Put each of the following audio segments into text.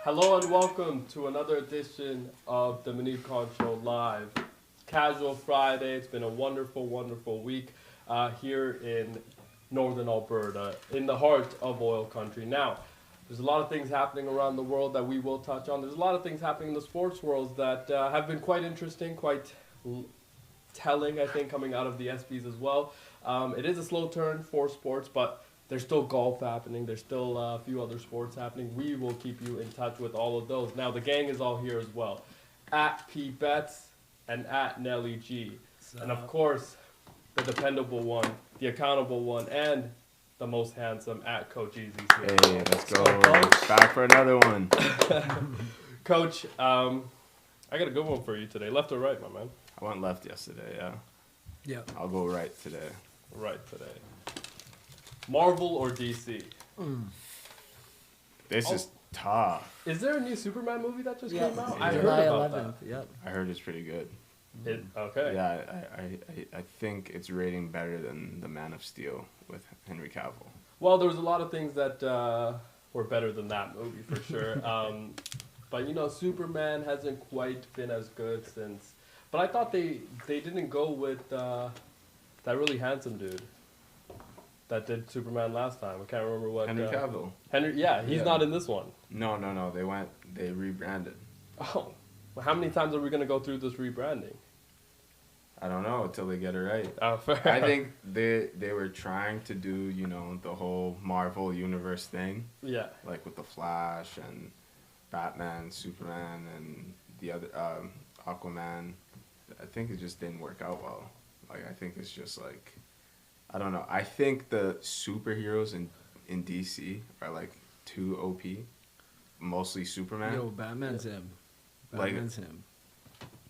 Hello and welcome to another edition of the Muneeb Show Live. Casual Friday. It's been a wonderful, wonderful week here in northern Alberta, in the heart of oil country. Now, there's a lot of things happening around the world that we will touch on. There's a lot of things happening in the sports world that have been quite interesting, quite telling, I think, coming out of the SBs as well. It is a slow turn for sports, but there's still golf happening. There's still a few other sports happening. We will keep you in touch with all of those. Now, the gang is all here as well. At P Betts and at Nelly G. And of course, the dependable one, the accountable one, and the most handsome at Coach Easy. Hey, let's go. Back for another one. Coach, I got a good one for you today. Left or right, my man? I went left yesterday, yeah. Yeah. I'll go right today. Right today. Marvel or DC? This is tough. Is there a new Superman movie that just Yeah. came out? Yeah. I heard July about 11th. that. Yep. I heard it's pretty good. Okay. Yeah, I think it's rating better than The Man of Steel with Henry Cavill. Well, there was a lot of things that were better than that movie for sure. But you know, Superman hasn't quite been as good since. But I thought they didn't go with that really handsome dude that did Superman last time. I can't remember what. Henry Cavill. He's Yeah. not in this one. No. They rebranded. Oh, well, how many times are we gonna go through this rebranding? I don't know until they get it right. Oh, fair. I think they were trying to do, the whole Marvel universe thing. Yeah. Like with the Flash and Batman, Superman, and the other Aquaman. I think it just didn't work out well. Like, I think it's just like, I don't know. I think the superheroes in DC are like too OP. Mostly Superman. Yo, Batman's him. Like- Batman's him.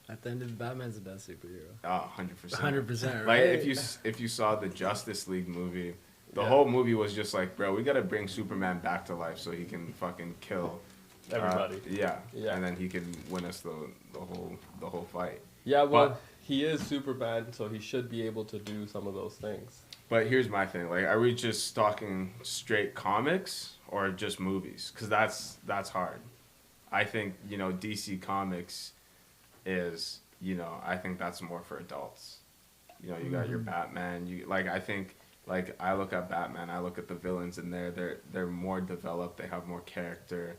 At the end of Batman's the best superhero. Oh, 100%. 100%, Like, right? if you saw the Justice League movie, the Yeah. whole movie was just like, bro, we gotta bring Superman back to life so he can fucking kill Everybody. Yeah. Yeah. And then he can win us the whole fight. Yeah, well, But- he is Superman, so he should be able to do some of those things. But here's my thing: like, are we just talking straight comics or just movies? Because that's hard. I think DC Comics is I think that's more for adults. You got your Batman. I think I look at Batman. I look at the villains in there. They're more developed. They have more character.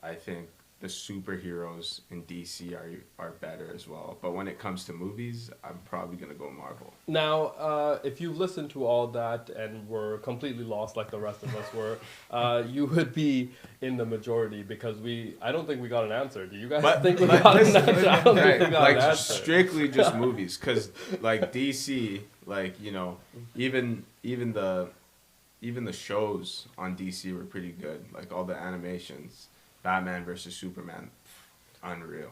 I think the superheroes in DC are better as well. But when it comes to movies, I'm probably gonna go Marvel. Now, if you listen to all that and were completely lost like the rest of us were, you would be in the majority because I don't think we got an answer. Do you guys think we got an answer? I don't think we got an answer. Strictly just movies, because DC, even the shows on DC were pretty good. Like all the animations, Batman versus Superman, unreal,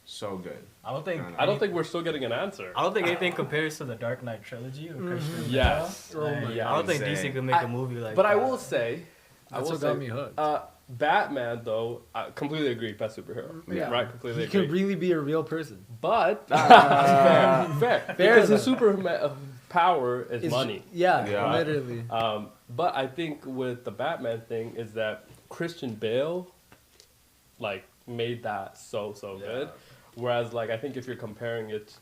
so good. I I don't think we're still getting an answer. I don't think anything compares to the Dark Knight trilogy with Christian Bale. Yes. Oh my Yeah. I don't think Insane. DC could make a movie like But that. I will say, That's what got me hooked. Batman though, I completely agree, best superhero. Yeah. Right, completely He agree. could really be a real person. But fair. Because his enough. super power is It's- money. Yeah, Yeah. literally. But I think with the Batman thing is that Christian Bale, made that so good. Whereas, I think if you're comparing it,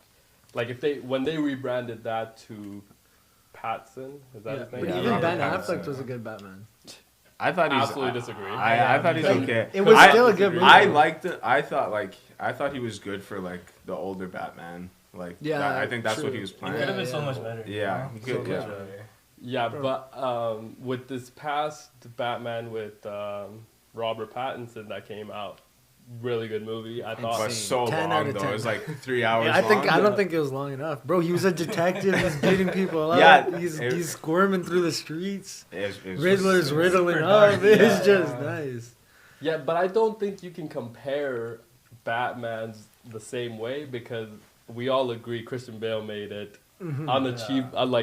when they rebranded that to Pattinson, is that his name? But Yeah, even Robert Ben Pattinson. Affleck was a good Batman. I thought he was Absolutely disagree. I thought he's Like, okay. it was I- still a good movie. I liked it. I thought he was good for the older Batman. Yeah, I think that's true. what he was It playing. could have been Yeah, so yeah. much better. Yeah, he could, So yeah. much better. Yeah, but with this past Batman with Robert Pattinson that came out, really good movie. I thought. But so 10 out long of though. 10. It was like 3 hours. I long. don't think it was long enough, bro. He was a detective. He's beating people up. Yeah, he's squirming through the streets. It's Riddler's just- riddling super up. dark. It's Yeah. just nice. Yeah, but I don't think you can compare Batman's the same way because we all agree Christian Bale made it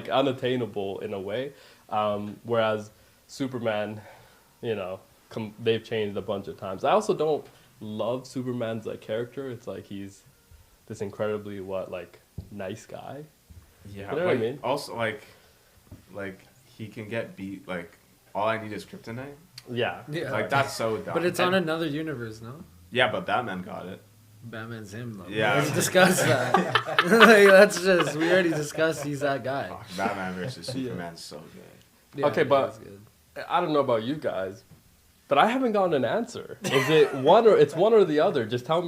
unattainable in a way, whereas Superman, they've changed a bunch of times. I also don't love Superman's character. It's like he's this incredibly nice guy. Yeah, You know what I mean? Also, he can get beat. All I need is kryptonite. Yeah. Yeah. Like that's so dumb. But it's on another universe, no? Yeah, but Batman got it. Batman's him, though. Yeah. Let's discuss that. Like, that's just, we already discussed he's that guy. Fuck, Batman versus Superman's so good. Yeah, Okay, but- that's good. I don't know about you guys, but I haven't gotten an answer. Is it one or the other? Just tell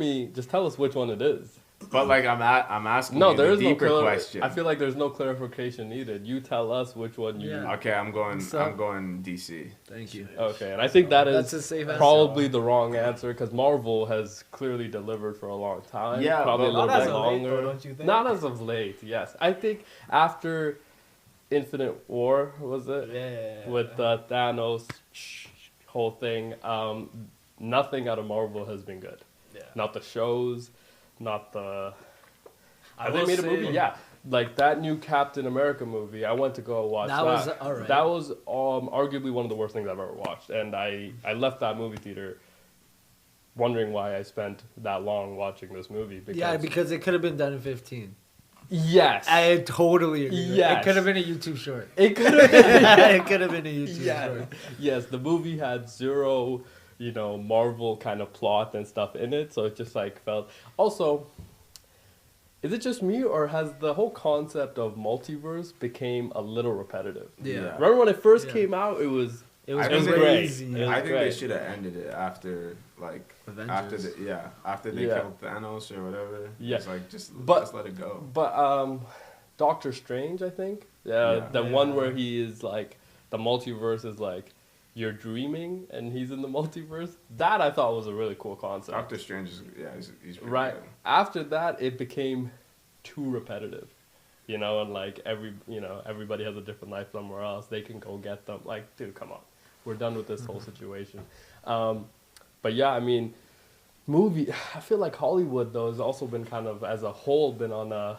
us which one it is. But like I'm asking No, you there the is no deeper question. I feel like there's no clarification needed. You tell us which one you. Yeah. Okay, I'm going So- DC. Thank you. Okay, and I think that That's is a safe answer. probably the wrong answer because Marvel has clearly delivered for a long time. Yeah, probably a but little not bit as of late, longer. though, don't you think? Not as of late. Yes, I think after Infinite War was it Yeah. with Thanos whole thing. Nothing out of Marvel has been good. Yeah. Not the shows, not the. I Have they will made a say- movie? Yeah. Like that new Captain America movie, I went to go watch that. That was alright. That was arguably one of the worst things I've ever watched, and I left that movie theater wondering why I spent that long watching this movie. Because Yeah, because it could have been done in 15. yes, I totally agree. Yes. It could have been a YouTube short. it could have been. It could have been a YouTube Yes, short. yes, the movie had zero, Marvel kind of plot and stuff in it, so it just like felt. Also, is it just me or has the whole concept of multiverse became a little repetitive? Yeah. Remember when it first Yeah. came out? It was It was I think crazy. It was I think they great. should have ended it after like Avengers. after they Yeah. killed Thanos or whatever. Yeah. It's like just let it go. But Doctor Strange, I think. Yeah. The one where he is like the multiverse is like you're dreaming and he's in the multiverse. That I thought was a really cool concept. Doctor Strange is he's pretty Right. good. After that, it became too repetitive. And like everybody has a different life somewhere else. They can go get them. Like, dude, come on. We're done with this whole situation. But yeah, I mean, I feel like Hollywood though has also been kind of as a whole been on a,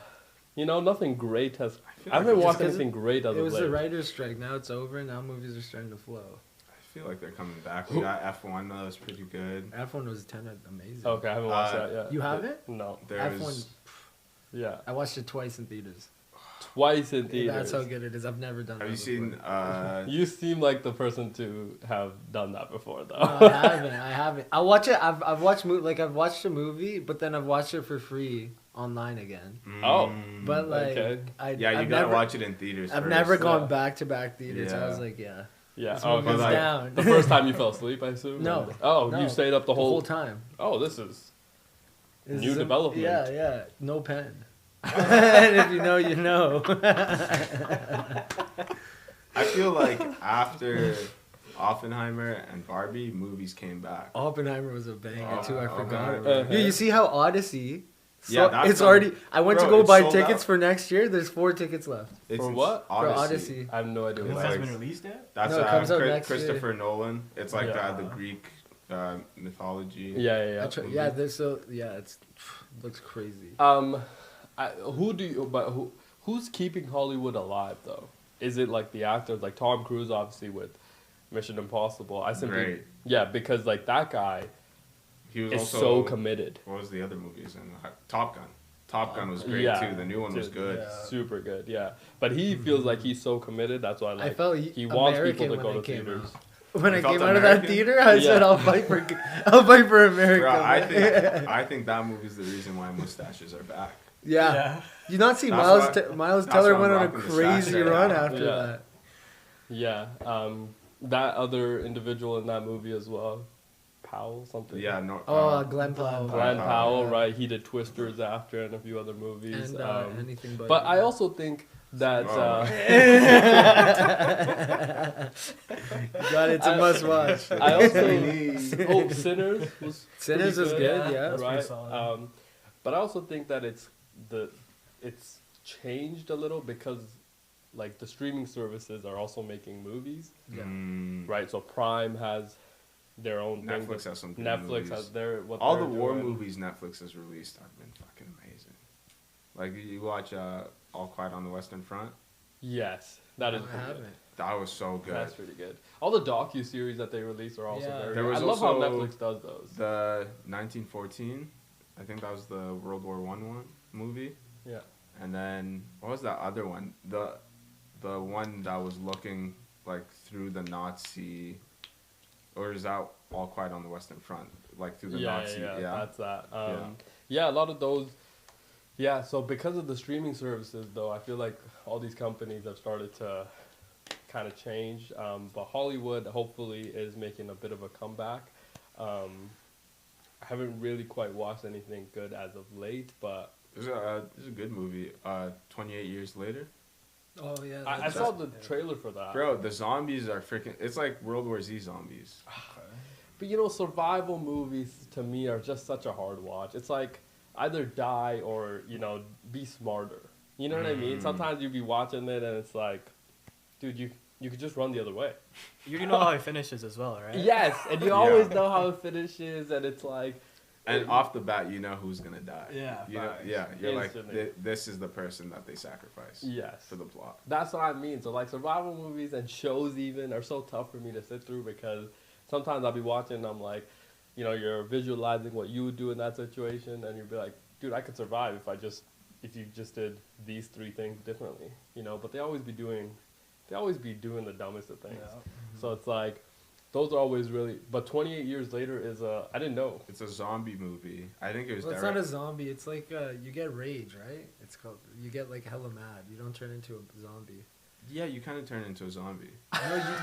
nothing great has. I haven't Just watched 'cause anything great as It of was late. the writer's strike. Now it's over. Now movies are starting to flow. I feel like they're coming back. We got F1 though, that's pretty good. F1 was 10 amazing. Okay, I haven't watched Uh, that yet. You haven't? No. There's F1, Yeah. I watched it twice in theaters. Twice in theaters. That's how good it is. I've never done have that you seen before. You seem like the person to have done that before, though. No, I haven't. I watch it. I've watched I've watched a movie, but then I've watched it for free online again. Oh. But like, Okay. I've you gotta never, watch it in theaters. I've first. never yeah. gone back to back theaters. I Yeah. was like, yeah, Yeah. this Oh, movie's like, down. the first time you fell asleep, I assume. No. Oh, No. you stayed up the whole time. Oh, this is. This New is development. Yeah, no pen. And if you know, you know. I feel like after Oppenheimer and Barbie, movies came back. Oppenheimer was a banger too. I forgot. Oppenheimer. Yeah, you see how Odyssey? Yeah, that's it's on- already. I went to Bro, go it's buy sold tickets out. for next year. There's 4 tickets left. For what? For Odyssey. I have no idea It what that hasn't is. been released yet? That's No, it comes out next year. Christopher Nolan. It's like Yeah. the Greek mythology. Yeah. Yeah, there's it's looks crazy. Who's keeping Hollywood alive though? Is it like the actors, like Tom Cruise, obviously with Mission Impossible? I simply, Great. yeah, because like that guy He was is also so committed. What was the other movies in Top Gun? Top Gun was great Yeah. too. The new one was Dude, good. yeah. Super good, yeah. But he feels like he's so committed. That's why like, I felt he wants people to American go when to it came theaters. When You I felt came out of that American? theater, I said, Yeah. I'll fight for America. Bro, man. I think that movie's the reason why mustaches are back. Yeah. You not see That's Miles that's Teller why went I'm on a rocking the crazy stash right run now. after Yeah. that. Yeah, that other individual in that movie as well, Powell something. Yeah, no. Oh, Glenn Powell. Glenn Powell, Powell, yeah. right? He did Twisters after and a few other movies. And anything but. But I also think that Oh. God, it's a must watch. I also Sinners was Sinners pretty was good, yeah. That's pretty right. solid. But I also think that it's changed a little because like the streaming services are also making movies, Yeah. right? So Prime has their own thing, Netflix but has some good Netflix movies. has their All they're the war doing. movies Netflix has released have been fucking amazing. Like you watch All Quiet on the Western Front. Yes, that is I pretty good. haven't. That was so good. That's pretty good. All the docu-series that they release are also Yeah. very There good. was I love how also Netflix does those. The 1914, I think that was the World War one movie. Yeah. And then what was that other one? The one that was looking like through the Nazi or is that All Quiet on the Western Front, like through the Yeah, Nazi? yeah, Yeah. that's that. Yeah. Yeah, a lot of those. Yeah, so because of the streaming services, though, I feel like all these companies have started to kind of change. But Hollywood, hopefully, is making a bit of a comeback. I haven't really quite watched anything good as of late, but There's a good movie. 28 Years Later. Oh yeah. I saw the trailer for that. Bro, the zombies are freaking. It's like World War Z zombies. But you know, survival movies to me are just such a hard watch. It's like either die or, you know, be smarter. You know what I mean? Sometimes you be watching it and it's like, dude, you could just run the other way. You already know how it finishes as well, right? Yes, and you always know how it finishes, and it's like, And off the bat, you know who's gonna die. Yeah, You know, facts. yeah. You're Instantly. like, this is the person that they sacrifice yes. for the plot. That's what I mean. So like survival movies and shows even are so tough for me to sit through because sometimes I'll be watching and I'm like, you know, you're visualizing what you would do in that situation and you'll be like, dude, I could survive if you just did these 3 things differently, you know, but they always be doing the dumbest of things. Yeah. So it's like, those are always really, but 28 Years Later is I didn't know. It's a zombie movie. I think it was. Well, it's not a zombie. It's like you get rage, right? It's called. You get like hella mad. You don't turn into a zombie. Yeah, you kind of turn into a zombie.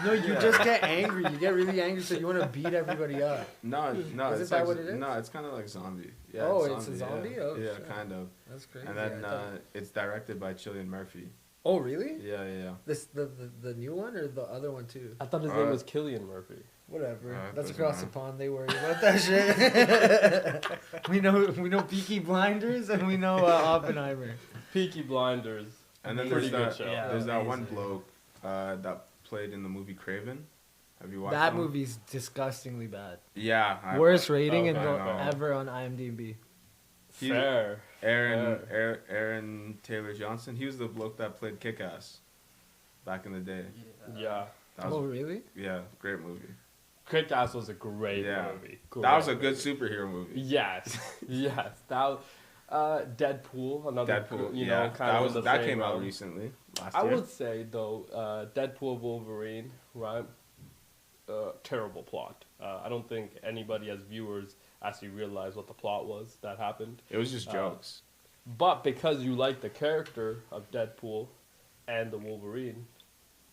You just get angry. You get really angry, so you want to beat everybody up. No, Isn't it's that like what it is? no, it's kind of like zombie. Yeah, Oh, it's a zombie? Yeah, Oh, yeah shit. kind of. That's crazy. And then I thought- it's directed by Cillian Murphy. oh, really? Yeah, yeah, yeah. This the new one or the other one too? I thought his name was Killian Murphy. Whatever. That's doesn't across the matter. pond. They worry about that shit. we know Peaky Blinders and we know Oppenheimer. Peaky Blinders. And then Pretty there's good that, show. Yeah. there's that one Amazing. bloke that played in the movie Craven. Have you watched That him? movie's disgustingly bad. Yeah. Worst rating okay. ever on IMDb. He- Fair. Aaron Taylor Johnson. He was the bloke that played Kick-Ass back in the day. Yeah. That was, Oh, really? yeah, great movie. Kick-Ass was a great Yeah. movie. That was a Great good movie. superhero movie. Yes, yes. That Deadpool, another Deadpool, you yeah, know, kind of in the that same came out realm. recently last I year. would say though, Deadpool Wolverine, right? Terrible plot. I don't think anybody as viewers actually realized what the plot was that happened. It was just jokes. But because you like the character of Deadpool and the Wolverine,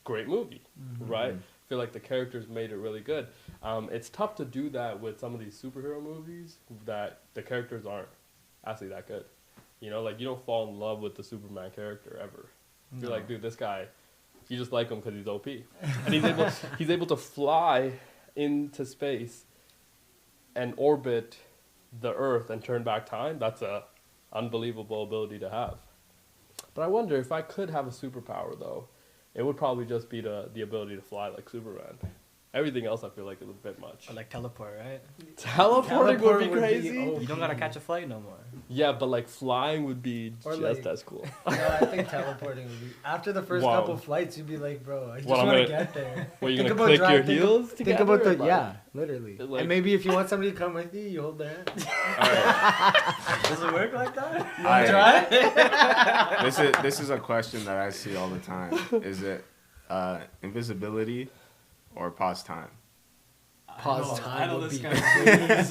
great movie, right? I feel like the characters made it really good. It's tough to do that with some of these superhero movies that the characters aren't actually that good. You know, like you don't fall in love with the Superman character ever. You're like, dude, this guy, you just like him because he's OP, and he's able to fly into space and orbit the Earth and turn back time. That's a unbelievable ability to have. But I wonder if I could have a superpower though, it would probably just be the ability to fly like Superman. Everything else I feel like is a bit much. Or like teleport, right? Teleporting would be crazy. You don't gotta catch a flight no more. Yeah, but like flying would be Or just like- as cool. Yeah, I think teleporting would be. After the first Wow. couple flights, you'd be like, bro, I just What, I'm want to gonna- get there. Well, you're Think gonna about click drive- your think heels Think together? about the Like- yeah, literally. Like- And maybe if you want somebody to come with you, you hold their hand. Does it work like that? You want to try? This is a question that I see all the time. Is it invisibility or pause time? Pause I time know would this be guy's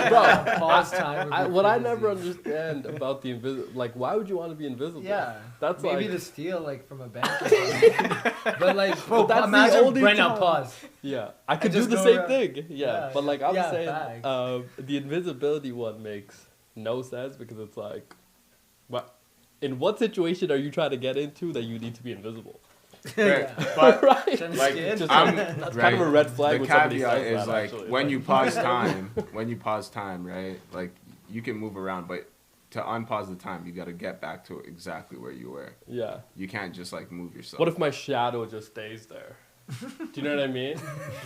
Bro, pause time would be What I crazy. never understand about the invisible, like, why would you want to be invisible? Yeah, That's maybe like, to steal like from a bank. Or something. But like, bro, But that's the imagine only right now. time. Pause. yeah, I could do just the go same around. thing. Yeah, Yeah, but like I'm yeah, saying, facts. the invisibility one makes no sense because it's like, what? In what situation are you trying to get into that you need to be invisible? Right. But Right? Shouldn't like skid. Just I'm that's right. kind of a red flag The when somebody caveat says is that, like actually. when Like, you pause time, right? Like you can move around, but to unpause the time, you got to get back to exactly where you were. yeah. You can't just like move yourself. What if my shadow just stays there? Do you know what I mean?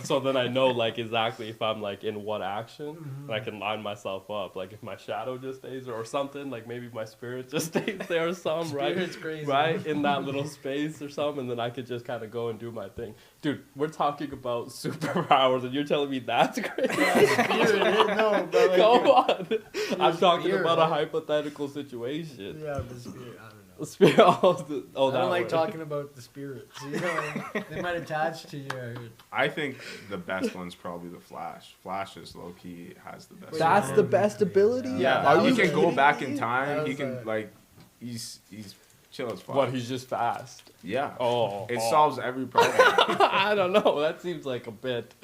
So then I know like exactly if I'm like in what action, and I can line myself up. Like if my shadow just stays there or something, like maybe my spirit just stays there or something, right? Spirit's crazy. Right in that little space or something, and then I could just kind of go and do my thing. Dude, we're talking about superpowers, and you're telling me that's crazy? Spirit, no, but like, Come on, I'm talking spirit, about a right? hypothetical situation. Yeah, the spirit. I don't know. Spirit. Oh, I that don't like way. talking about the spirits. You know, they might attach to you. I heard. I think the best one's probably the Flash. Flash is low key has the best. That's ability. the best ability. Yeah, Yeah, that he was can a- go back in that time. He was can a- like, he's chill as fuck. What? He's just fast. Yeah. Oh, It oh. solves every problem. I don't know. That seems like a bit,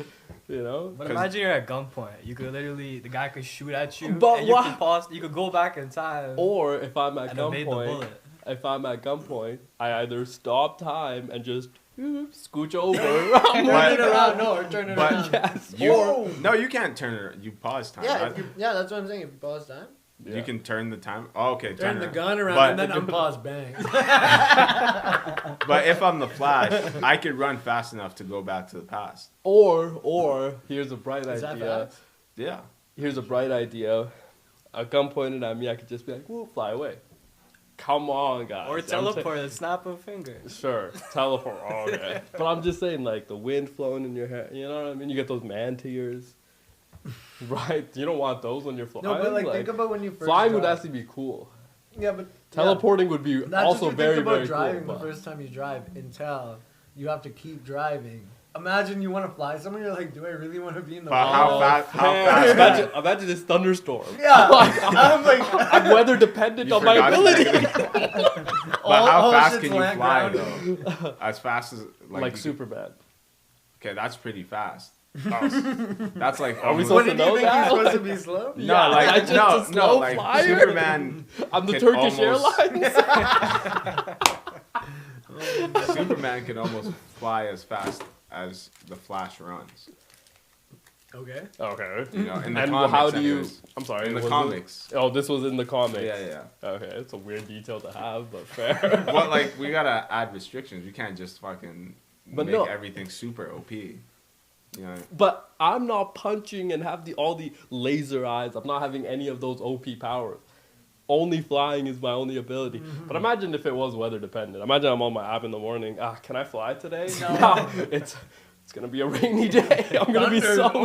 you know. But 'Cause- imagine you're at gunpoint. You could literally, the guy could shoot at you, But and you what- could pause. You could go back in time Or if I'm at and evade the gunpoint, bullet. I either stop time and just scooch over. Turn But- it around. No, or turn it but- around. Yes. You, no, you can't turn it. You pause time. Yeah, That- if you, yeah, that's what I'm saying. If you pause time, You can turn the time. Oh, okay, turn the it. gun around, But- and then unpause, bang. But if I'm the Flash, I could run fast enough to go back to the past. Or here's a bright Is that idea. facts? Yeah. Here's a bright idea. A gun pointed at me, I could just be like, "Whoa, fly away." Come on, guys. Or I'm teleport, a snap of fingers. Sure, teleport. Oh, okay. But I'm just saying, like, the wind flowing in your hair. You know what I mean? You get those man tears. Right? You don't want those when you're flying. No, but like think about when you first flying would drive. actually be cool. Yeah, but Teleporting would be That's also what you very, think about very driving cool. the but- first time you drive until you have to keep driving. Imagine you want to fly somewhere, you're like, do I really want to be in the But wind? how fast? How man. fast? Imagine this thunderstorm. Yeah, I'm like, I'm weather dependent You on my forgot ability. But how all fast shit's can you land fly grounded. though? As fast as Like you- Superman. Okay, that's pretty fast. Oh, That's like. Are we almost- supposed What to did you know think that? he's supposed to be slow? No, Yeah, like I just no, a no, slow like flyer. Superman. I'm the Can Turkish almost- Airlines. Superman can almost fly as fast as the Flash runs. Okay. Okay. You know, in the And comics, how do you? anyways. I'm sorry. In the was it- comics. Oh, this was in the comics. Yeah, yeah. Okay, it's a weird detail to have, but fair. But like, we gotta add restrictions. We can't just fucking But make no. everything super OP. You know. But I'm not punching and have all the laser eyes. I'm not having any of those OP powers. Only flying is my only ability. Mm-hmm. But imagine if it was weather dependent. Imagine I'm on my app in the morning. Can I fly today? No. It's gonna be a rainy day. I'm gonna be Thunder. soaked.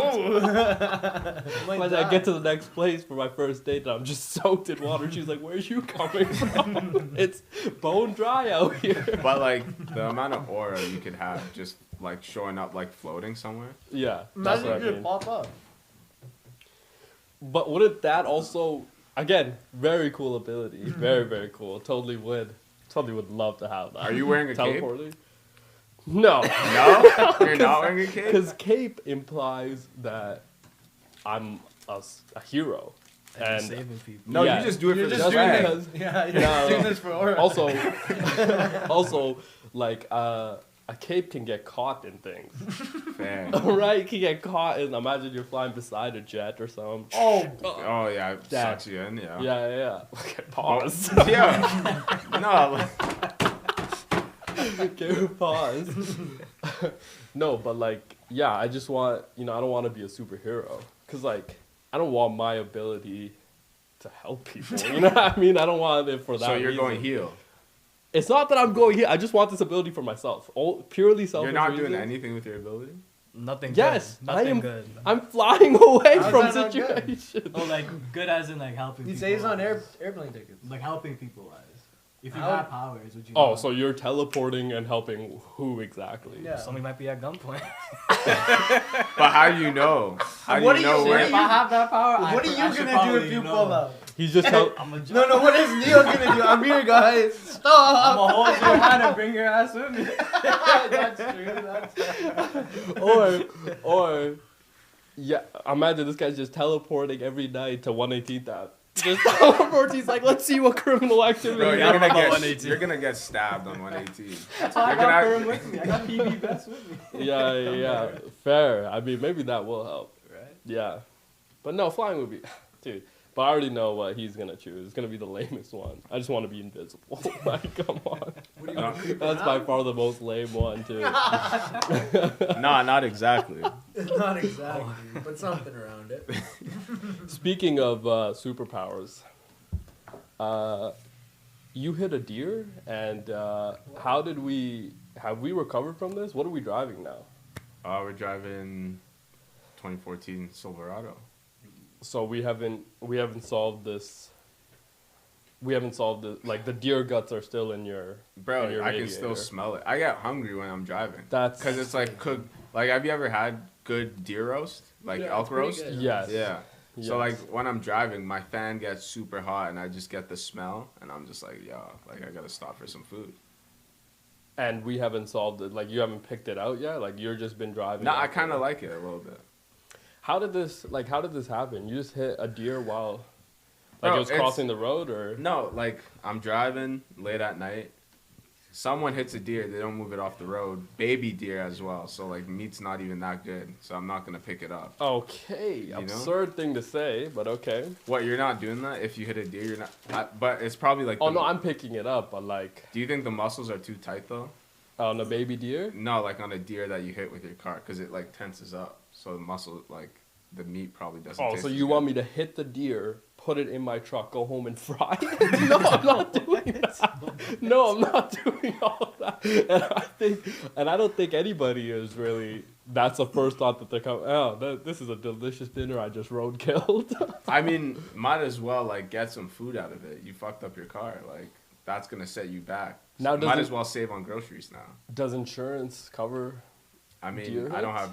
Like Imagine I get to the next place for my first date and I'm just soaked in water. She's like, "Where are you coming from? It's bone dry out here." But like the amount of aura you could have just like showing up like floating somewhere. Yeah, that's Imagine what I if you mean. pop up. But wouldn't that also, again, very cool ability. Very, very cool. Totally would love to have that. Are you wearing a cape? Teleporting? No. No, you're not wearing a cape. Because cape implies that I'm a hero. And And saving people. No, Yeah. you just do it You're for just the doing swag. because- this. Yeah, you're No, doing no. this for aura. also, like, a cape can get caught in things. Fair. Right? You can get caught in, imagine you're flying beside a jet or something. Oh, Oh yeah, it Dad. sucks you in. Yeah. Yeah. Okay, pause. Yeah. No. Okay, pause. No, but like, yeah, I just want, I don't want to be a superhero. Because, like, I don't want my ability to help people. You know what I mean? I don't want it for that So you're reason. going heel. It's not that I'm going here. I just want this ability for myself. Purely selfish You're not doing reasons. anything with your ability. Nothing Yes, good. I Nothing am- good. I'm flying away How's from that not good? situations. Oh, like good as in like helping he people. says on wise. airplane tickets. Like helping people wise. If you How- have powers, would you? Oh, not? so you're teleporting and helping who exactly? Yeah. Somebody might be at gunpoint. But how do you know? How do What you are know you- where? what if I have that power, What are you I should gonna do probably if you know. pull up? He's just I'm a No, what is Neo gonna do? I'm here, guys. I'm Stop. gonna hold your hand and bring your ass with me. That's true. or yeah, imagine this guy's just teleporting every night to 118th Ave. Just teleports. He's like, let's see what criminal activity. Bro, is you're gonna about get 118. you're gonna get stabbed on 118. That's why I You're got gonna- Perm with me. I got PB Best with me. Yeah. Fair. I mean, maybe that will help. Right? Yeah, but no, flying would be, dude. But I already know what he's gonna choose. It's gonna be the lamest one. I just want to be invisible. Like, come on. What do you No. want to creep That's by around? far the most lame one too. Nah, not exactly. Not exactly, but something around it. Speaking of superpowers, you hit a deer, and have we recovered from this? What are we driving now? We're driving 2014 Silverado. So we haven't solved this we haven't solved it. Like the deer guts are still in your. Bro, in your I can still radiator. smell it. I get hungry when I'm driving. That's Because it's like cooked. Like, have you ever had good deer roast? Like Yeah, elk it's pretty roast? good. yes. Yeah. So, Yes. like, when I'm driving, my fan gets super hot and I just get the smell. And I'm just like, yo, like, I gotta stop for some food. And we haven't solved it. Like you haven't picked it out yet. Like you're just been driving. No, out I kind there. of like it a little bit. How did this happen? You just hit a deer while, like Bro, it was it's- crossing the road, or No, like, I'm driving late at night. Someone hits a deer, they don't move it off the road. Baby deer as well. So, like, meat's not even that good. So, I'm not gonna pick it up. okay, know? absurd thing to say, but okay. What, you're not doing that? If you hit a deer, you're not. But it's probably like. Oh the- no, I'm picking it up, but like Do you think the muscles are too tight though? on a baby deer. No, like on a deer that you hit with your car, because it like tenses up. So the muscle, like the meat, probably doesn't. Oh, taste so as you good. want me to hit the deer, put it in my truck, go home and fry it? No, I'm not doing that. No, I'm not doing all of that. And I don't think anybody is really. That's the first thought that they come. Oh, this is a delicious dinner I just road killed. I mean, might as well like get some food out of it. You fucked up your car, like that's gonna set you back. Now, Might as well save on groceries now. Does insurance cover? I mean, Deer I don't hits?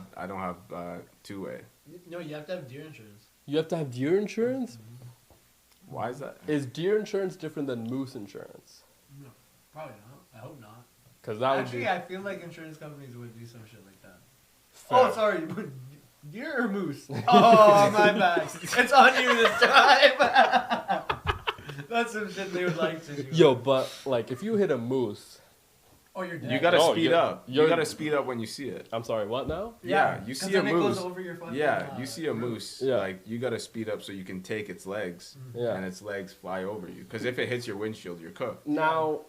have two-way. No, you have to have deer insurance. You have to have deer insurance. Why is that? Is deer insurance different than moose insurance? No, probably not. I hope not. Because that would Actually, be I feel like insurance companies would do some shit like that. fair. Oh, sorry. Deer or moose? Oh, my bad. It's on you this time. That's some shit they would like to do. Yo, but like if you hit a moose, Oh, you're dead. You gotta Oh, speed you're- up. You you're- gotta speed up when you see it. I'm sorry, what now? Yeah, you 'cause see then a it goes moose. over your fucking, Yeah, you see a moose. Yeah. Like you gotta speed up so you can take its legs, Yeah. and its legs fly over you. Because if it hits your windshield, you're cooked. Now,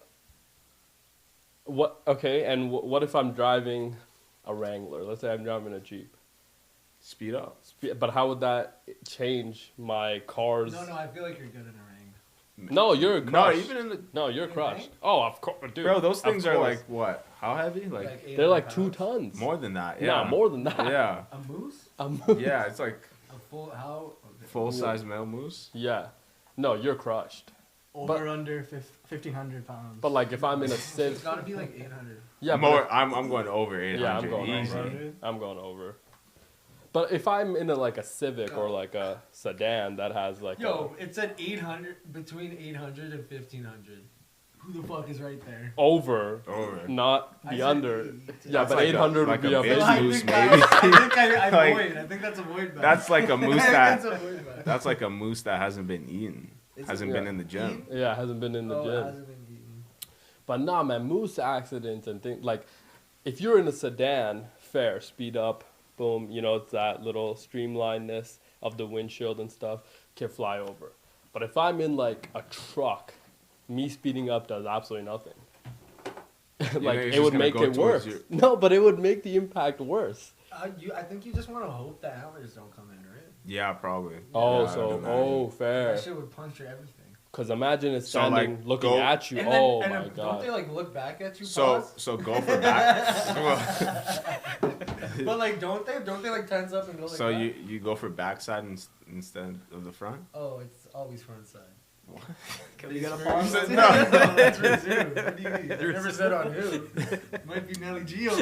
what? Okay, and what if I'm driving a Wrangler? Let's say I'm driving a Jeep. Speed up. But how would that change my car's? No, I feel like you're good in a ring. No, you're No, crushed. even in the No, you're In a crushed. ring? Oh, of course, dude. bro, those of things are course. like what? How heavy? Like eight They're like pounds. 2 tons. more than that. Yeah, Nah, more than that. Yeah, A moose? A moose. yeah, it's like A full how? full size male moose. Yeah. No, you're crushed. Over But- or under 1,500 pounds. But like if I'm in a It's Civ, gotta be like 800. yeah, More. but I'm going over 800. Yeah, I'm going easy. over. I'm going over. But if I'm in like a Civic or like a sedan that has like Yo, it said 800, between 800 and 1,500. Who the fuck is right there? over, Over. not I the said under. eight. Yeah, That's but like 800 like would be a big baby. moose, I maybe. think I Like, void. I think that's a void back. That's like a moose That's that. a void back. That's like a moose that hasn't been eaten. Is it- Hasn't been in the gym. Yeah, hasn't been in the Oh, it gym. hasn't been eaten. But nah, man, moose accidents and things like, if you're in a sedan, fair, speed up, boom, you know, it's that little streamlinedness of the windshield and stuff can fly over. But if I'm in like a truck, me speeding up does absolutely nothing. Like it's it just would gonna make go it towards worse. you. No, but it would make the impact worse. I think you just want to hope that hammers don't come in, right? Yeah, probably. Oh, Yeah, I so don't know. oh, fair. That shit would puncture everything. Because imagine it's So, standing like, looking go- at you. And then, Oh and my then god. Don't they like look back at you? So pause? so go for back. But like, don't they like tense up and go like So that? you go for backside instead of the front? Oh, it's always front side. Can we get a It's pause? for- No. no, that's for Zoo. What do you mean? I never said on who. Might be Nelly Geo.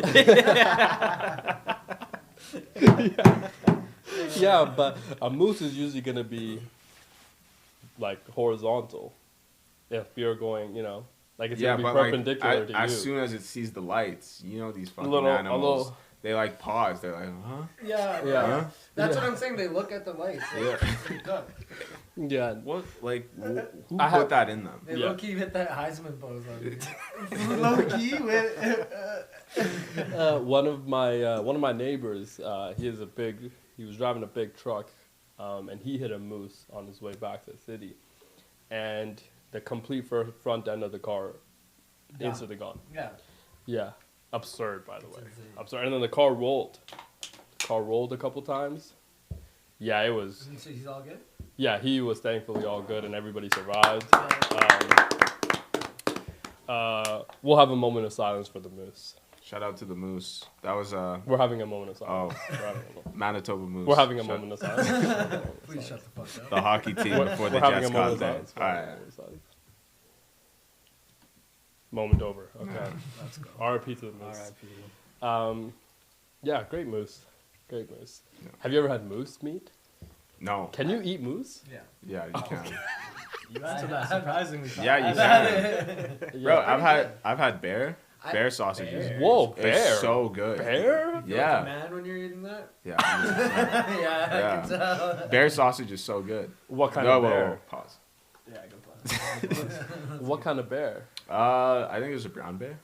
Yeah, but a moose is usually gonna be like horizontal. If you're going, you know, like it's Yeah, gonna be but perpendicular like to as you. soon as it sees the lights, you know these fucking Little- a animals. little- They like pause. They're like, huh? Yeah, Yeah. Huh? That's Yeah. what I'm saying. They look at the lights. Yeah. They duck. Yeah. What? Like, who I put have- that in them? They Yeah. low key hit that Heisman pose on me. Low key with. One of my neighbors, he was driving a big truck, and he hit a moose on his way back to the city, and the complete front end of the car Yeah. instantly gone. Yeah. Yeah, absurd, by the way. insane. Absurd. And then the car rolled. A couple times. Yeah, it was. So he's all good. Yeah, he was thankfully all good, and everybody survived. We'll have a moment of silence for the moose. Shout out to the moose. That was We're having a moment of silence. Oh. We're having a moment. Manitoba Moose. We're having a Shout- moment of silence. Please shut the fuck up. The hockey team before the We're having Jets a got moment of there. silence. All right. Moment over. Okay. Let's go. R.I.P. to the moose. R.I.P. Yeah, great moose. Great moose. Yeah. Have you ever had moose meat? No. Can you eat moose? Yeah. Yeah, you can. You answered that surprisingly fast. Yeah, you I've can. had it. Bro, Yeah. I've had bear I- sausages. Bear. Whoa, bear. It's so good. Bear? Feel like a Yeah. man when you're eating that. Yeah. Yeah, I Yeah. can tell. Bear sausage is so good. What kind No, of whoa, bear? whoa, pause. Yeah, good plan. What kind of bear? I think it was a brown bear.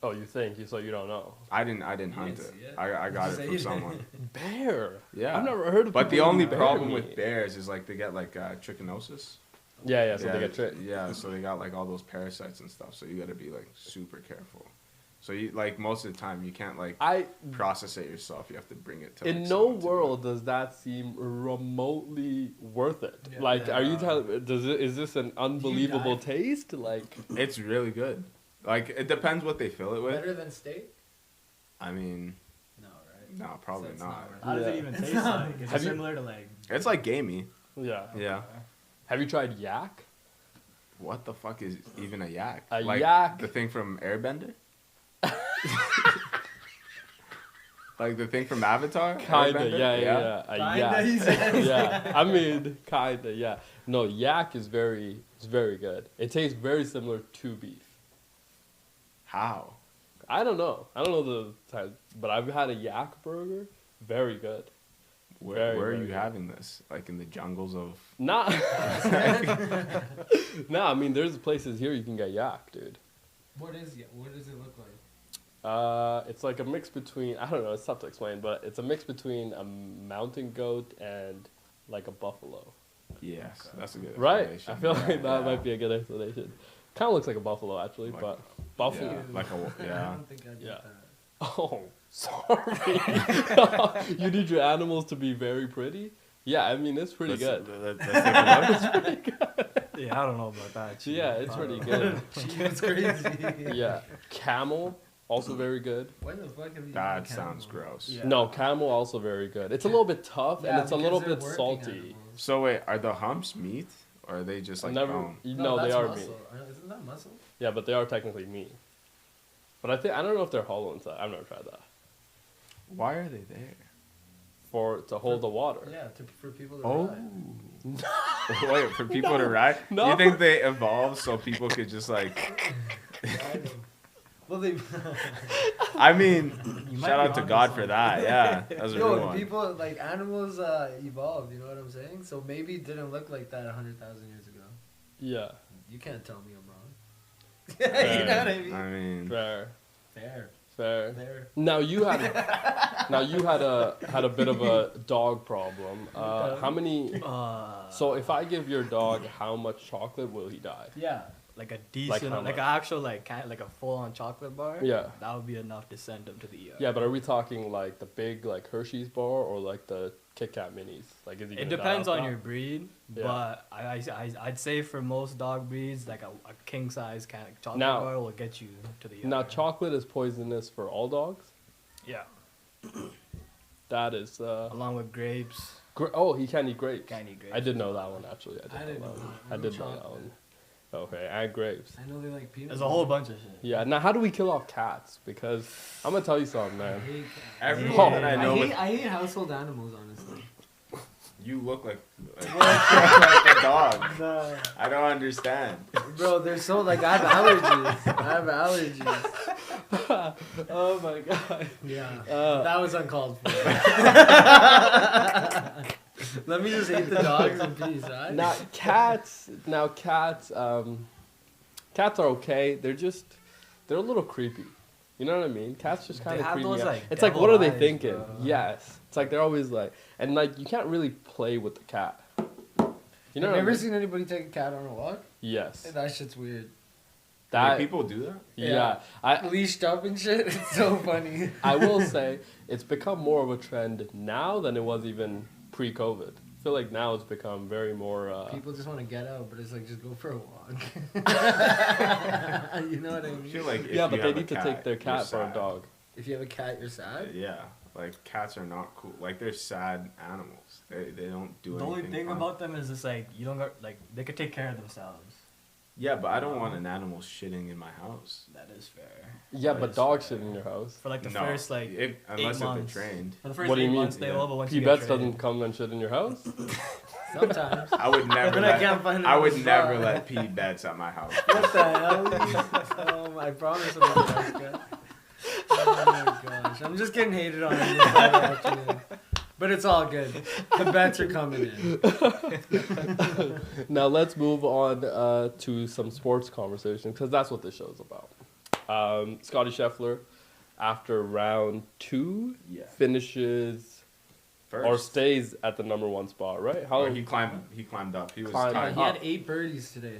Oh, you think? So you don't know. I didn't You hunt didn't it. see it? I got it Say from you someone. Bear? Yeah. I've never heard of But the people only eating bear problem meat. with bears is like they get like trichinosis. Yeah, so they get tricked. Yeah, so they got like all those parasites and stuff. So you got to be like super careful. So you like most of the time you can't like process it yourself. You have to bring it to. In like, no someone to do world does that seem remotely worth it. Yeah. Like, are you Yeah. telling? Is this an unbelievable die? taste? Like, it. It's really good. Like it depends what they fill it with. Better than steak? I mean, No, right? no, probably So it's not. worth How does it Yeah. even It's taste not- like? Is Have it you- similar to like? It's like gamey. yeah. Yeah. Have you tried yak? What the fuck is even a yak? A like yak- the thing from Airbender? Like the thing from Avatar? Kinda, Airbender? yeah. A Kinda, he yak. says. Yeah, I mean, kinda, yeah. No, yak is it's very good. It tastes very similar to beef. How? I don't know the type, but I've had a yak burger. Very good. Where Very, are very you good. having this? Like in the jungles of... Nah. Nah, I mean, there's places here you can get yak, dude. What does it look like? It's like a mix between, I don't know, it's tough to explain, but it's a mix between a mountain goat and like a buffalo. Yes, that's a good Right? explanation. I feel Yeah, like that yeah. might be a good explanation. Kind of looks like a buffalo, actually, Like- but buffalo. Yeah, like a... I Yeah. don't think I did Yeah. that. Oh, sorry. You need your animals to be very pretty? Yeah, I mean, it's pretty good. Let's take a look. Yeah, I don't know about that. Chief. Yeah, it's I pretty don't know. good. It's crazy. Yeah. Camel, also very good. When the fuck have you That eaten sounds camel? gross. Yeah. No, camel also very good. It's a little bit tough and Yeah, it's a because little they're bit working salty. animals. So wait, are the humps meat? Or are they just like Never, bone? no, they that's are muscle. meat. Isn't that muscle? Yeah, but they are technically meat. But I don't know if they're hollow inside. I've never tried that. Why are they there? To hold the water. Yeah, for people to Oh. ride. Wait, for people to ride? No. You think they evolved so people could just like... Ride 'em. Well, they. I mean, You might shout be out to onto God for something. that. Yeah, that was a real Yo, one. people like animals evolved. You know what I'm saying? So maybe it didn't look like that 100,000 years ago. Yeah. You can't tell me I'm wrong. Fair. You know what I mean? I mean, Fair. Fair. Fair. Now you had a bit of a dog problem. How many? So if I give your dog how much chocolate will he die? Yeah. Like a decent, how like much? an actual like like a full-on chocolate bar. Yeah. That would be enough to send him to the ER. Yeah, but are we talking like the big like Hershey's bar or like the Kit Kat minis? Like is he? It gonna die depends off on that? your breed, Yeah. but I'd say for most dog breeds, like a king size kind of chocolate Now- bar will get you to the ER. Now chocolate is poisonous for all dogs. Yeah. That is. Along with grapes, Oh, he can't eat grapes. can't eat grapes. I did know that one actually. I didn't know that. I did know that Chocolate. one. Okay, and grapes. I know they like peanut. There's a whole bunch of shit. Yeah. Now, how do we kill off cats? Because I'm gonna tell you something, I man. hate cats. everyone Oh, that I know with I hate household animals, honestly. you look like a dog. No. I don't understand. Bro, they're so like I have allergies. Oh my god. Yeah. That was uncalled for. Let me just eat the dogs in peace, right? Now cats. Cats are okay. They're a little creepy. You know what I mean? Cats just They kind of have creep me those, out. like, It's like, devil what are they eyes, thinking? bro. Yes. It's like they're always like, and like you can't really play with the cat. You know Have what you I ever mean? seen anybody take a cat on a walk? Yes. That shit's weird. That Wait, people do that? yeah. I Leashed up and shit. It's so funny. I will say it's become more of a trend now than it was even pre-COVID. I feel like now it's become very more. People just want to get out, but it's like just go for a walk. You know what I I mean? feel like if Yeah, but you they have a need to cat, take their you're cat for a sad. dog. If you have a cat, you're sad. Yeah, like cats are not cool. Like they're sad animals. They don't do The anything. only thing fun. about them is just like you don't got like they could take care of themselves. Yeah, but I don't want an animal shitting in my house. That is fair. Yeah, That but is dogs fair. shit in your house. For like the No, first like unless if 8 they're months. trained. For the first What do you 8 mean? months, they Yeah. will, but once P you get Bets traded, doesn't come and shit in your house. Sometimes. I would never. When I can't find I would another never spot. let P bets at my house. What the hell? I promise I'm a nice guy. Oh my gosh. I'm just getting hated on in this whole afternoon. But it's all good. The bets are coming in. Now let's move on to some sports conversation because that's what this show's about. Scotty Scheffler, after round 2, Yeah. finishes First. or stays at the number 1 spot, right? How Or he climbed up. He was Climbed tied He had up. 8 birdies today.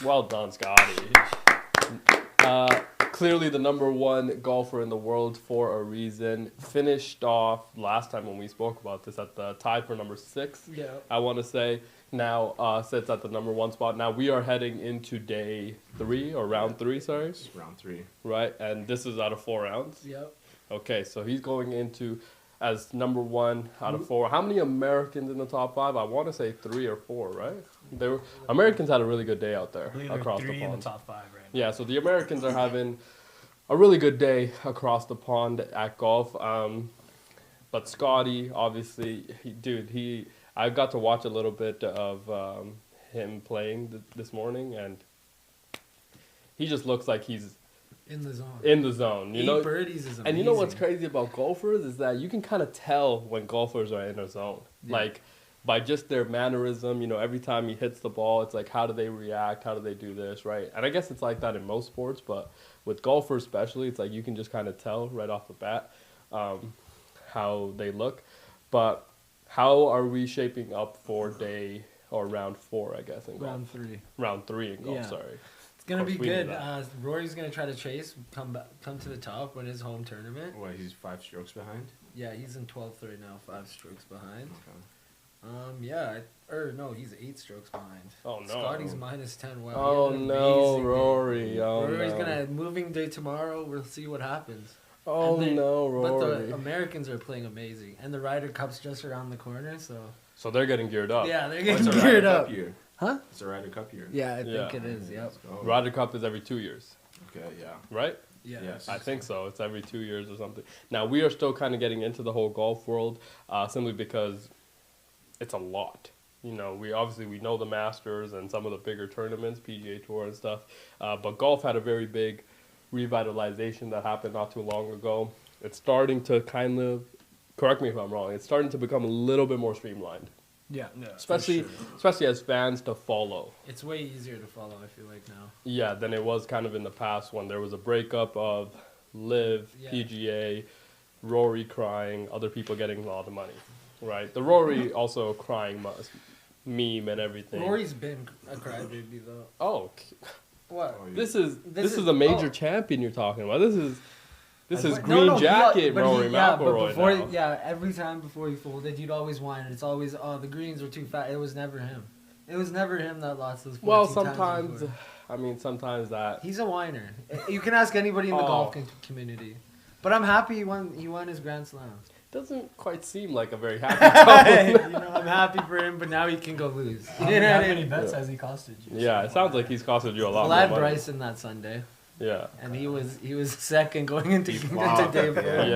well done, Scotty. Clearly the number 1 golfer in the world for a reason. Finished off last time when we spoke about this at the tie for number 6. Yeah. I want to say now sits at the number 1 spot. Now we are heading into day 3 or round 3, sorry, It's round 3. right? And this is out of 4 rounds. Yep. Okay, so he's going into as number 1 out of 4. How many Americans in the top 5? I want to say 3 or 4, right? Americans had a really good day out there I believe there are across 3 the in the pond. top 5 right now. Yeah, so the Americans are having a really good day across the pond at golf. But Scotty, obviously, I got to watch a little bit of him playing this morning, and he just looks like he's In the zone. in the zone. You 8 know, birdies is amazing. and you know what's crazy about golfers is that you can kind of tell when golfers are in a zone. Yeah. Like, by just their mannerism, every time he hits the ball, it's like, how do they react? How do they do this, right? And I guess it's like that in most sports, but with golfers especially, it's like you can just kind of tell right off the bat how they look. But how are we shaping up for day or round 4, I guess, in golf? Round 3. Round 3 in golf, Yeah. sorry. It's gonna Of be course we knew good. that. Rory's gonna try to chase, come to the top, win his home tournament. What, he's 5 strokes behind? Yeah, he's in 12th right now, 5 strokes behind. Okay. No, he's 8 strokes behind. Oh, no. Scotty's minus 10. Wow. Oh, he had an no, amazing day. Rory. Oh, Rory's no. gonna moving day tomorrow. We'll see what happens. Oh, And they- no, But Rory. the Americans are playing amazing, and the Ryder Cup's just around the corner. So So they're getting geared up. yeah, they're Oh, getting it's a geared Ryder up. Cup year. Huh? It's a Ryder Cup year. Yeah, I Yeah. think it is. Yep. Let's go. Ryder Cup is every 2 years, Okay, yeah. right? Yeah. Yes. I think so. It's every 2 years or something. Now, we are still kind of getting into the whole golf world simply because it's a lot. We know the Masters and some of the bigger tournaments, PGA Tour and stuff. But golf had a very big revitalization that happened not too long ago. It's starting to correct me if I'm wrong, it's starting to become a little bit more streamlined. Yeah. Especially as fans to follow. It's way easier to follow. I feel like now. Yeah, than it was kind of in the past when there was a breakup of Liv, Yeah. PGA, Rory crying, other people getting a lot of money, right? The Rory also crying meme and everything. Rory's been a crybaby though. Oh, What? Oh, yeah. this is This is- a major oh. champion you're talking about. This is No, green no, jacket but Rory yeah, but McIlroy before, now. yeah, every time before he folded, you'd always whine. It's always, oh, the greens were too fat. It was never him. It was never him that lost those 14 Well, times sometimes, before. sometimes that. He's a whiner. You can ask anybody in the Oh. golf community. But I'm happy he won his Grand Slam. Doesn't quite seem like a very happy couple. I'm happy for him, but now he can go lose. How You know what I many mean? bets has he costed you? Yeah, it sounds like he's costed you a lot Well, I had more money. Bryson that Sunday, Yeah. and he was second going into, He into flopped day at the 4. end,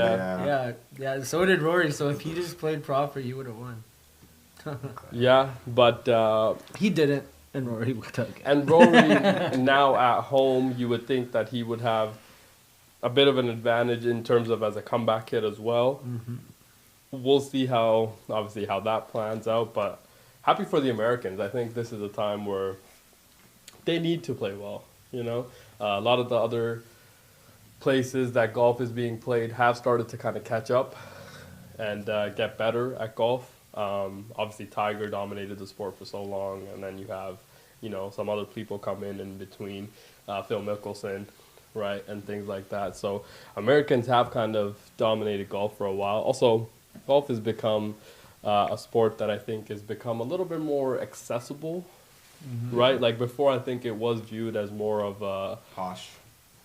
Yeah. Yeah. So did Rory. So if he just played proper, he would have won. Yeah, but He didn't, and Rory took it. and Rory now at home, you would think that he would have a bit of an advantage in terms of as a comeback hit as well. Mm-hmm. We'll see how that plans out, but happy for the Americans. I think this is a time where they need to play well. A lot of the other places that golf is being played have started to kind of catch up and get better at golf. Obviously, Tiger dominated the sport for so long, and then you have, some other people come in between, Phil Mickelson, right, and things like that. So Americans have kind of dominated golf for a while. Also, golf has become a sport that I think has become a little bit more accessible, right? Like before, I think it was viewed as more of a Posh.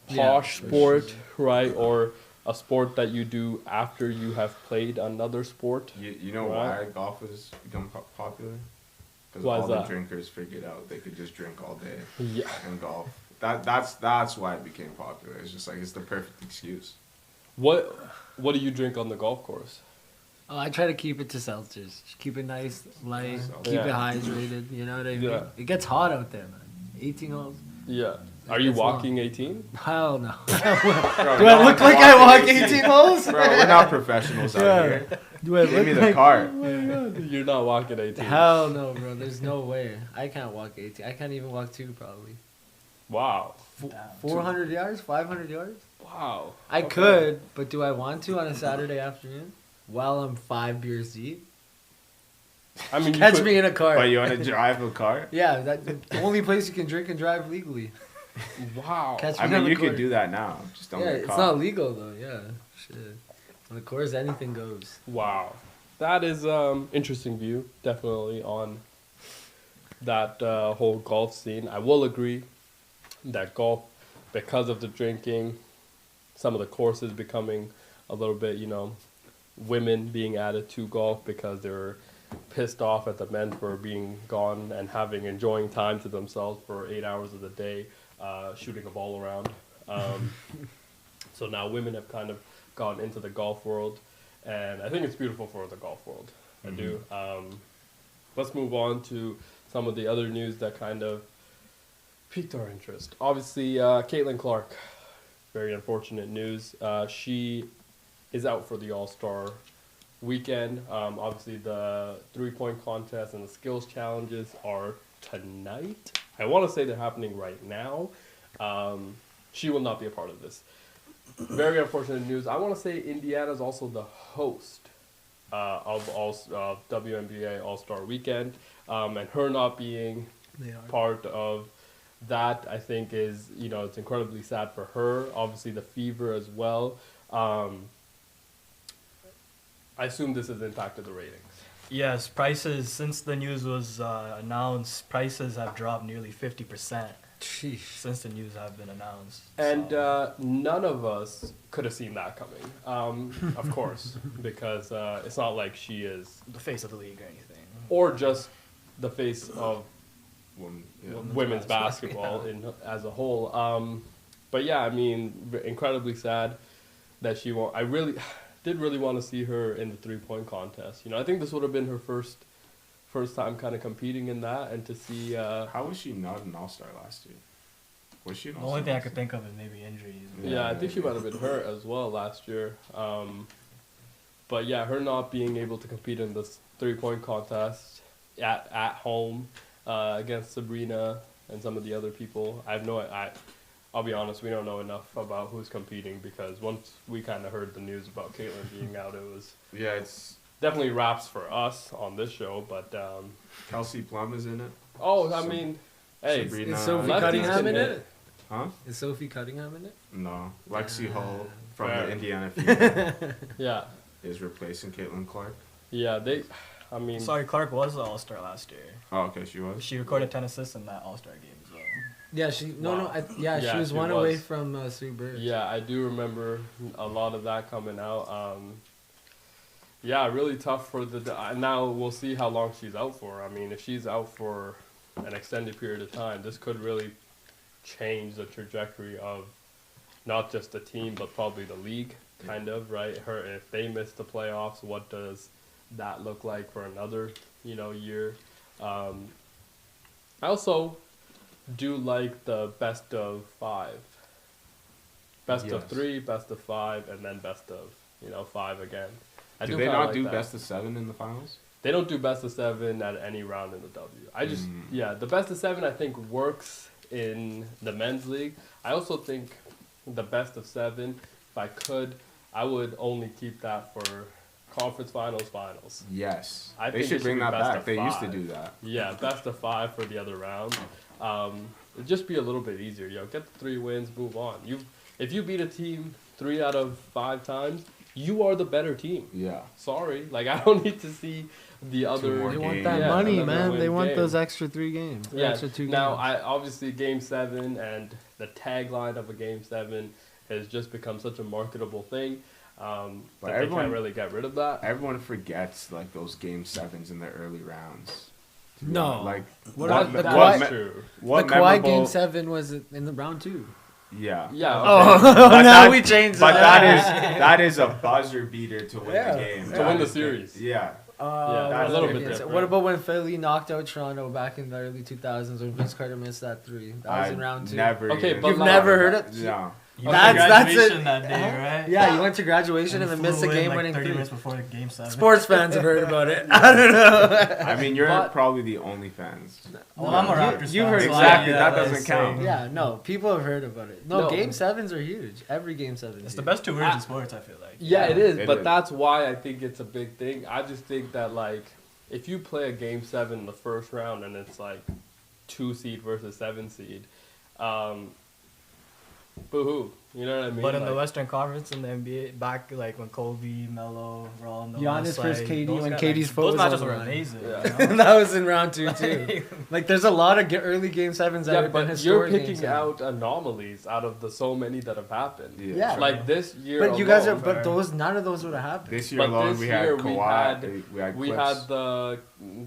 posh sport, right? Or a sport that you do after you have played another sport. You know Right. why golf has become popular? Because Why is all the that? drinkers figured out they could just drink all day Yeah. and golf. That's why it became popular. It's just like it's the perfect excuse. What do you drink on the golf course? Oh, I try to keep it to seltzers. Just keep it nice, light, Seltzer. keep it Yeah. hydrated. You know what I mean? Yeah. It gets hot out there, man. 18 holes. Yeah. Are you It's long. walking 18? Hell no. Bro, Do no I look one's like I walk walking 18 holes? Bro, we're not professionals out Yeah. here. Do I Give look me the like? cart. You're not walking 18. Hell no, bro. There's no way. I can't walk 18. I can't even walk 2 probably. Wow. 400 yards? 500 yards? Wow. I Okay. could, but do I want to on a Saturday afternoon while I'm 5 beers deep? I mean, you Catch could- me in a car. But you want to drive a car? Yeah, that's the only place you can drink and drive legally. Wow. Catch me I on mean, the you course. could do that now. Just don't Yeah, get it's caught. not legal though. Yeah, shit. On the course, anything goes. Wow. That is interesting view, definitely, on that whole golf scene. I will agree that golf, because of the drinking, some of the courses becoming a little bit, women being added to golf because they're pissed off at the men for being gone and enjoying time to themselves for 8 hours of the day, shooting a ball around. So now women have kind of gone into the golf world, and I think it's beautiful for the golf world. I do. Let's move on to some of the other news that kind of piqued our interest. Obviously, Caitlin Clark, very unfortunate news. She is out for the All-Star weekend. Obviously, the three-point contest and the skills challenges are tonight. I want to say they're happening right now. She will not be a part of this. Very unfortunate news. I want to say Indiana's also the host of WNBA All-Star Weekend, and her not being They are. part of that, I think is, it's incredibly sad for her. Obviously, the fever as well. I assume this has impacted the ratings. Yes, prices, since the news was announced, prices have dropped nearly 50% Sheesh. since the news have been announced. And So, none of us could have seen that coming, of course, because it's not like she is, the face of the league or anything. or just the face of Woman, yeah. women's basketball as a whole. But yeah, I mean, incredibly sad that she won't. I did really want to see her in the three-point contest. I think this would have been her first time kind of competing in that, and to see. How was she not an All-Star last year? Was she an The All-Star? only thing I last could think of is maybe injuries. Yeah, I think she might have been hurt as well last year. But yeah, her not being able to compete in this three-point contest at home against Sabrina and some of the other people, I'll be honest, we don't know enough about who's competing, because once we kind of heard the news about Caitlin being out, it was Yeah, it's definitely raps for us on this show. But Kelsey Plum is in it. I Sab- mean, hey, Sabrina- Is Sophie Lefties Cunningham can in hit. it? Huh? Is Sophie Cunningham in it? No. Lexi Hull from Fair. the Indiana Fever yeah, is replacing Caitlin Clark. I mean, Sorry, Clark was the All-Star last year. Oh, okay, she was. She recorded 10 assists in that All-Star game as well. Yeah, she. No, Wow. no. Yeah, She was she one was. away from Sue Bird. yeah, I do remember a lot of that coming out. Yeah, really tough for now we'll see how long she's out for. I mean, if she's out for an extended period of time, this could really change the trajectory of not just the team, but probably the league, kind of, right? If they miss the playoffs, what does that look like for another, year? I also do like the best of 5. Best of Yes. 3, best of 5, and then best of, 5 again. I Do do they kinda not like do that. best of 7 in the finals? They don't do best of 7 at any round in the W. The best of 7 I think works in the men's league. I also think the best of 7, if I could, I would only keep that for conference finals. Yes. I They think it should should bring be that best back. of They used to 5. do that. Yeah, best of 5 for the other round. It'd just be a little bit easier. Get the 3 wins, move on. If you beat a team 3 out of 5 times, you are the better team. Yeah. Sorry, I don't need to see the other. more They want games. that Yeah, money, another man. win They want game. those extra 3 games. Yeah. Extra 2 Now, games. obviously Game 7 and the tagline of a Game 7 has just become such a marketable thing. That they everyone- can't really get rid of that. Everyone forgets like those game 7s in the early rounds. No. Like What what, about the That's Kawhi- true. what the Kawhi memorable? game 7 was in the round 2. Yeah. Yeah. Oh, okay. But now that- we changed But that. that is a buzzer beater to win Yeah. the game. To That win the is series. Yeah. that's a little bit different. What about when Philly knocked out Toronto back in the early 2000s when Vince Carter missed that 3? That was in round 2. Never. Okay, even but You've like- never heard it? No. You That's- went to that's it. graduation that day, right? Yeah, you went to graduation and then missed a flew in, game like, winning 30 3. minutes before game 7. Sports fans have heard about it. I don't know. I mean, you're But- probably the only fans. Well, I'm a You- Raptors you fan, heard so Exactly, yeah, that that's doesn't count. saying- Yeah, no, people have heard about it. No, No. game 7s are huge. Every game 7 is It's the huge. best 2 words in sports, I feel like. Yeah, it is, It but is. that's why I think it's a big thing. I just think that like if you play a game 7 in the first round and it's like 2 seed versus 7 seed, boo-hoo. You know what I mean? But in the Like, Western Conference in the NBA, back like when Kobe, Melo were all on the Giannis west versus side, KD those when guys, KD's foot those was on matches the were line. amazing. Yeah. You know? That was in round 2 too. Like there's a lot of early game 7s that yeah, have been but you're historic. game picking 7s. out anomalies out of the so many that have happened. Yeah. Like this year But you guys are. alone, But those none of those would have happened. This year But alone, this we had year we Kawhi. we Clips. had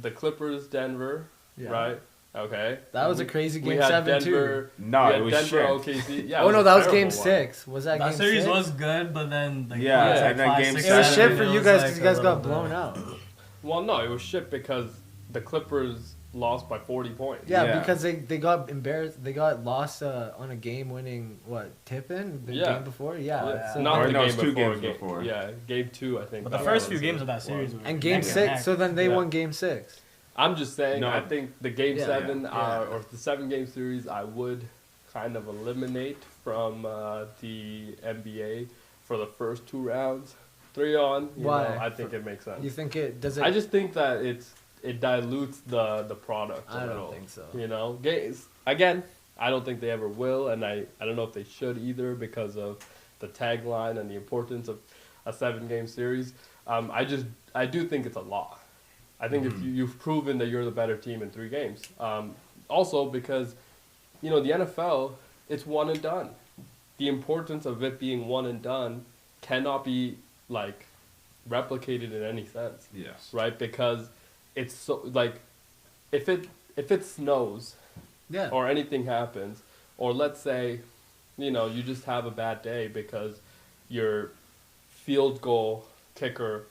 the Clippers, Denver, Yeah. right? Okay. That was a crazy We game had 7 Denver. No, we it had was Denver, shit. OKC. Yeah, Oh no, that was a game terrible one. 6. Was that That game series 6? was good, but then like, Yeah, it was, and then like, game 5, 6, It was 7, shit for it you was, guys like, because a you guys little got bit- blown out. Well, no, it was shit because the Clippers lost by 40 points. Yeah, Yeah. because they got embarrassed. They got lost on a game-winning tip-in the Yeah. game before. Yeah, Yeah. so- Not Or the no, game it's 2 before. games before. Yeah, game 2, I think. But the that first was few games the of that series one. were and game neck 6. neck. So then they Yeah. won game 6. I'm just saying, No. I think the game Yeah. 7 Yeah. or the 7-game series, I would kind of eliminate from the NBA for the first 2 rounds. 3 on, you Why? know, I think it makes sense. You think it does it? I just think that it dilutes the product a I little. don't think so. You know, games again. I don't think they ever will, and I don't know if they should either because of the tagline and the importance of a 7-game series. I do think it's a law. I think if you've proven that you're the better team in 3 games. Also because, you know, the NFL, it's one and done. The importance of it being one and done cannot be like replicated in any sense. Yes. Right? Because it's so like if it snows Yeah. or anything happens, or let's say, you know, you just have a bad day because your field goal kicker,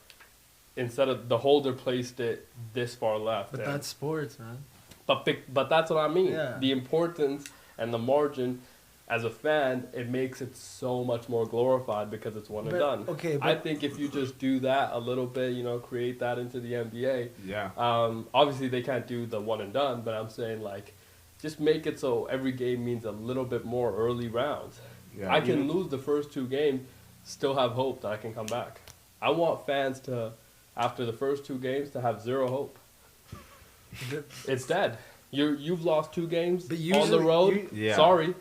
instead of the holder placed it this far left. But and- that's sports, man. but that's what I mean. Yeah. The importance and the margin, as a fan, it makes it so much more glorified because it's one and But- done. okay, I but- think if you just do that a little bit, you know, create that into the NBA. Yeah. Obviously, they can't do the one and done, but I'm saying like, just make it so every game means a little bit more early rounds. Yeah. I can lose the first 2 games, still have hope that I can come back. I want fans to, after the first 2 games, to have 0 hope. It's dead. You've lost 2 games But on the usually- road. Yeah. Sorry.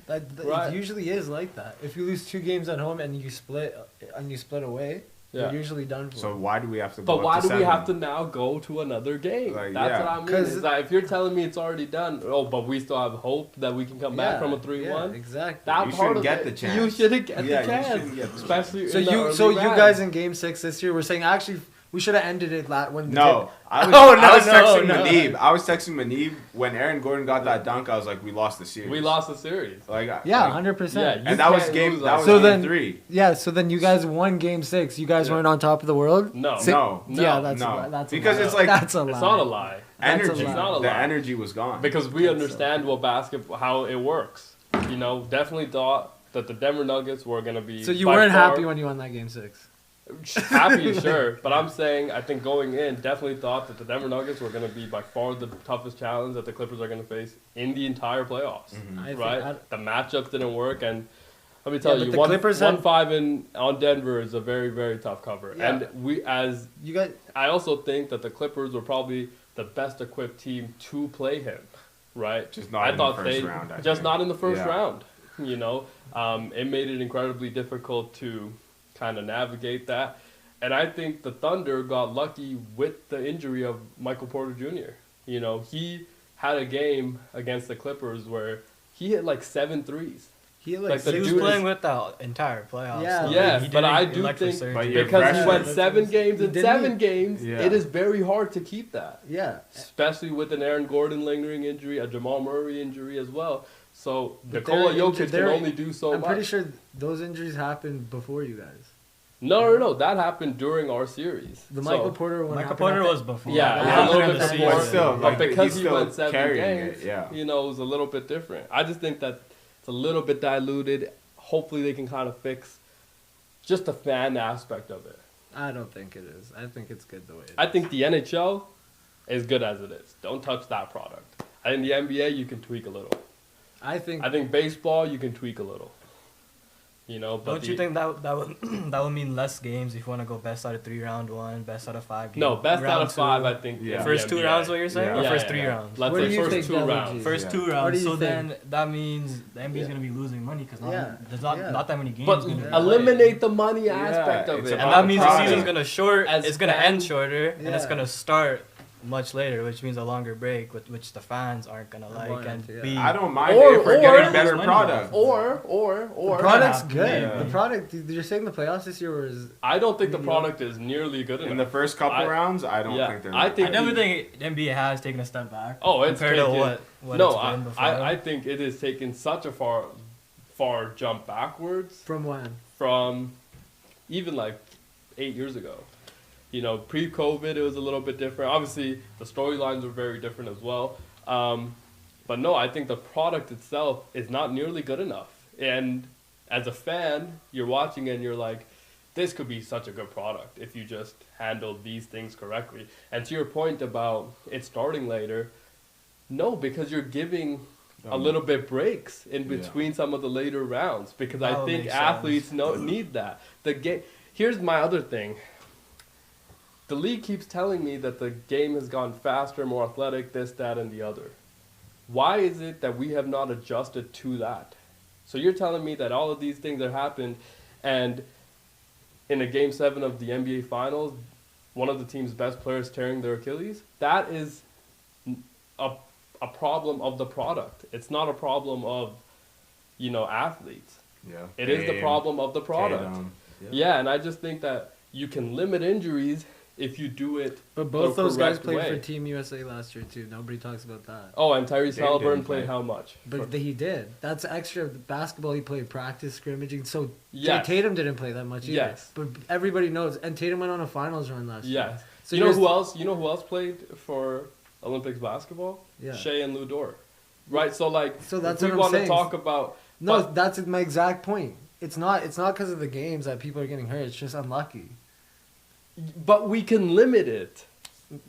That Right. It usually is like that. If you lose 2 games at home and you split away, Yeah. you're usually done for. So why do we have to? But go why up do to we 7? have to now go to another game? Like, That's yeah. what I mean. 'Cause- Is that if you're telling me it's already done, but we still have hope that we can come back from a 3-1. Yeah, exactly. That You part shouldn't of get it, the chance. You shouldn't get Yeah, the you chance, shouldn't get the especially So in the you early guys rounds. in Game 6 this year were saying actually we should have ended it when the No, I was, Oh, I was no, texting no. Muneeb. I was texting Muneeb when Aaron Gordon got that dunk. I was like, we lost the series. We lost the series. Like, Yeah, like- 100%. Yeah, you and that was can't game. lose That like was So game then- 3. Yeah, so then you guys won Game 6. You guys Yeah. weren't on top of the world. No, Si- No, Yeah, that's no. that's Because a lie. it's like- that's a lie. it's not a lie. That's a Energy. lie. It's not a The lie. energy was gone. Because we That's understand what basketball, how it works. You know, definitely thought that the Denver Nuggets were gonna be. So you by weren't far- happy when you won that Game 6. Happy, sure, but I'm saying I think going in, definitely thought that the Denver Nuggets were going to be by far the toughest challenge that the Clippers are going to face in the entire playoffs. I think- Right? I- The matchups didn't work, and let me tell but you, the one, Clippers one had- 5 on Denver is a very, very tough cover. Yeah. And You got I also think that the Clippers were probably the best equipped team to play him, right? Just not I in the thought first round, I just think. not in the first Yeah. round. You know, it made it incredibly difficult to kind of navigate that. And I think the Thunder got lucky with the injury of Michael Porter Jr. You know, he had a game against the Clippers where he hit like 7 threes. He Like the He was dude playing is- with the entire playoffs. Yeah. so Yes, he but didn't I do elect for think surgery. But you're because he fresh. went That's 7 what games he in didn't 7 he- games, Yeah. it is very hard to keep that. Yeah. Especially with an Aaron Gordon lingering injury, a Jamal Murray injury as well. So But Nikola they're Jokic injured- can they're- only do so I'm much. pretty sure those injuries happened before you guys. No, that happened during our series. The So- Michael Porter one. Michael happened Porter at was before. Yeah, it That was a happened little in bit the before. season. Still, but like, because he's he still went 7 carrying games, it, yeah. you know, it was a little bit different. I just think that it's a little bit diluted. Hopefully they can kind of fix just the fan aspect of it. I don't think it is. I think it's good the way it is. I think the NHL is good as it is. Don't touch that product. I think the NBA you can tweak a little. I think I think baseball you can tweak a little. You know, but Don't you think that would that would mean less games if you want to go best out of 3 round 1, best out of 5 games? No, best out round of 5 2? I think. Yeah. in the First 2 NBA. rounds, what you're saying? Yeah. Or Yeah, first yeah, 3 yeah. rounds? Let's What do say you first think, 2 Double G? rounds. First Yeah. 2 What rounds. do you So think? then that means the NBA is Yeah. going to be losing money because Yeah. there's Yeah. not that many games. But being played. eliminate the money Yeah, aspect of it's it. about And that the means the product. season's gonna short. As It's gonna fans- end shorter, and it's Yeah. gonna start much later, which means a longer break, which the fans aren't gonna like want and it, yeah. be. I don't mind Or- if we're or- getting better Money. product. Or the product's Yeah. good. Yeah. The product. You're saying the playoffs this year was. I don't think the Yeah. product is nearly good enough. In the first couple I- rounds, I don't yeah, think they're. I think I never think the NBA has taken a step back. Oh, it's compared to taken- what no, it's been before. I think it has taken such a far jump backwards From when? from even like 8 years ago. You know, pre-COVID, it was a little bit different. Obviously, the storylines were very different as well. But no, I think the product itself is not nearly good enough. And as a fan, you're watching and you're like, this could be such a good product if you just handled these things correctly. And to your point about it starting later, no, because you're giving a little bit breaks in Yeah. between some of the later rounds because That I would think make athletes need that. The game. Here's my other thing. The league keeps telling me that the game has gone faster, more athletic, this, that, and the other. Why is it that we have not adjusted to that? So you're telling me that all of these things have happened, and in a Game 7 of the NBA Finals, one of the team's best players tearing their Achilles? That is a problem of the product. It's not a problem of, athletes. Yeah. It is the Dame, problem of the product. Tatum. Yeah, and I just think that you can limit injuries if you do it. But both the those guys correct played way. for Team USA last year too. Nobody talks about that. Oh, and Tyrese Dame Halliburton didn't played play. how much? But he did. That's extra basketball. He played practice scrimmaging. So Yes. Tatum didn't play that much either. Yes. But everybody knows. And Tatum went on a finals run last year. Yes. So you know you're- who else? You know who else played for Olympics basketball? Yeah. Shea and Lou Dort. Right. So like, So that's if we what I'm want to saying. talk about. No, but- that's my exact point. It's not because of the games that people are getting hurt. It's just unlucky. But we can limit it.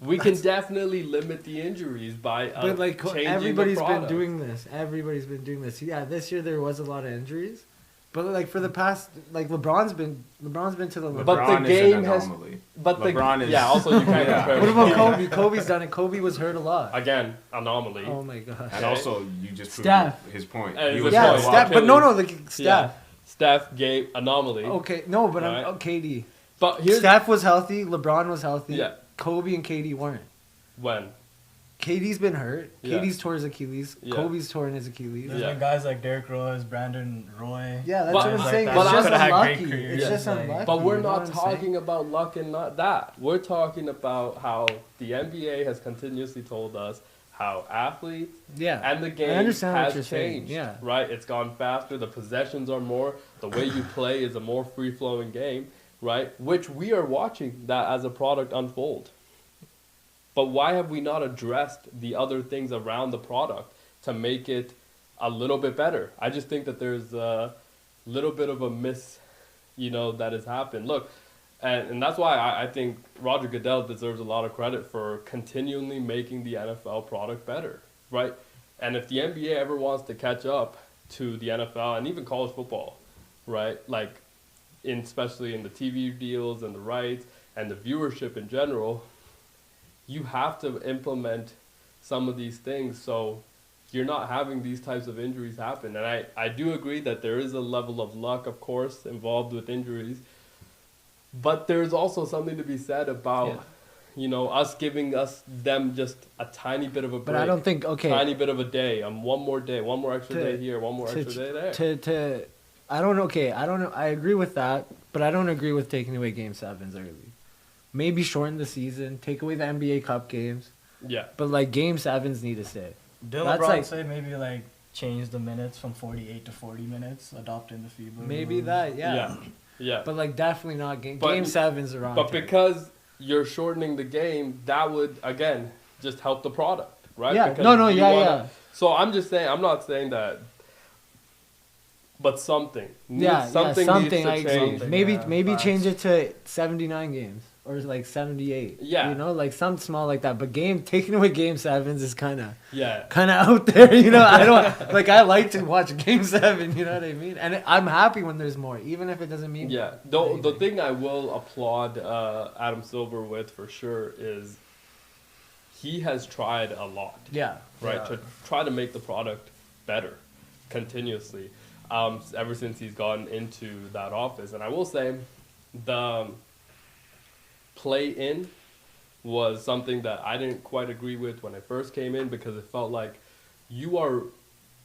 We can That's- definitely limit the injuries by But like changing everybody's the been product. doing this. Everybody's been doing this. Yeah, this year there was a lot of injuries. But like for the past, like LeBron's been to the. But the LeBron is game an has- anomaly. But LeBron is- yeah. Also, you can't Yeah. compare. What about LeBron. Kobe? Kobe's done it. Kobe was hurt a lot. Again, anomaly. Oh my god. And also, you just proved Steph. his point. And He his was Yeah, point. playing Steph. But no, like Steph. Yeah. Steph game anomaly. Okay, no, but Right. I'm KD. But here's Steph was healthy. LeBron was healthy. Yeah. Kobe and KD weren't. when. KD's been hurt. Yeah. KD's tore his Achilles. Yeah. Kobe's torn his Achilles. There's Yeah. been guys like Derrick Rose, Brandon Roy. Yeah, that's But- what I'm like saying. that. It's But just could've had great unlucky. careers. It's just Like- unlucky. But we're you know not what I'm saying? talking about luck and not that. We're talking about how the NBA has continuously told us how athletes Yeah. and the game understand what has you're saying, changed. yeah. Right? It's gone faster. The possessions are more. The way you play is a more free-flowing game. Right? Which we are watching that as a product unfold. But why have we not addressed the other things around the product to make it a little bit better? I just think that there's a little bit of a miss, that has happened. Look, and that's why I think Roger Goodell deserves a lot of credit for continually making the NFL product better, right? And if the NBA ever wants to catch up to the NFL and even college football, right? Like, especially in the TV deals and the rights and the viewership in general, you have to implement some of these things so you're not having these types of injuries happen. And I do agree that there is a level of luck, of course, involved with injuries. But there's also something to be said about, us giving them just a tiny bit of a break. But I don't think tiny bit of a day, one more day, one more extra To- day here, one more extra day there. I don't know. I agree with that, but I don't agree with taking away Game 7s early. Maybe shorten the season, take away the NBA Cup games, Yeah. but like Game 7s need to stay. Did That's LeBron like- say maybe like change the minutes from 48 to 40 minutes, adopting the FIBA Maybe rules? that, Yeah. Yeah. But like definitely not But- Game 7s are on. But time. because you're shortening the game, that would again just help the product, right? Yeah, Because no, you yeah, wanna- yeah. So I'm just saying, I'm not saying that, but something. Something needs to I change. Something, maybe yeah, maybe facts. change it to 79 games or like 78. Yeah. like something small like that. But taking away Game 7s is kind of Yeah. out there. I don't like. I like to watch Game 7. You know what I mean? And I'm happy when there's more, even if it doesn't mean. Yeah. The anything. thing I will applaud Adam Silver with for sure is he has tried a lot. Yeah. Right, Yeah. to try to make the product better continuously ever since he's gotten into that office. And I will say the play-in was something that I didn't quite agree with when I first came in because it felt like you are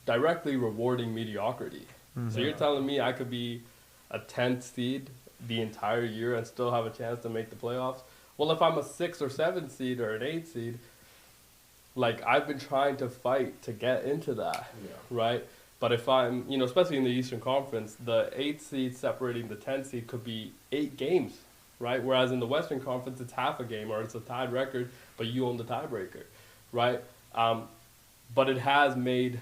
directly rewarding mediocrity. So you're telling me I could be a 10th seed the entire year and still have a chance to make the playoffs? Well, if I'm a 6th or 7th seed or an 8th seed, like I've been trying to fight to get into that, right? But if I'm, especially in the Eastern Conference, the 8th seed separating the 10th seed could be 8 games, right? Whereas in the Western Conference, it's half a game or it's a tied record, but you own the tiebreaker, right? But it has made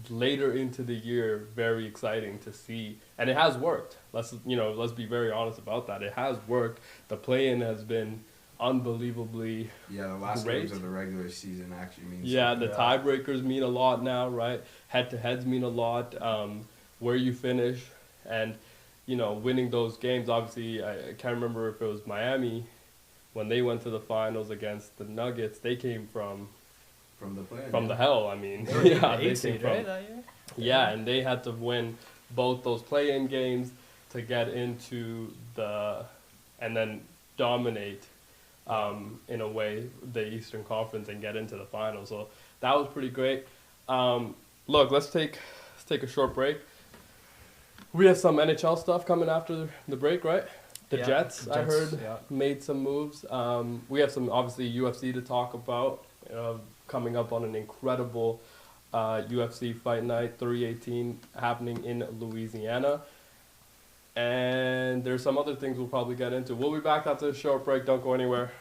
later into the year very exciting to see, and it has worked. Let's be very honest about that. It has worked. The play-in has been unbelievably Yeah, the last Great. games of the regular season actually means the Yeah. tiebreakers mean a lot now, right? Head-to-heads mean a lot. Where you finish and winning those games. Obviously, I can't remember if it was Miami when they went to the finals against the Nuggets. They came from the hell. I mean, They were the they 8th came seed, from right, that year? yeah, and they had to win both those play-in games to get into and then dominate in a way the Eastern Conference and get into the finals. So that was pretty great. Look, let's take a short break. We have some NHL stuff coming after the break, right? The Yeah, Jets, I heard, yeah. made some moves. We have some, obviously, UFC to talk about. Coming up on an incredible UFC fight night, 318, happening in Louisiana. And there's some other things we'll probably get into. We'll be back after the short break. Don't go anywhere.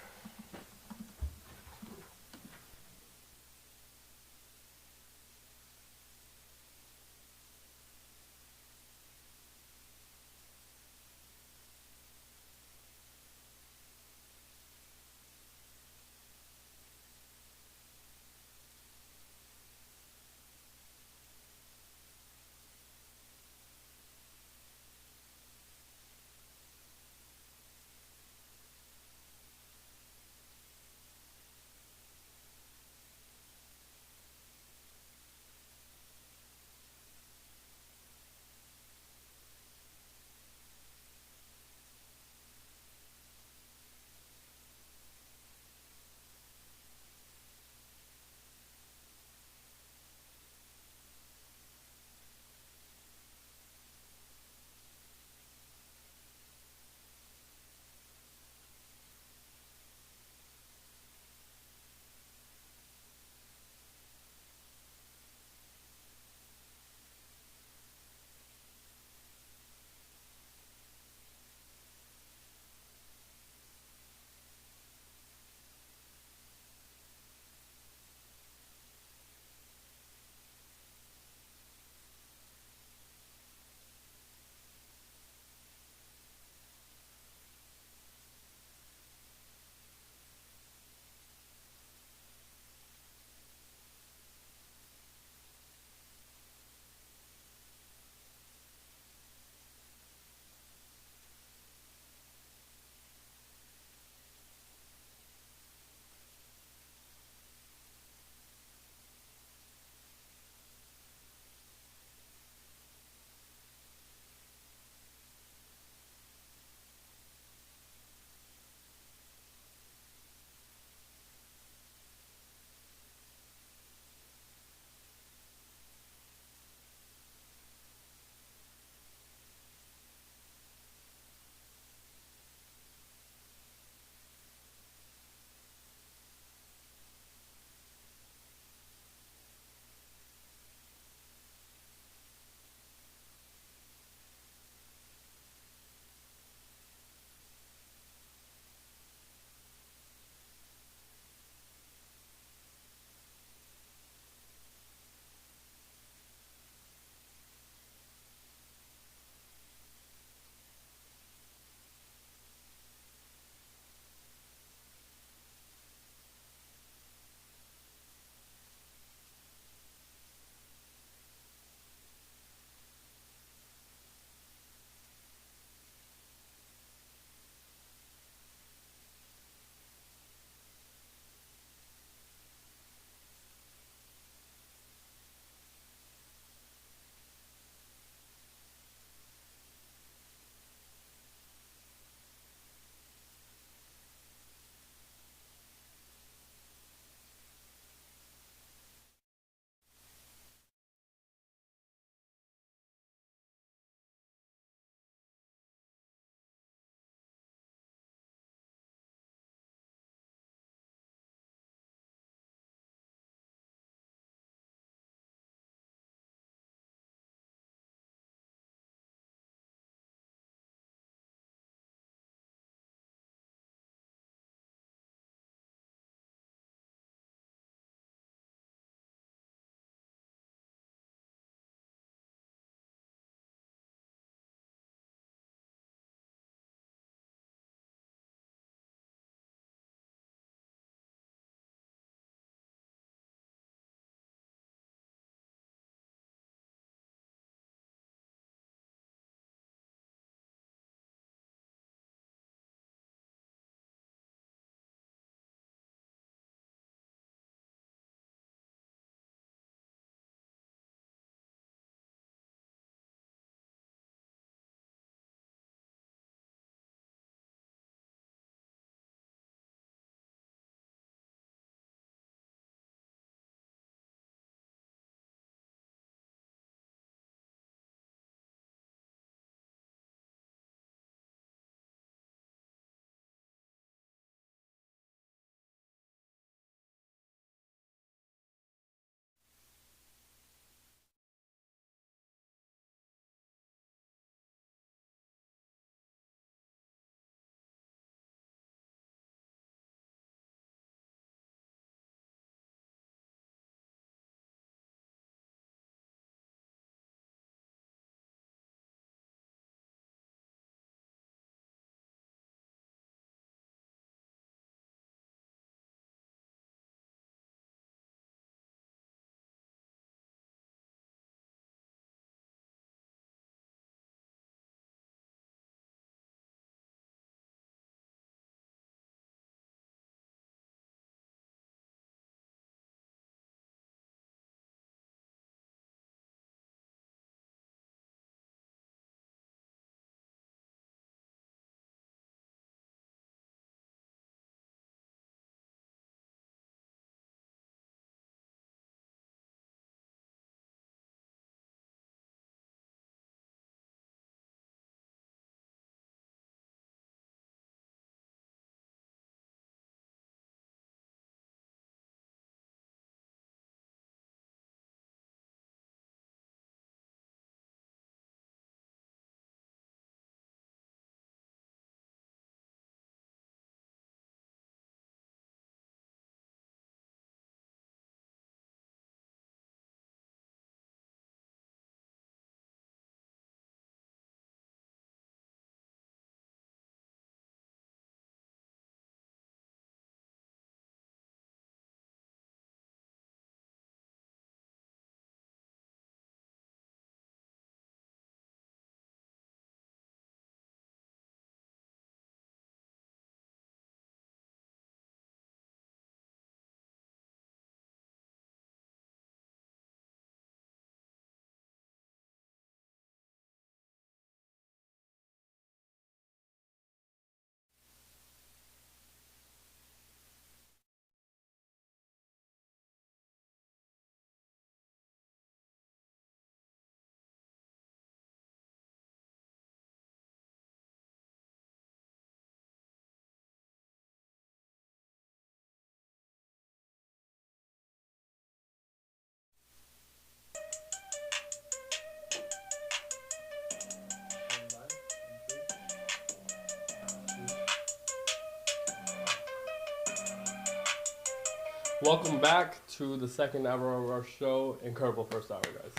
Welcome back to the second hour of our show. Incredible first hour, guys.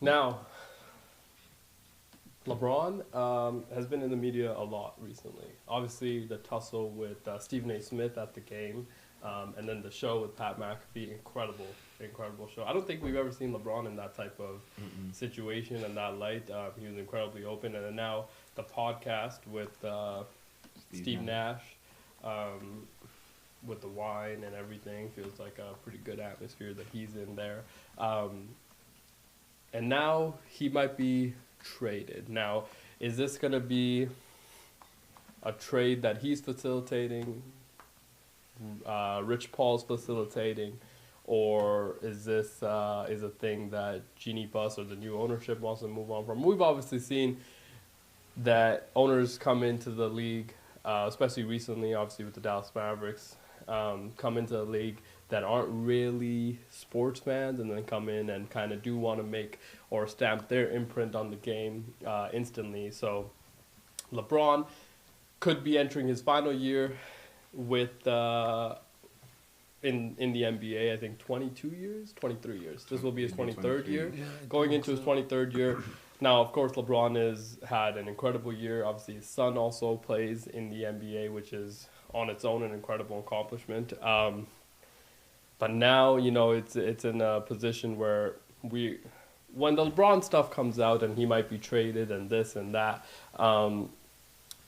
Now, LeBron has been in the media a lot recently. Obviously, the tussle with Stephen A. Smith at the game, and then the show with Pat McAfee, incredible show. I don't think we've ever seen LeBron in that type of situation and that light. He was incredibly open. And then now the podcast with Steve Nash, with the wine and everything, feels like a pretty good atmosphere that he's in there. And now he might be traded. Now, is this going to be a trade that he's facilitating, Rich Paul's facilitating, or is this is a thing that Jeannie Buss or the new ownership wants to move on from? We've obviously seen that owners come into the league, especially recently, obviously with the Dallas Mavericks, come into the league that aren't really sports fans and then come in and kind of do want to make or stamp their imprint on the game instantly. So LeBron could be entering his final year with in the NBA, I think 23 years. This will be his 23rd year. Yeah, Going into his 23rd year. Now, of course, LeBron has had an incredible year. Obviously, his son also plays in the NBA, which is on its own an incredible accomplishment. But now, you know, it's in a position where when the LeBron stuff comes out and he might be traded and this and that,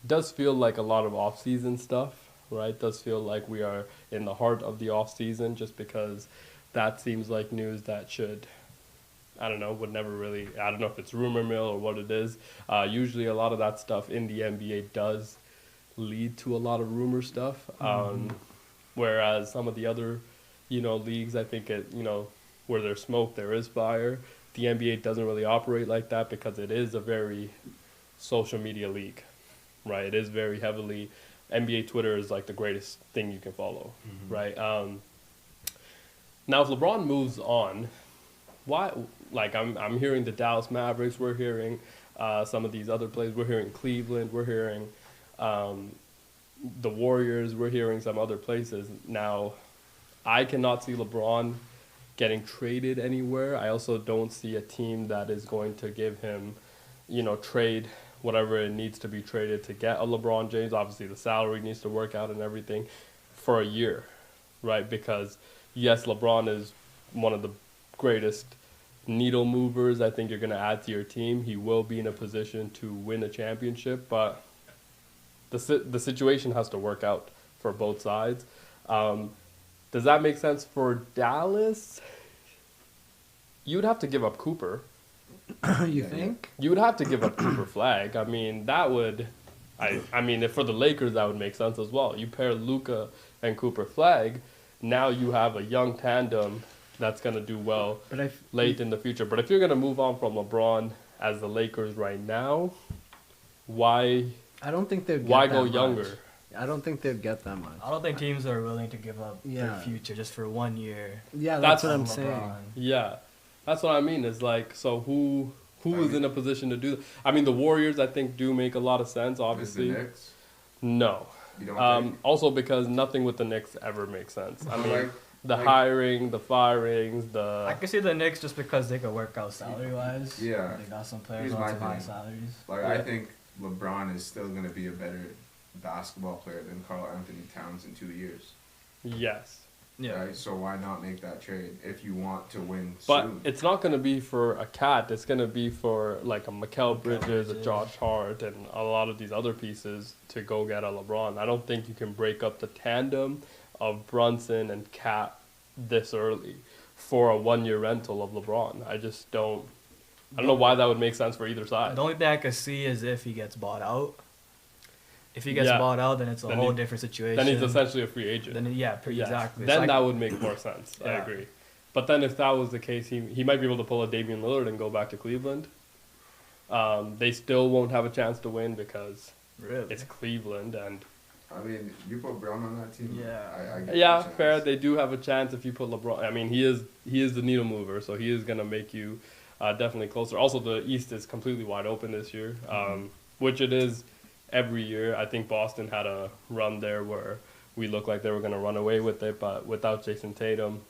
does feel like a lot of off-season stuff, right? Does feel like we are in the heart of the off-season, just because that seems like news that should, I don't know, would never really, I don't know if it's rumor mill or what it is. Usually a lot of that stuff in the NBA does lead to a lot of rumor stuff. Whereas some of the other, you know, leagues, I think where there's smoke, there is fire. The NBA doesn't really operate like that because it is a very social media league, right? It is very heavily, NBA Twitter is like the greatest thing you can follow, right? Now, if LeBron moves on, why? Like I'm hearing the Dallas Mavericks, we're hearing some of these other players, we're hearing Cleveland, we're hearing the Warriors, we're hearing some other places. Now, I cannot see LeBron getting traded anywhere. I also don't see a team that is going to give him, you know, trade whatever it needs to be traded to get a LeBron James. Obviously, the salary needs to work out and everything for a year, right? Because, yes, LeBron is one of the greatest needle movers I think you're going to add to your team. He will be in a position to win a championship, but the situation has to work out for both sides. Does that make sense for Dallas? You would have to give up Cooper. You think? You would have to give up Cooper Flag. I mean, that would... I mean, if for the Lakers, that would make sense as well. You pair Luka and Cooper Flag, now you have a young tandem that's going to do well late in the future. But if you're going to move on from LeBron as the Lakers right now, why... I don't think they'd get Why that go much. younger? I don't think they'd get that much. I don't think teams are willing to give up their Yeah. future just for 1 year. Yeah, That's that's what I'm LeBron. saying. Yeah, that's what I mean. Is like, so who is in a position to do that? I mean, the Warriors, I think, do make a lot of sense, obviously. The Knicks? No. You don't think? Also because nothing with the Knicks ever makes sense. I mean, Like- the like- hiring, the firings, I can see the Knicks just because they could work out salary-wise. Yeah. They got some players Here's on my some high thing. salaries. Like, Yeah. I think LeBron is still going to be a better basketball player than Karl Anthony Towns in 2 years. Yes. Yeah. Right? So why not make that trade if you want to win But soon? it's not going to be for a Cat. It's going to be for like a Mikal Bridges, a Josh Hart, and a lot of these other pieces to go get a LeBron. I don't think you can break up the tandem of Brunson and Cat this early for a 1-year rental of LeBron. I just don't. I don't know why that would make sense for either side. The only thing I could see is if he gets bought out. If he gets Yeah. bought out, then it's a Then whole he- different situation. Then he's essentially a free agent. Then Yeah. exactly. Then It's that like- would make more sense. I Yeah. agree. But then if that was the case, he might be able to pull a Damian Lillard and go back to Cleveland. They still won't have a chance to win because Really? it's Cleveland, and I mean, you put Brown on that team. Yeah. I give yeah, him a chance. fair. They do have a chance if you put LeBron. I mean, he is the needle mover, so he is gonna make you definitely closer. Also, the East is completely wide open this year, which it is every year. I think Boston had a run there where we looked like they were going to run away with it, but without Jason Tatum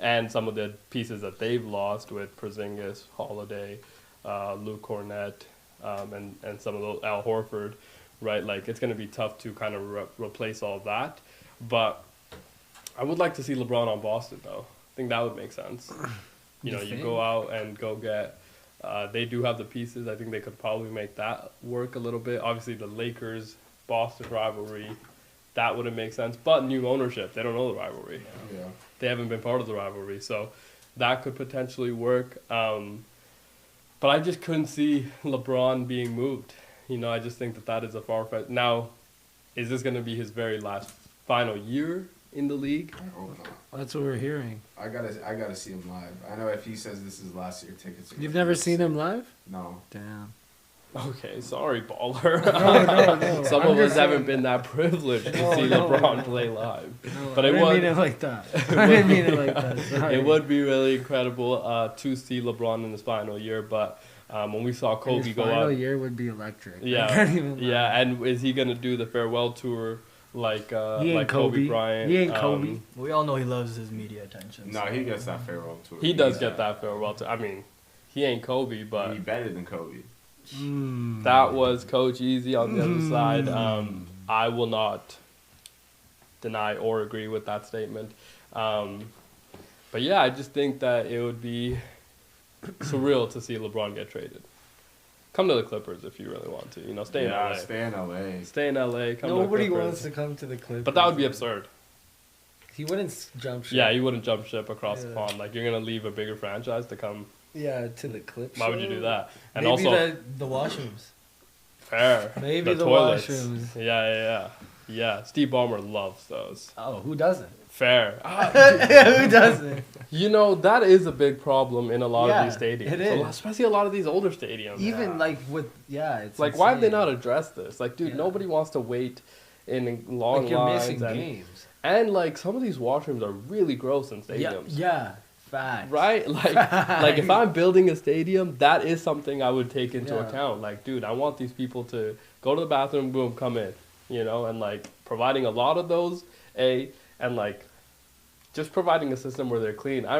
and some of the pieces that they've lost with Porzingis, Holiday, Luke Cornett, and some of those, Al Horford, right? Like, it's going to be tough to kind of replace all that. But I would like to see LeBron on Boston, though. I think that would make sense. You go out and go get. They do have the pieces. I think they could probably make that work a little bit. Obviously, the Lakers-Boston rivalry, that wouldn't make sense. But new ownership, they don't know the rivalry. Yeah. They haven't been part of the rivalry, so that could potentially work. But I just couldn't see LeBron being moved. I just think that is a far-fetched. Now, is this going to be his very last final year in the league? I hope not. That's what we're hearing. I gotta see him live. I know if he says this is last year, tickets are. You've never seen him live? No. Damn. Okay, sorry, baller. No. Some of us haven't been that privileged to see LeBron play live. But I it didn't would mean it like that. I didn't mean it like that. Sorry. it would be really incredible to see LeBron in his final year. But when we saw Kobe His go final out, year would be electric. I yeah, can't even lie. yeah, and is he gonna do the farewell tour like He ain't Kobe Kobe. Bryant? He ain't Kobe. We all know he loves his media attention. No, he gets that farewell tour. He does get that farewell tour. I mean, he ain't Kobe, but He better than Kobe. that was Coach Easy on the other side. I will not deny or agree with that statement. But yeah, I just think that it would be surreal to see LeBron get traded. Come to the Clippers if you really want to. Stay in LA. Stay in LA. Stay in LA. Come Nobody to the Clippers. wants to come to the Clippers. But that would be absurd. He wouldn't jump ship. Yeah, you wouldn't jump ship across the Yeah. pond. Like, you're gonna leave a bigger franchise to come. Yeah, to the Clippers. Why would you do that? And Maybe also, the washrooms. fair. Maybe the toilets. washrooms. Yeah. Steve Ballmer loves those. Oh, who doesn't? Fair. Who doesn't? That is a big problem in a lot Yeah, of these stadiums. it is. Especially a lot of these older stadiums. Even like with it's Like, why have they insane. not addressed this? Like, dude, Yeah. nobody wants to wait in long Like you're lines. missing and, games. and, like, some of these washrooms are really gross in Yeah, stadiums. yeah, facts. Right? Like if I'm building a stadium, that is something I would take into Yeah. account. Like, dude, I want these people to go to the bathroom, boom, come in. And, like, providing a lot of those, and, like, just providing a system where they're clean. I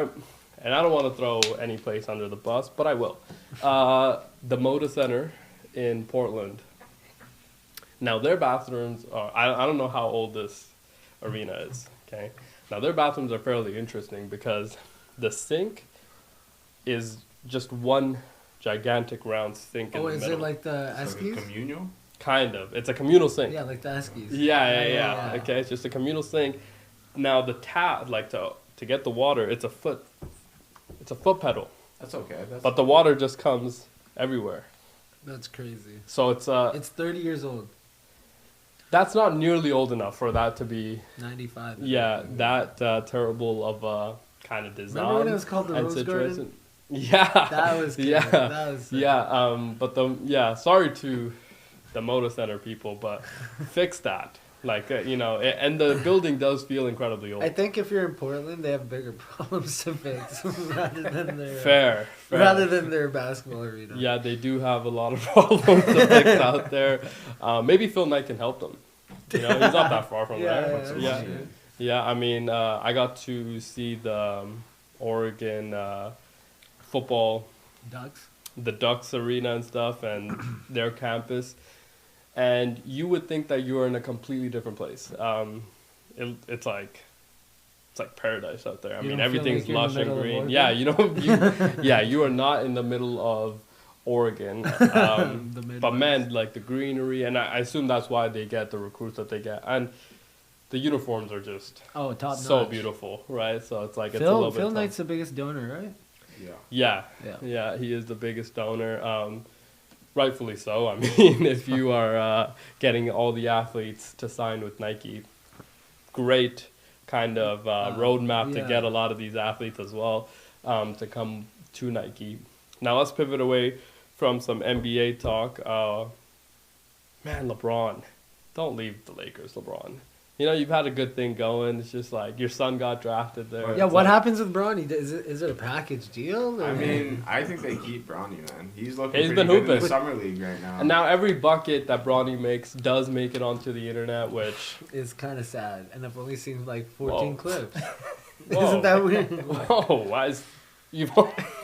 don't want to throw any place under the bus, but I will. The Moda Center in Portland. Now, their bathrooms are, I don't know how old this arena is, okay? Now, their bathrooms are fairly interesting because the sink is just one gigantic round sink in Oh, the is middle. it like the So the Eskies? communal? Kind of. It's a communal sink. Yeah, like the Eskies. Yeah. Okay, it's just a communal sink. Now the tap, like to get the water, it's a foot pedal, That's okay. but the water just comes everywhere. That's crazy. So it's It's 30 years old. that's not nearly old enough for that to be 95. that terrible of a kind of design. Remember when it was called the and Rose situation. Garden? Yeah, That was good. yeah, That was sick. yeah. Sorry to the Moda Center people, but fix that. Like, and the building does feel incredibly old. I think if you're in Portland, they have bigger problems to fix rather than their Fair. rather than their basketball arena. Yeah, they do have a lot of problems to fix out there. Maybe Phil Knight can help them. He's not that far from there. Yeah. Yeah. I mean, I got to see the Oregon football, Ducks. the Ducks arena and stuff, and their campus. And you would think that you are in a completely different place. It's like paradise out there. I You mean, don't feel everything's like you're in lush the and middle of green. Oregon? Yeah, you are not in the middle of Oregon. The Midwest. But man, like the greenery, and I assume that's why they get the recruits that they get. And the uniforms are just Oh, top so notch. beautiful, right? So it's like it's a little Phil bit Knight's tough. the biggest donor, right? Yeah. Yeah, he is the biggest donor. Rightfully so. I mean, if you are getting all the athletes to sign with Nike, great kind of roadmap to yeah. get a lot of these athletes as well to come to Nike. Now let's pivot away from some NBA talk. Man, LeBron, don't leave the Lakers, LeBron. you know, you've had a good thing going. It's just like your son got drafted there. Yeah, Yeah, It's what like, happens with Bronny? Is it a package deal? Or? I mean, I think they keep Bronny, man. He's looking He's pretty been good in the hooping. summer league right now. And now every bucket that Bronny makes does make it onto the internet, which it's kind of sad, and I've only seen like 14 Whoa. clips. Whoa. Isn't that weird? whoa, why is you?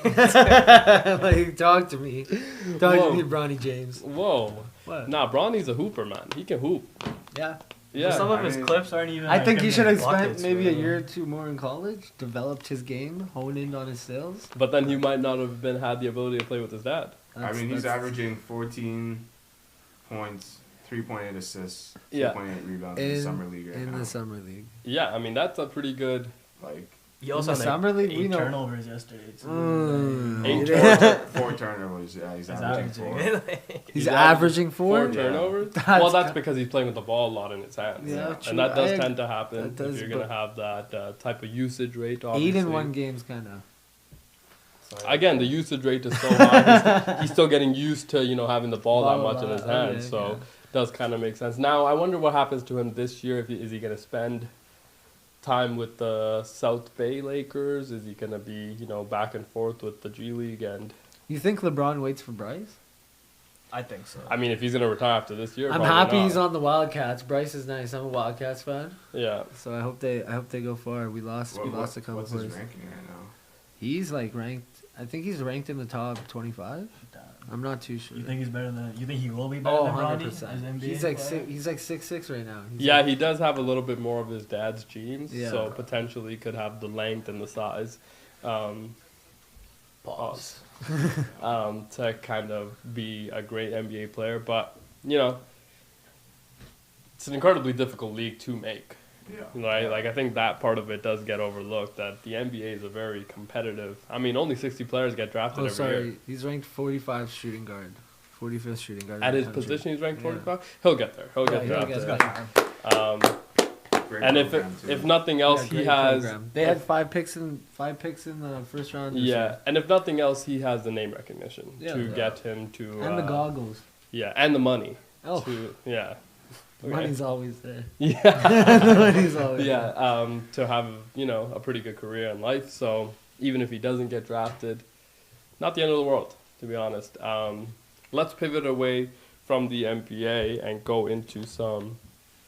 Like, talk to me, Whoa. Bronny James. Whoa, What? nah, Bronny's a hooper, man. He can hoop. Yeah, Yeah, Some of I his mean, clips aren't even. I like, think he him should have making spent buckets, maybe a bro. year or two more in college, developed his game, honed in on his skills. but then he might not have had the ability to play with his dad. I mean, he's That's- averaging 14 points, 3.8 assists, Yeah. 2.8 rebounds in the summer league right in now. the summer league. Yeah, I mean that's a pretty good. Like, He also In had the like summer league, we 8 know- turnovers yesterday. Too. Mm. Eight Yeah. four turnovers. Yeah, he's He's averaging four. averaging. He's He's averaging Four four. turnovers. That's Well, that's ki- because he's playing with the ball a lot in his hands. Yeah, true. And that does I- tend to happen that does, if you're gonna but- have that type of usage rate. 8 Obviously. in one game's kind of. Again, the usage rate is so high. He's still getting used to having the ball that much in his hands. So does kind of make sense. Now I wonder what happens to him this year. Is he gonna spend time with the South Bay Lakers? Is he gonna be back and forth with the G League? And You think LeBron waits for Bryce? I think so. I mean, if he's gonna retire after this year, I'm probably happy not. he's on the Wildcats. Bryce is nice. I'm a Wildcats fan, Yeah. so I hope they go far. We lost a couple What's his players. ranking right now? He's like ranked. I think he's ranked in the top 25. I'm not too sure. You think he's better than? You think he will be better Oh, than Bronny 100%. as NBA He's like player? he's like 6'6" right now. He's Yeah, like- he does have a little bit more of his dad's genes, Yeah. so potentially could have the length and the size Pause. to kind of be a great NBA player. But it's an incredibly difficult league to make. Yeah. Right? Like I think that part of it does get overlooked. That the NBA is a very competitive. I mean, only 60 players get drafted Oh, every sorry. year. He's ranked 45 shooting guard, 45th shooting guard. At in his the country. position, he's ranked Yeah. 45. He'll get there. He'll get Yeah, he'll drafted. get there. Great And program, too. if nothing Yeah, else, he great has. program. They had five picks in the first round. this Yeah, year. and if nothing else, he has the name recognition Yeah. to Yeah. get him to. And the goggles. Yeah, and the money. Oh, Yeah. the Okay. money's always there. Yeah. The money's always Yeah. there. To have a pretty good career in life. So even if he doesn't get drafted, not the end of the world, to be honest. Let's pivot away from the NBA and go into some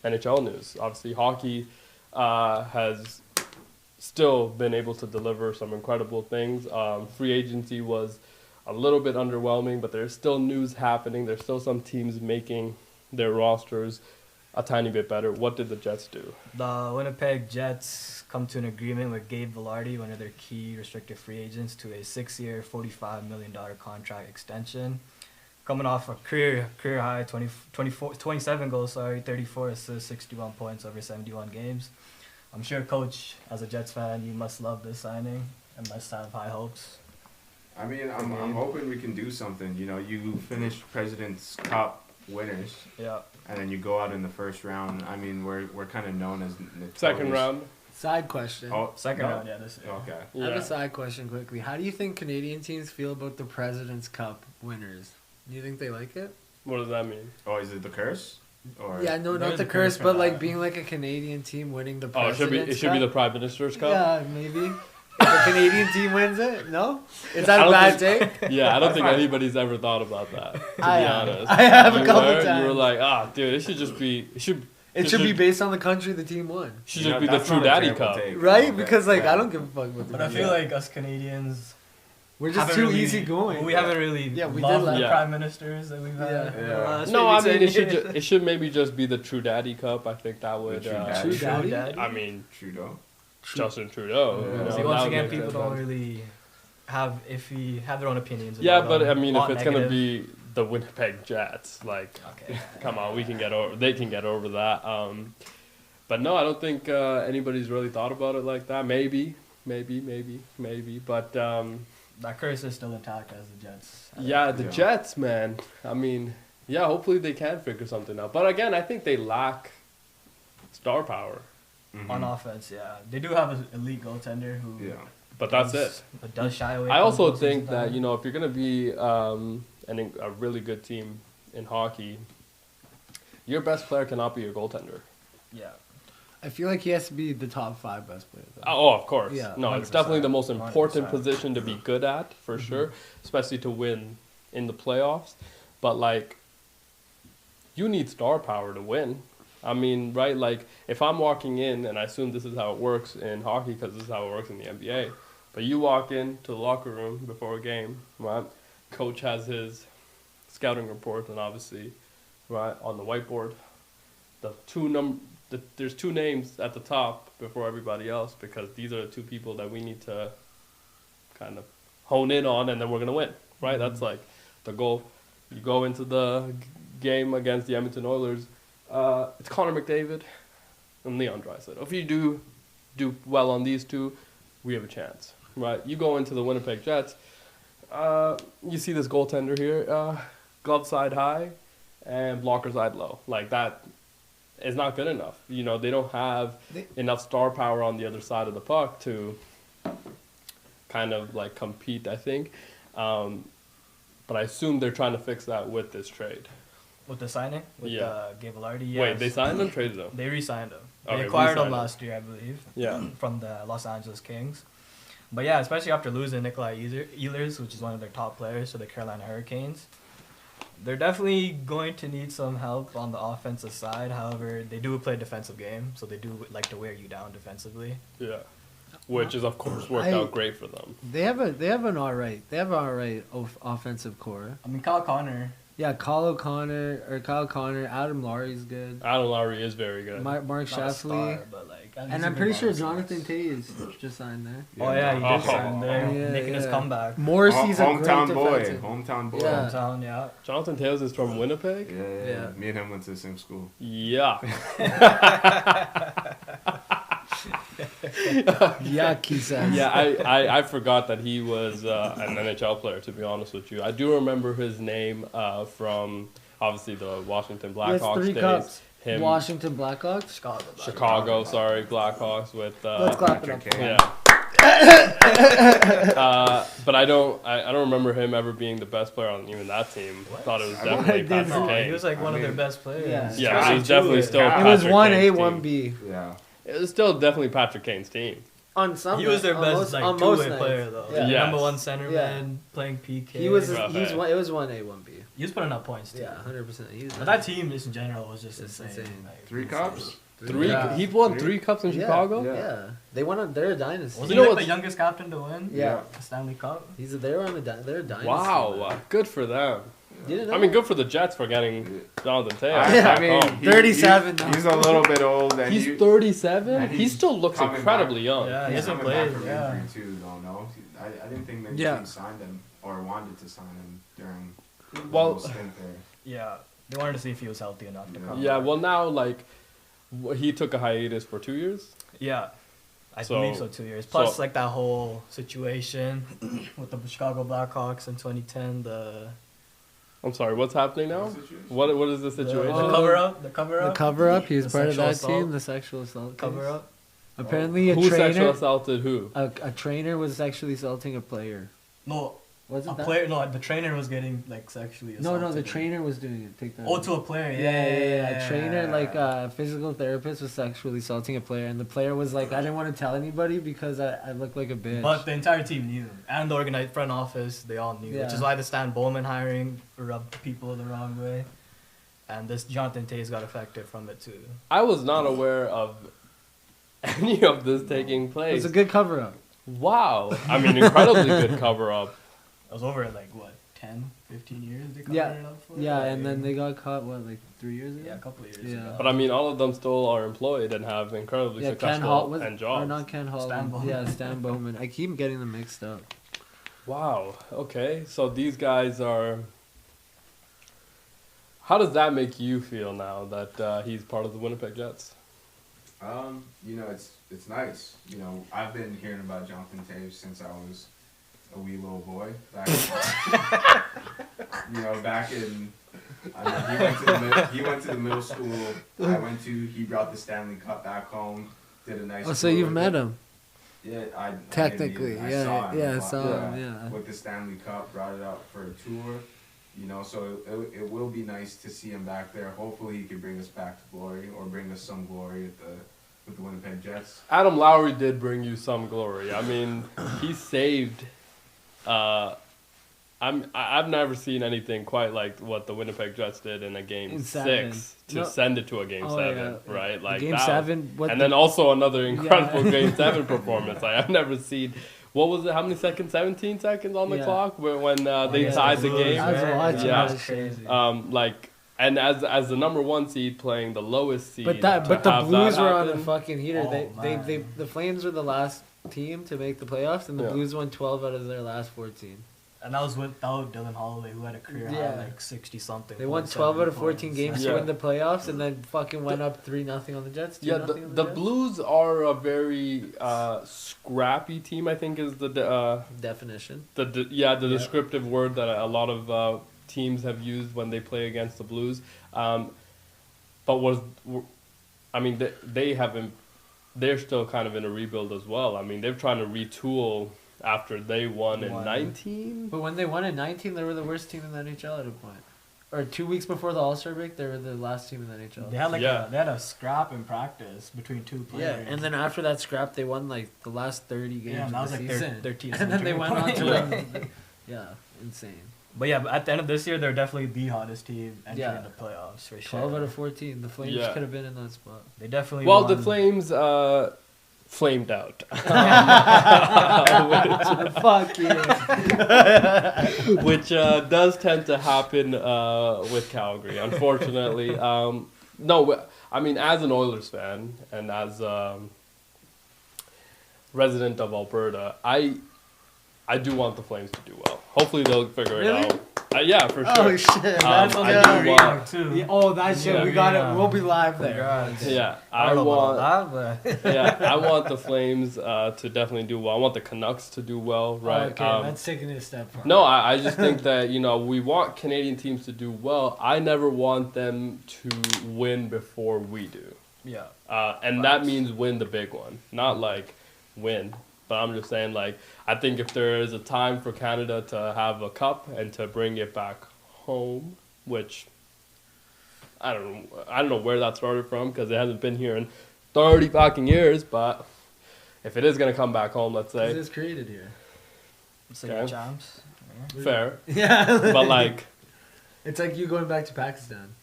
NHL news. Obviously, hockey has still been able to deliver some incredible things. Free agency was a little bit underwhelming, but there's still news happening. There's still some teams making their rosters a tiny bit better. What did the Jets do? The Winnipeg Jets come to an agreement with Gabe Vilardi, one of their key restricted free agents, to a 6-year, $45 million contract extension. Coming off a career high 27 goals, 34 assists, 61 points over 71 games. I'm sure, Coach, as a Jets fan, you must love this signing and must have high hopes. I mean, I'm hoping we can do something. You finish President's Cup winners, Yeah. and then you go out in the first round. I mean, we're kind of known as notorious. Second round. Side question. Oh, Second no? round, yeah, this year. Okay. I have Yeah. a side question quickly. How do you think Canadian teams feel about the President's Cup winners? Do you think they like it? What does that mean? Oh, is it the curse? Or Yeah, no, There's not the a curse curse, for but like that. being like a Canadian team winning the Oh, it President's should be the Cup? Prime Minister's Cup. Yeah, maybe. If a Canadian team wins it? No? Is I that a don't bad think- take? Yeah, I don't think anybody's ever thought about that. To be honest, I have a You couple were- times. You were like, dude, it should just be. It should be based on the country the team won. just be the that's True not a Daddy terrible Cup. take. Right? Okay. Because like Yeah. I don't give a fuck about the But I feel like us Canadians, we're just haven't too really- easy going. We haven't really Yeah, we loved did like- the Yeah. prime ministers that we've had. Yeah. in the Yeah. last No, maybe I mean 10 it should years. it should maybe just be the True Daddy Cup. I think that would. True Daddy. True Daddy? Daddy. I mean, Trudeau. Justin Trudeau. Yeah. you know, See, that once would again, make people sense. don't really have their own opinions. Yeah, about but them. I mean, A if lot it's gonna negative. be the Winnipeg Jets, like, Okay. come on, we can get over. They can get over that. But no, I don't think anybody's really thought about it like that. Maybe. But That curse is still intact as the Jets. yeah, the Yeah. Jets, man. I mean, yeah, hopefully they can figure something out. But again, I think they lack star power. Mhm. On offense, yeah, they do have an elite goaltender who. Yeah. But that's it. But does shy away. I from also postseason think that, time. you know, if you're going to be a really good team in hockey, your best player cannot be your goaltender. Yeah. I feel like he has to be the top 5 best player. Though. Oh, of course. Yeah, No, it's 100%, definitely the most important 100%. position to be good at, for sure, especially to win in the playoffs. But, like, you need star power to win. I mean, right? Like, if I'm walking in, and I assume this is how it works in hockey because this is how it works in the NBA, but you walk into the locker room before a game, right? Coach has his scouting report, and obviously, right, on the whiteboard, there's 2 names at the top before everybody else because these are the 2 people that we need to kind of hone in on, and then we're going to win, right? That's like the goal. You go into the game against the Edmonton Oilers, it's Connor McDavid and Leon Draisaitl. If you do well on these 2, we have a chance, right? You go into the Winnipeg Jets, you see this goaltender here, glove side high and blocker side low. Like, that is not good enough. You know, they don't have enough star power on the other side of the puck to kind of, like, compete, I think. But I assume they're trying to fix that with this trade. With the signing? With Gabe Vilardi, yes. Wait, they signed him, traded him? They re-signed him. Okay, They acquired him re-signed him. last year, I believe. Yeah. From the Los Angeles Kings. But yeah, especially after losing Nikolai Ehlers, which is one of their top players to the Carolina Hurricanes. They're definitely going to need some help on the offensive side. However, they do play a defensive game, so they do like to wear you down defensively. Yeah. Which is, of course, worked out great for them. They have an alright offensive core. I mean, Kyle Connor. Yeah, Kyle Connor, Adam Laurie's good. Adam Lowry is very good. Mark Not a Shafley. star, but like, And I'm pretty sure Jonathan Tays just signed there. Oh yeah, he did Oh. sign there, Yeah, making his yeah. comeback. Morrissey's a great Hometown boy. defensive. Hometown boy. Yeah. Hometown, yeah. Jonathan Tails is from Winnipeg? Yeah. Me and him went to the same school. Yeah. Yuck, he says. Yeah, I forgot that he was an NHL player, to be honest with you. I do remember his name from, obviously, the Washington He has Blackhawks 3 days. cups. Him, Washington Blackhawks. Chicago, sorry, Blackhawks with... Let's clap it up. Patrick Kane. Yeah. But I don't remember him ever being the best player on even that team. I thought it was definitely What? Patrick No, Kane. he was like one of their mean, best players. Yeah. Yeah, it was definitely still Yeah. It was Patrick 1A, Kane's 1B. team. Yeah. It was still definitely Patrick Kane's team. On some He was their on best most- like on most two-way nights. player though. Yeah. Yes. Number 1 centerman, Yeah. playing PK. He was. Rough, He's eh? one. It was 1A, 1B. He was putting up points too. Yeah, 100%. He's But that team, just in general, was just It's insane. insane. Like, 3 cups? Three. Yeah. He won 3 cups in Yeah. Chicago. Yeah. Yeah, they won on their dynasty. Was You he know like what's- the youngest captain to win? Yeah. The Stanley Cup. They were on their dynasty. Wow, man. good for them. You didn't know I mean, that? good for the Jets for getting Jonathan Taylor. I back mean, home. 37 now. He's a little bit old. And He's you- 37. and He he's still looks coming incredibly back. young. Yeah, he He's hasn't coming back played. from Yeah. injury too, though. No, I didn't think many Yeah. teams signed him or wanted to sign him during the Well- little stint there. Yeah. They wanted to see if he was healthy enough to Yeah. come. Yeah, back. well now like he took a hiatus for 2 years. Yeah. I So- believe so, 2 years. Plus, so- like that whole situation with the Chicago Blackhawks in 2010, I'm sorry, what's happening now? What is the the situation? cover up, the cover The up, cover up. He was The part of sexual that assault. team. The sexual assault. cover case. up. Apparently, a Who sexual trainer. assaulted who? A trainer was sexually assaulting a player. No, Wasn't a that? player. No, the trainer was getting like sexually assaulted. No, the trainer was doing it. Take that. Oh, to a player. Yeah. A trainer, like a physical therapist, was sexually assaulting a player, and the player was like, "I didn't want to tell anybody because I look like a bitch." But the entire team knew, and the organized front office, they all knew, which Yeah. is why the Stan Bowman hiring rubbed people the wrong way, and this Jonathan Tays got affected from it too. I was not aware of any of this taking it place. was a good cover up. Wow. I mean, incredibly good cover up. It was over like what 10, 15 years they covered Yeah. it up for. Yeah, Like, and then they got caught. What, like 3 years ago? yeah, a couple of years Yeah. ago. But I mean, all of them still are employed and have incredibly Yeah, Ken successful Hall was and or jobs. not Ken Hall. Stan Bowman. Yeah, Stan Bowman. I keep getting them mixed up. Wow. Okay. So these guys are. How does that make you feel now that he's part of the Winnipeg Jets? You know, it's nice. You know, I've been hearing about Jonathan Taves since I was a wee little boy. Back you know, back in he went to the middle school I went to. He brought the Stanley Cup back home. Did a nice. Oh, so tour you've with met it. him? Yeah, I Technically, I yeah, saw him. yeah, I saw him, yeah. With the Stanley Cup, brought it out for a tour. You know, so it will be nice to see him back there. Hopefully, he can bring us back to glory or bring us some glory at with the Winnipeg Jets. Adam Lowry did bring you some glory. I mean, he saved. I've never seen anything quite like what the Winnipeg Jets did in a game In 6 to send it to a game 7, yeah. right? Like Game that 7, and then also another incredible game 7 performance. Like, I've never seen. What was it? How many seconds? 17 seconds on the clock when they tied the game. I was watching. Yeah. That was crazy. Like, and as the number 1 seed playing the lowest seed. But to the have Blues that were on the happen, fucking heater. Oh, The Flames were the last team to make the playoffs, and the Yeah. Blues won 12 out of their last 14. And that was without Dylan Holloway, who had a career high Yeah. like 60 something. They won 12 out of 14 games Yeah. to win the playoffs, and then fucking went up 3-0 on the Jets. 2-0 Yeah, on the Jets? Blues are a very scrappy team. I think is the Definition. the descriptive word that a lot of teams have used when they play against the Blues. But they haven't. They're still kind of in a rebuild as well. I mean, they're trying to retool after they won in 19. But when they won in 19, they were the worst team in the NHL at a point. Or 2 weeks before the All-Star break, they were the last team in the NHL. They had Yeah. they had a scrap in practice between two Yeah, players. and then after that scrap, they won like the last 30 games Yeah, and that of was the like season. their team. And then they went on to win. Yeah, insane. But yeah, at the end of this year, they're definitely the hottest team entering Yeah. the playoffs for sure. 12 out of 14. The Flames Yeah. could have been in that spot. They definitely. Well, the won. Flames flamed out, Fuck yeah. which does tend to happen with Calgary, unfortunately. No, I mean, as an Oilers fan and as resident of Alberta, I do want the Flames to do well. Hopefully they'll figure Really? it out. Yeah, for sure. Oh, shit. That's I yeah. do want, too. Yeah, oh, that shit. Yeah. We got it. We'll be live there. Congrats. yeah, I I don't know want. about that, but Yeah, I want the Flames to definitely do well. I want the Canucks to do well, right? Okay, that's taking it a step further. No, I just think that, we want Canadian teams to do well. I never want them to win before we do. yeah. And that means win the big one, not like win. But I'm just saying, like, I think if there is a time for Canada to have a cup and to bring it back home, which I don't know where that started from because it hasn't been here in 30 fucking years. But if it is gonna come back home, let's This say, is created here. It's like Okay. the champs. fair. Yeah. But like, It's like you going back to Pakistan.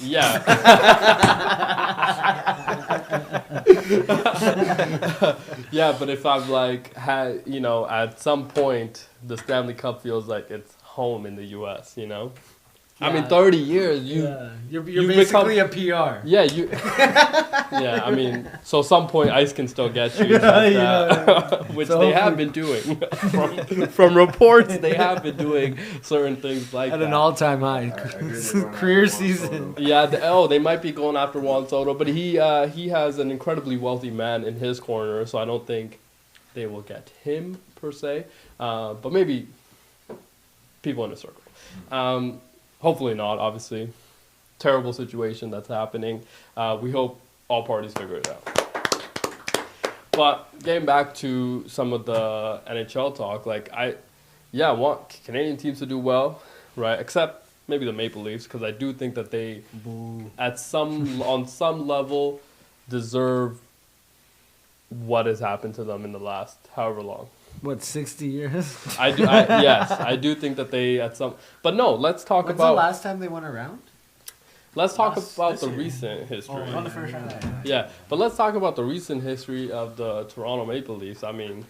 yeah. Yeah, but if I've like had, at some point the Stanley Cup feels like it's home in the US, I mean, Yeah. 30 years, You're you basically a PR. yeah, yeah, I mean, so some point ice can still get you, which So they have hopefully- been doing. From reports, they have been doing certain things like At that. an all-time high. I heard they're going Career after Juan season. Soto. Yeah, they might be going after Juan Soto, but he has an incredibly wealthy man in his corner, so I don't think they will get him per se. But maybe people in a circle. Hopefully not, obviously. Terrible situation that's happening. We hope all parties figure it out. But getting back to some of the NHL talk, like I want Canadian teams to do well, right? Except maybe the Maple Leafs, because I do think that they, on some level, deserve what has happened to them in the last however long. What, 60 years? Yes, I do think that they but no, let's talk When's about the last time they won a round? let's talk Last- about this the year. recent history. On the first round. Yeah, but let's talk about the recent history of the Toronto Maple Leafs. I mean,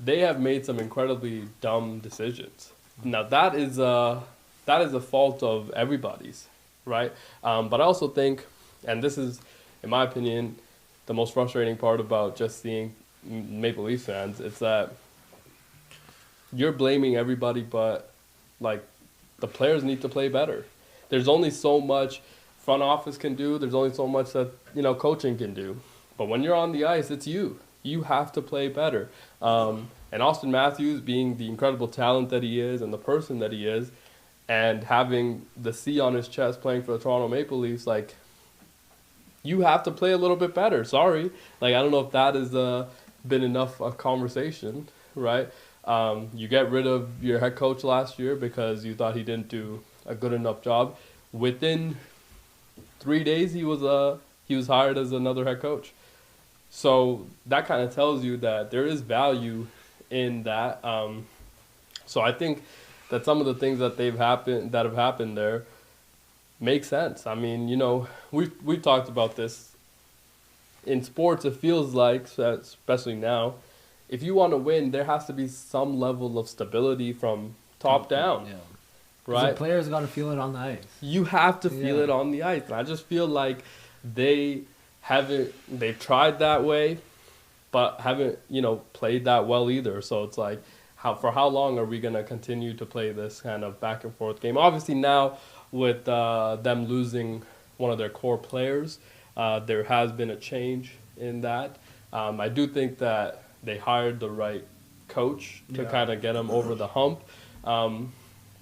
they have made some incredibly dumb decisions. Now that is a fault of everybody's, right? But I also think, and this is, in my opinion, the most frustrating part about just seeing Maple Leafs fans, it's that you're blaming everybody, but like the players need to play better. There's only so much front office can do. There's only so much that coaching can do. But when you're on the ice, it's you. You have to play better. And Austin Matthews, being the incredible talent that he is and the person that he is, and having the C on his chest playing for the Toronto Maple Leafs, like, you have to play a little bit better. Sorry. Like, I don't know if that has been enough conversation, right? You get rid of your head coach last year because you thought he didn't do a good enough job. Within 3 days, he he was hired as another head coach. So that kind of tells you that there is value in that. So I think that some of the things that have happened there make sense. I mean, you know, we've talked about this in sports. It feels like, especially now, if you want to win, there has to be some level of stability from top down. Yeah. Right? The players got to feel it on the ice. You have to feel it on the ice. And I just feel like they've tried that way, but haven't, you know, played that well either. So it's like, for how long are we going to continue to play this kind of back and forth game? Obviously now with them losing one of their core players, there has been a change in that. I do think that they hired the right coach to kind of get them over the hump.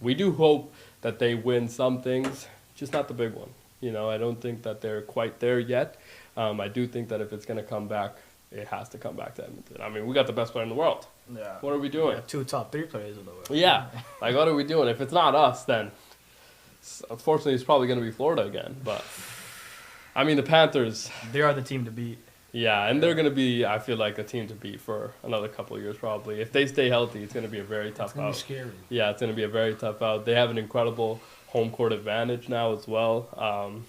We do hope that they win some things, just not the big one. You know, I don't think that they're quite there yet. I do think that if it's going to come back, it has to come back to Edmonton. I mean, we got the best player in the world. Yeah. What are we doing? Yeah, 2 top 3 players in the world. Yeah. Like, what are we doing? If it's not us, then unfortunately it's probably going to be Florida again. But, I mean, the Panthers. They are the team to beat. Yeah, and they're going to be, I feel like, a team to beat for another couple of years probably. If they stay healthy, it's going to be a very tough out. It's going to be scary. Yeah, it's going to be a very tough out. They have an incredible home court advantage now as well.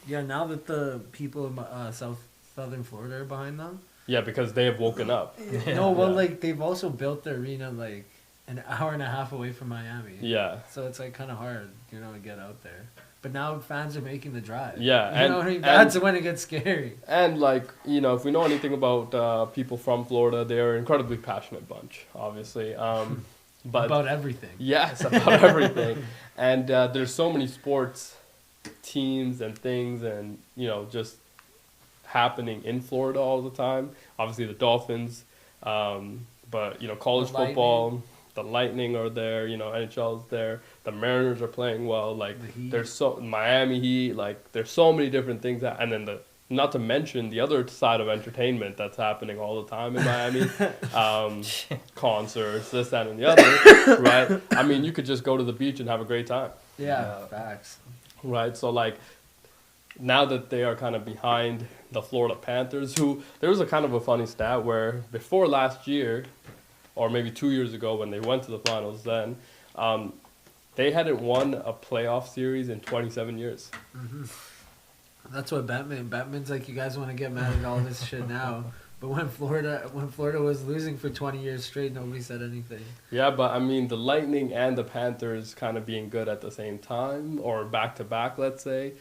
Yeah, now that the people in southern Florida are behind them. Yeah, because they have woken up. No, well, Yeah. like, they've also built the arena, like, an hour and a half away from Miami. Yeah. So it's, like, kind of hard, you know, to get out there. But now fans are making the drive. Yeah, You know what I mean? That's when it gets scary. And, like, you know, if we know anything about people from Florida, they're an incredibly passionate bunch, obviously. But About everything. yes, about everything. And there's so many sports teams and things and, you know, just happening in Florida all the time. Obviously the Dolphins, but, you know, college football, the Lightning are there, you know, NHL's there. The Mariners are playing well. Like, there's Miami Heat, like, there's so many different things and then not to mention the other side of entertainment that's happening all the time in Miami. Concerts, this, that, and the other, right? I mean, you could just go to the beach and have a great time. Yeah, facts. Right, so, like, now that they are kind of behind the Florida Panthers, who, there was a kind of a funny stat where before last year, or maybe 2 years ago when they went to the finals then, they hadn't won a playoff series in 27 years. Mm-hmm. That's what Batman's like, you guys want to get mad at all this shit now. But when Florida was losing for 20 years straight, nobody said anything. Yeah, but I mean, the Lightning and the Panthers kind of being good at the same time, or back-to-back, let's say,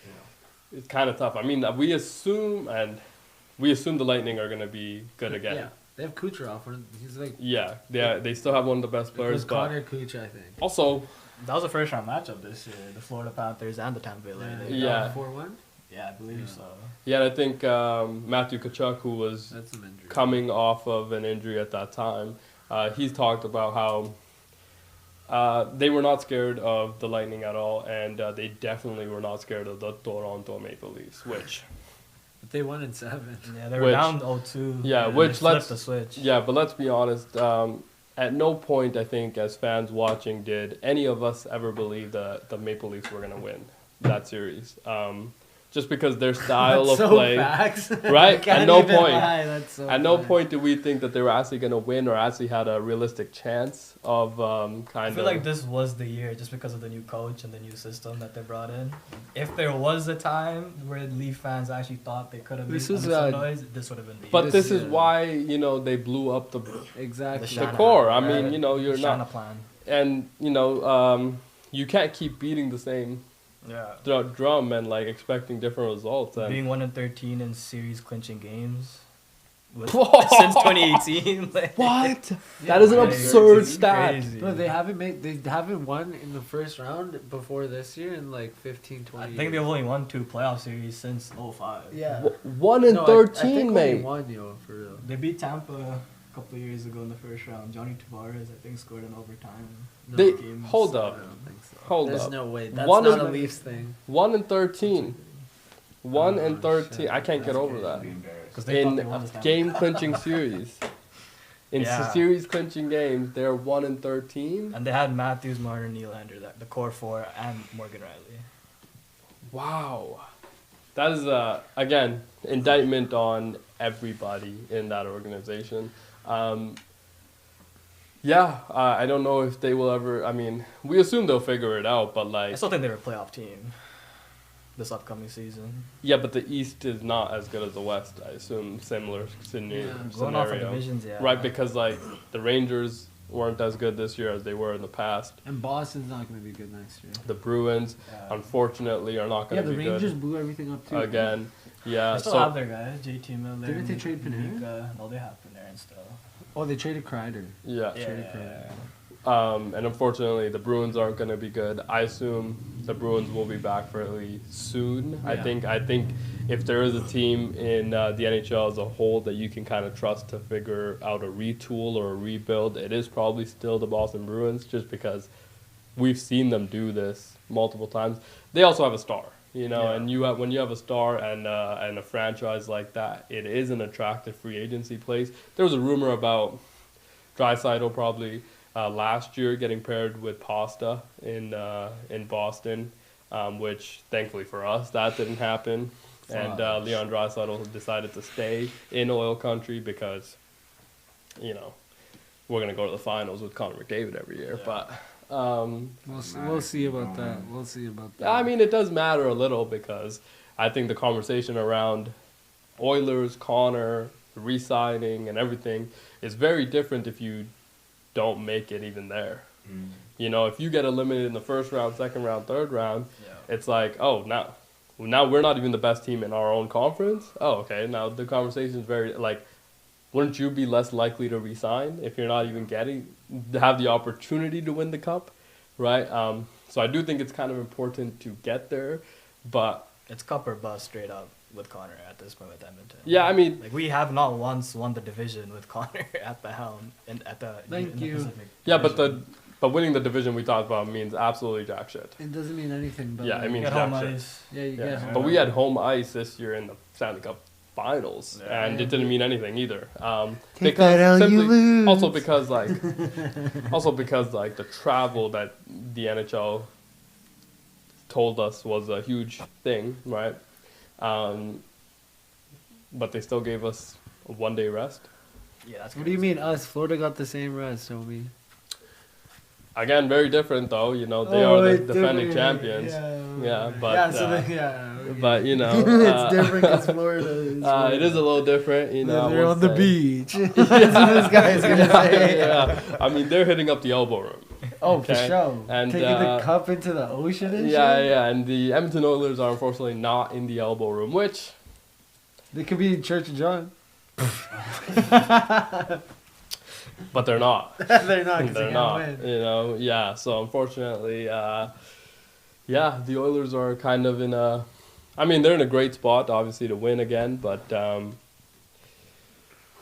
it's kind of tough. I mean, we assume the Lightning are going to be good again. Yeah, they have Kucherov. He's like... Yeah, they still have one of the best players. It was Connor Kuch, I think. Also... That was a first-round matchup this year, the Florida Panthers and the Tampa Bay Lightning. Yeah. 4-1? Yeah, I believe so. Yeah, and I think Matthew Tkachuk, who was coming off of an injury at that time, he's talked about how they were not scared of the Lightning at all, and they definitely were not scared of the Toronto Maple Leafs, which... But they won in 7. Yeah, they were down 0-2. Yeah, which flipped the switch. Yeah, but let's be honest. At no point, I think, as fans watching, did any of us ever believe that the Maple Leafs were going to win that series. Just because their style of play, facts. right? At no point, no point did we think that they were actually going to win or actually had a realistic chance of I feel like this was the year just because of the new coach and the new system that they brought in. If there was a time where Leaf fans actually thought they could have beat Sun Noise, this would have been the year. But this is why, you know, they blew up the core. I mean, you know, you're not plan. And you know, you can't keep beating the same drum and like expecting different results. And being 1-13 in series clinching games since 2018. Like, what? That is an absurd stat. Crazy. No, they haven't won in the first round before this year in like 15, 20 I think they've only won 2 playoff series since 05. Yeah. 1-13, mate. Won, yo, for real. They beat Tampa a couple of years ago in the first round. Johnny Tavares, I think, scored in overtime. Hold up. I don't think so. Hold There's up. no way. That's not a Leafs thing. 1-13. 1-13. I can't get over that. In game clinching series. In series clinching games, they're 1-13. And they had Matthews, Martin, Nylander, the core 4, and Morgan Riley. Wow. that is again indictment on everybody in that organization. I don't know if they will ever. I mean, we assume they'll figure it out, but I like, still think they're a playoff team this upcoming season. yeah, but the East is not as good as the West. I assume similar scenario, Going off of divisions, yeah. right? Because like the Rangers weren't as good this year as they were in the past. And Boston's not going to be good next year. The Bruins, Yeah. unfortunately, are not going to the be Rangers good blew everything up too. again. Yeah, They still so have their guys, JT Miller. Didn't they trade Panarin? Mika. No, they have Panarin still. Oh, they traded Kreider. yeah. Traded Kreider. And unfortunately, the Bruins aren't going to be good. I assume the Bruins will be back fairly soon. Yeah. I think if there is a team in the NHL as a whole that you can kind of trust to figure out a retool or a rebuild, it is probably still the Boston Bruins, just because we've seen them do this multiple times. They also have a star, Yeah. and when you have a star and a franchise like that, it is an attractive free agency place. There was a rumor about Draisaitl probably. Last year, getting paired with Pasta in Boston, which thankfully for us that didn't happen, and Leon Draisaitl decided to stay in oil country because, we're gonna go to the finals with Connor McDavid every year. Yeah. But We'll see about that. We'll see about that. I mean, it does matter a little because I think the conversation around Oilers, Connor, re-signing, and everything is very different if you don't make it even there. If you get eliminated in the first round, second round, third round, it's like, oh, now we're not even the best team in our own conference. Oh, okay. Now the conversation is very like, wouldn't you be less likely to resign if you're not even have the opportunity to win the cup, right? So I do think it's kind of important to get there, but It's cup or bust straight up with Connor at this point with Edmonton. yeah, I mean, Like, we have not once won the division with Connor at the helm and at the Thank in the you. Pacific yeah, Division. but winning the division we talked about means absolutely jack shit. It doesn't mean anything. But Yeah, like, I mean, Get home jack shit. ice. yeah, you Yeah, get but we had home ice this year in the Stanley Cup Finals, Yeah. and it didn't mean anything either. Take that L, you lose. Also because the travel that the NHL told us was a huge thing, right? But they still gave us a 1 day rest. Yeah, that's What do you mean us? Florida got the same rest, homie. Again, very different though. They are the defending champions. Yeah, but but it's different because Florida is. it is a little different. I They're will on the say. beach. That's what this guy is gonna say. Yeah, I mean they're hitting up the elbow room. Oh, for Okay. sure. And, Taking the cup into the ocean and Yeah, shit. yeah, and the Edmonton Oilers are unfortunately not in the elbow room, which They could be in Church of John. but they're not. They're not. 'Cause They're they not. can't win. Yeah. So unfortunately, the Oilers are kind of in a. I mean, they're in a great spot, obviously, to win again. But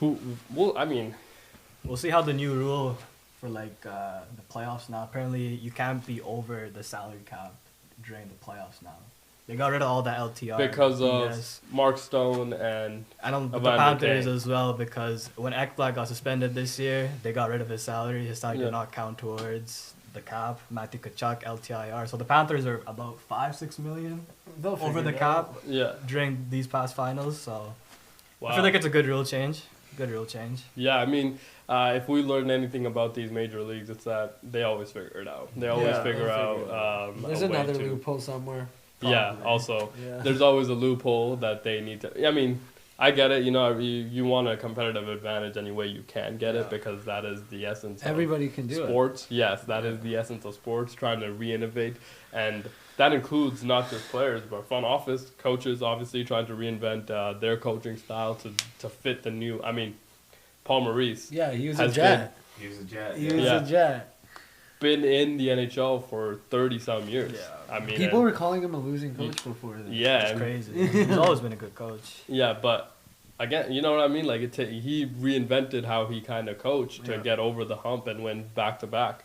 We'll see how the new rule for the playoffs now. Apparently, you can't be over the salary cap during the playoffs now. They got rid of all that LTR because of BS. Mark Stone and The Evander Panthers Kane. as well, because when Ekblad got suspended this year, they got rid of his salary. His salary Yeah. did not count towards the cap. Matthew Tkachuk, LTIR. So the Panthers are about 5-6 million They'll over figure the it cap out. yeah. during these past finals. So Wow. I feel like it's a good rule change. Good rule change. Yeah, I mean, if we learn anything about these major leagues, it's that they always figure it out. They always Yeah, figure they'll out. figure There's a way another to- loophole somewhere. Yeah. Probably. Also, Yeah. there's always a loophole that they need to. I mean, I get it. You want a competitive advantage any way you can get Yeah. it because that is the essence. Everybody can do of it. sports. Yes, that is the essence of sports. Trying to re-innovate, and that includes not just players, but front office coaches. Obviously, trying to reinvent their coaching style to fit the new. I mean, Paul Maurice Yeah, he was a has jet. He was a jet. He was Yeah. a jet. been in the NHL for 30-some years. Yeah. I mean, People and- were calling him a losing coach before that. yeah, It's and- crazy. He's always been a good coach. Yeah, but again, you know what I mean? Like he reinvented how he kind of coached to Yeah. get over the hump and win back to back.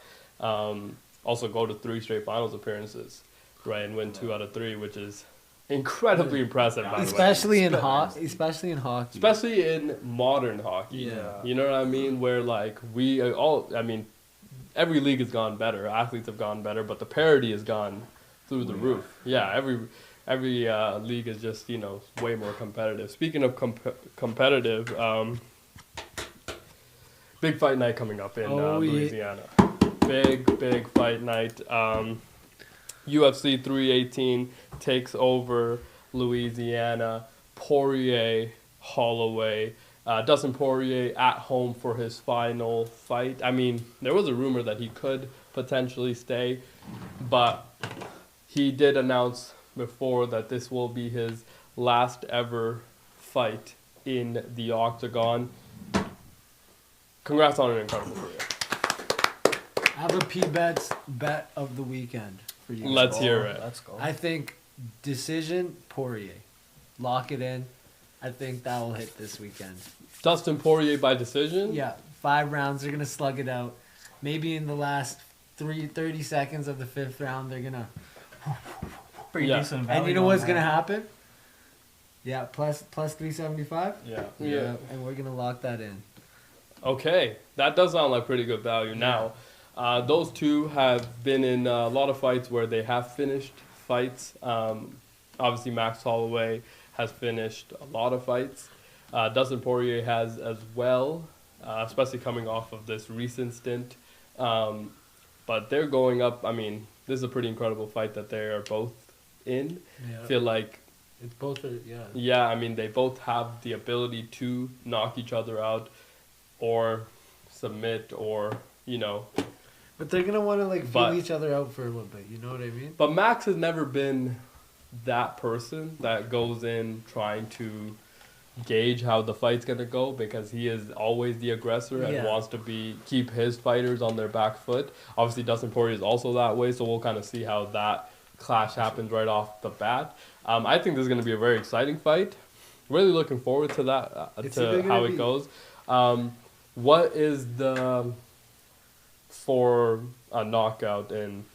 Also go to 3 straight finals appearances, right, and win 2 out of 3, which is incredibly impressive. By the way, Especially in hockey. especially in modern hockey. Yeah. You know what I mean? Where like we all, I mean, every league has gone better. Athletes have gone better, but the parity has gone through the roof. Yeah, every league is just way more competitive. Speaking of competitive, big fight night coming up in Louisiana. Big fight night. UFC 318 takes over Louisiana. Poirier, Holloway. Dustin Poirier at home for his final fight. I mean, there was a rumor that he could potentially stay, but he did announce before that this will be his last ever fight in the octagon. Congrats on an incredible career. I have a bet of the weekend for you. Let's hear it. Let's go. I think decision Poirier. Lock it in. I think that will hit this weekend. Dustin Poirier by decision? Yeah, 5 rounds. They're going to slug it out. Maybe in the last 30 seconds of the 5th round, they're going to... Pretty Yeah. decent And value you know on what's that. going to happen? Yeah, plus 375. Yeah. And we're going to lock that in. Okay, that does sound like pretty good value. Now, those two have been in a lot of fights where they have finished fights. Obviously, Max Holloway has finished a lot of fights. Dustin Poirier has as well, especially coming off of this recent stint. But they're going up. I mean, this is a pretty incredible fight that they are both in. Yeah. I feel like, It's both, yeah, I mean, they both have the ability to knock each other out or submit or, But they're going to want to, But- feel each other out for a little bit. You know what I mean? But Max has never been that person that goes in trying to gauge how the fight's gonna go, because he is always the aggressor and Yeah. wants to keep his fighters on their back foot. Obviously, Dustin Poirier is also that way, so we'll kind of see how that clash happens right off the bat. I think this is gonna be a very exciting fight. Really looking forward to that, It's to either how gonna it be- goes. What is the for a knockout in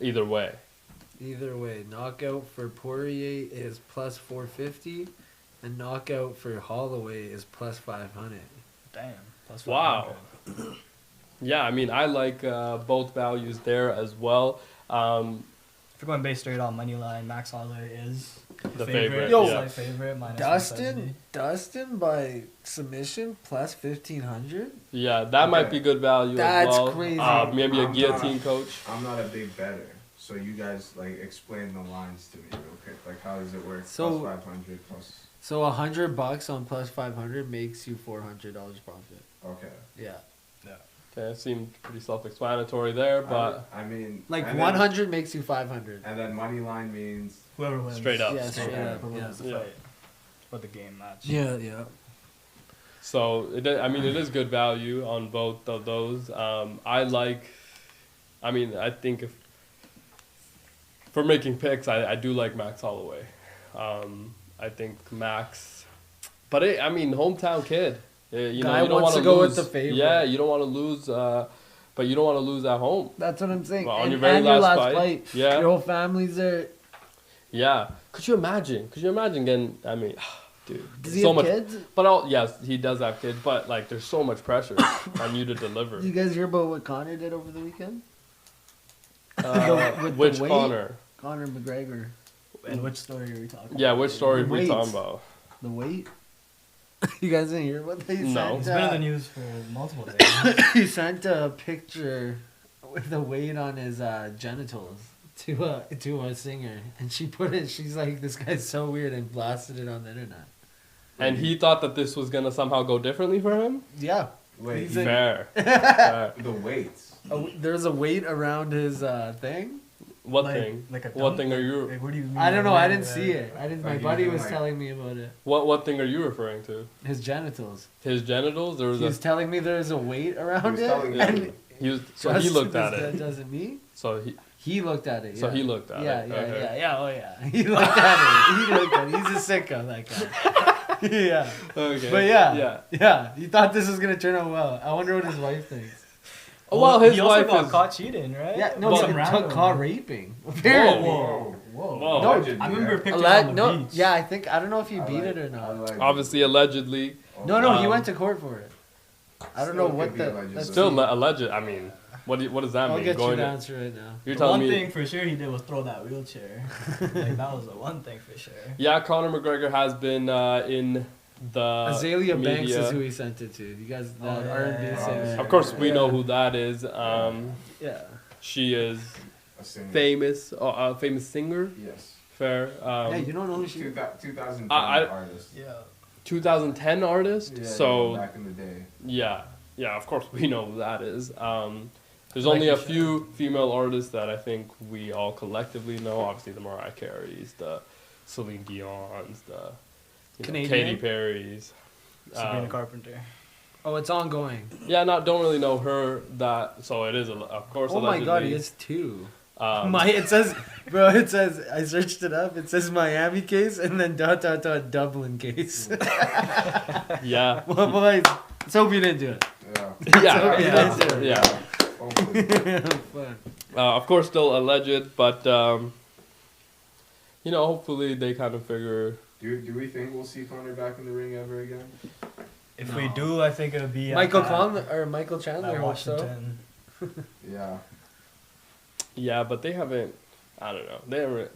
either way? Either way, knockout for Poirier is plus 450, and knockout for Holloway is plus 500. Damn. Plus Wow. 500. Yeah, I mean, I like both values there as well. If you're going based straight on money line, Max Holloway is The favorite, Yo, yeah. slight favorite. Minus 170. Dustin by submission plus 1500. Yeah, that might Okay. be good value That's as well. crazy. Maybe a I'm guillotine not coach. I'm not a big bettor, so you guys explain the lines to me real quick. Like, how does it work? So- Plus 500 plus. So $100 on plus 500 makes you $400 profit. Okay. Yeah, Okay, it seemed pretty self-explanatory there, but I mean, like and 100 makes you 500. and then money line means Whoever wins. Straight up. Yeah, straight Okay. up. Whoever Yeah. wins the Yeah. fight. For the game match. Yeah. so it is good value on both of those. I think if for making picks, I do like Max Holloway. I think Max, but hometown kid. You Guy don't wants wanna to go with lose. the favorite. Yeah, you don't want to lose, but you don't want to lose at home. That's what I'm saying. Well, on and your very and your last last fight. fight. Yeah. Your whole family's there. Yeah. Could you imagine getting? I mean, dude. Does he so have much. kids? But yes, he does have kids. But there's so much pressure on you to deliver. Did you guys hear about what Connor did over the weekend? with the Which weight? Connor? Conor McGregor. And which story are we talking Yeah, which story are we Weights. talking about? The weight? You guys didn't hear what they No. sent? It's been in the news for multiple days. He sent a picture with the weight on his genitals to a singer, and she put it. She's like, "This guy's so weird," and blasted it on the internet. And he thought that this was gonna somehow go differently for him. Yeah. wait, He's a- Fair. Fair. the weights. There's a weight around his thing. What Like- thing? like a What dump? thing are you? Like, what do you mean? I don't know. by I that? didn't see it. I didn't. My Like, buddy you was like- telling me about it. What thing are you referring to? His genitals. His genitals? There was He was telling me there's a weight around was it. telling you. And so he looked at That it. doesn't mean. So He looked at it. So yeah. he looked at yeah, it. Yeah, Okay. yeah, oh yeah. He looked at it. He looked at it. He's a sicko, that guy. Yeah. Okay. But yeah. He thought this was gonna turn out well. I wonder what his wife thinks. Oh, well, his he also wife got is. caught cheating, right? Yeah, no, Well, he got random. caught raping. Apparently. Whoa. Whoa. No, Allegedly, I remember a yeah. picture on the beach. Yeah, I don't know if he beat it or not. Obviously, allegedly. No, he Um, went to court for it. I don't know Still what could be the. alleged, Let's though. Still see. alleged. I mean, what does that I'll mean? get you Going the to- answer right now. You're The telling one me. thing for sure he did was throw that wheelchair. Like that was the one thing for sure. Yeah, Conor McGregor has been in the Azalea media. Banks is who he sent it to. You guys, the Oh, yeah, R&B yeah, singer. yeah. Of course, we know Yeah. who that is. Yeah. She is A singer. famous, famous singer. Yes. Fair. Yeah, you don't know who she. 2010 I- artist. Yeah. 2010 artist. Yeah, So back in the day. yeah, of course we know who that is. There's Like only you a should. few female artists that I think we all collectively know. Obviously, the Mariah Careys, the Celine Dion's, the Canadian? Katy Perry's. Sabrina Um, Carpenter. Oh, it's ongoing. Yeah, don't really know her that. So it is of course. Oh my god, allegedly. he has two. Um, It says, bro. It says I searched it up. It says Miami case and then ... Dublin case. yeah, Well, boys, let's hope you didn't do it. Yeah. yeah, Yeah. yeah. Hopefully. Fun. Of course, still alleged, but hopefully they kind of figure. Do we think we'll see Conor back in the ring ever again? If No. we do, I think it would be Michael at Conley or Michael that Chandler hopes so. Washington. Yeah. Yeah, but they haven't. I don't know. They haven't.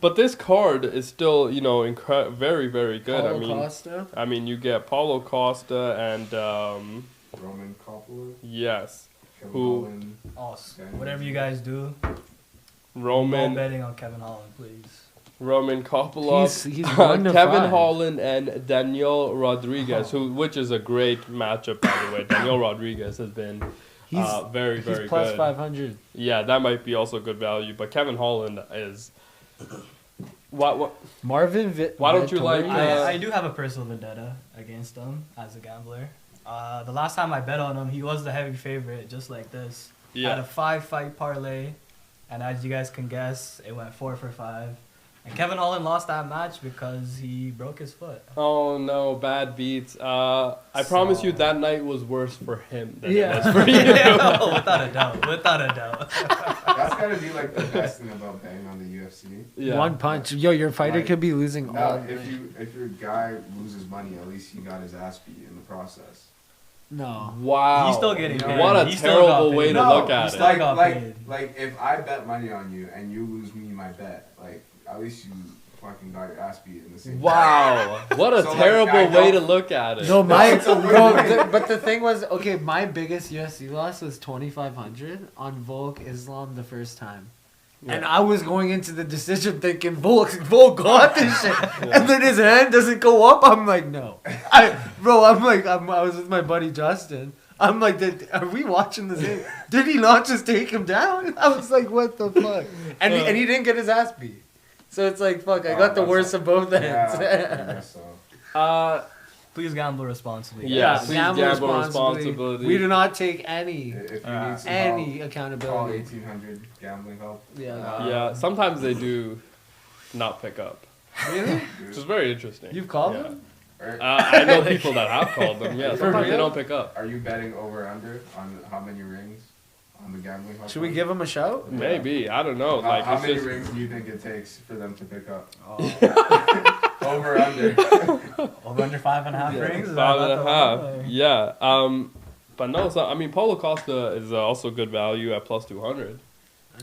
But this card is still, very, very good. Paulo Costa. I mean, you get Paulo Costa and Roman Coppola. yes, Kevin Who- Holland. Whatever you guys do, no Roman betting on Kevin Holland, please. Coppola, He's 1 to Kevin 5. Holland, and Daniel Rodriguez, which is a great matchup, by the way. Daniel Rodriguez has been He's very, very he's plus good. 500. Yeah, that might be also good value, but Kevin Holland is. What? Marvin. Why don't you like, I do have a personal vendetta against him as a gambler. The last time I bet on him, he was the heavy favorite, just like this. Had a Yeah. 5-fight parlay, and as you guys can guess, it went 4 for 5. And Kevin Holland lost that match because he broke his foot. Oh no, bad beats. I promise you that night was worse for him than Yeah. it was for you. Oh, without a doubt, without a doubt. That's gotta be like the best thing about betting on the UFC. Yeah. One punch. Yo, your fighter Like, could be losing all No, night. if your guy loses money, at least he got his ass beat in the process. No. Wow. He's still getting paid. What a He still got terrible paid. way to No, look he at still it. got paid. Like if I bet money on you and you lose me my bet, like at least you fucking got your ass beat in the same. Wow. What a So, like, terrible I way to don't- look at it. No, my it's a weird but the thing was, okay, my biggest UFC loss was 2,500 on Volk Islam the first time. And I was going into the decision thinking Volk got this shit, and then his hand doesn't go up. I'm like, no, I was with my buddy Justin. I'm like, are we watching the same? Did he not just take him down? I was like, what the fuck? And he didn't get his ass beat. So it's like, fuck, I got the worst of both ends. Yeah, I guess so. Please gamble responsibly. Yeah, guys. please gamble responsibly. We do not take any If you need some any help, call accountability. 1800 gambling help. Yeah. Yeah, sometimes they do not pick up, Really? which is very interesting. You've called Yeah. them? I know people that have called them. Yeah, For sometimes they real? don't pick up. Are you betting over under on how many rings on the gambling help? Should we give them a shout? Maybe, I don't know. Like how it's many just rings do you think it takes for them to pick up? Oh. Over under. Over under 5.5 Yeah. rings? Is that 5.5. about the one, or- Yeah. But no, so I mean, Paulo Costa is also good value at plus 200.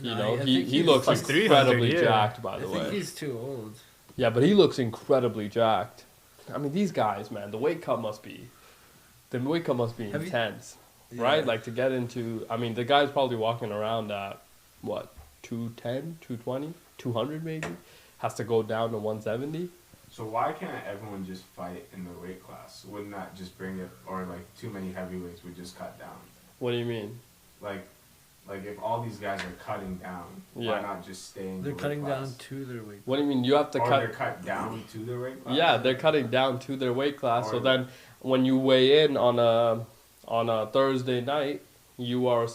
You know, he looks plus 300, incredibly yeah. jacked, by I the think way. he's too old. Yeah, but he looks incredibly jacked. I mean, these guys, man, the weight cut must be Have you- intense, right? Like to get into, I mean, the guy's probably walking around at what, 210, 220, 200 maybe, has to go down to 170. So why can't everyone just fight in the weight class? Wouldn't that just bring it, or like too many heavyweights would just cut down? What do you mean? Like if all these guys are cutting down, Yeah. why not just stay in They're the weight cutting class? down to their weight. What do you mean? You have to Or cut. they're cut down to their weight class? Yeah, they're cutting down to their weight class. So Or- then, when you weigh in on a Thursday night, you are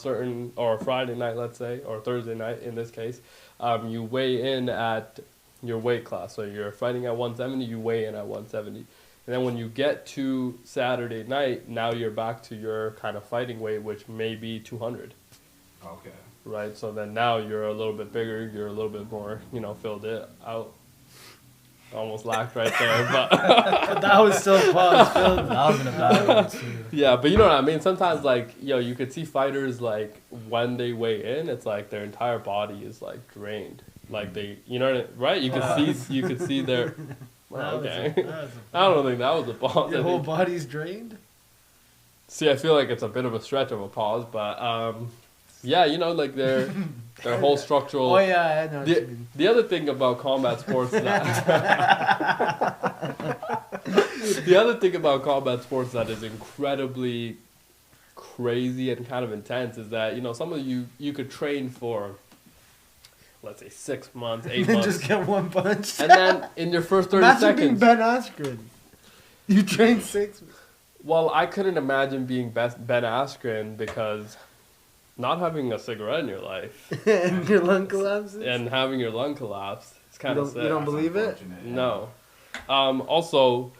or a Friday night, let's say, or Thursday night in this case, you weigh in at your weight class. So you're fighting at 170, you weigh in at 170. And then when you get to Saturday night, now you're back to your kind of fighting weight, which may be 200, Okay. right? So then now you're a little bit bigger, you're a little bit more, filled it out. almost laughed right there, but But that was still pause. Phil. That was in a bad one too. yeah, but you know what I mean. Sometimes like you could see fighters like when they weigh in, it's like their entire body is like drained, like they, you know, right? You could see their. Well, okay, I don't think that was a pause. Your whole body's drained. See, I feel like it's a bit of a stretch of a pause, but yeah, you know, like their whole structural. Oh yeah, I know. What you mean. The other thing about combat sports that the other thing about combat sports that is incredibly crazy and kind of intense is that, you know, some of you could train for, let's say, 6 months, 8 And months, just get one punch. and then in your first 30 Imagine being seconds. Ben Askren. You trained 6. Well, I couldn't imagine being Ben Askren because not having a cigarette in your life And your lung collapses. and having your lung collapse, it's kind of sick. You don't believe it? Unfortunate. No. Also,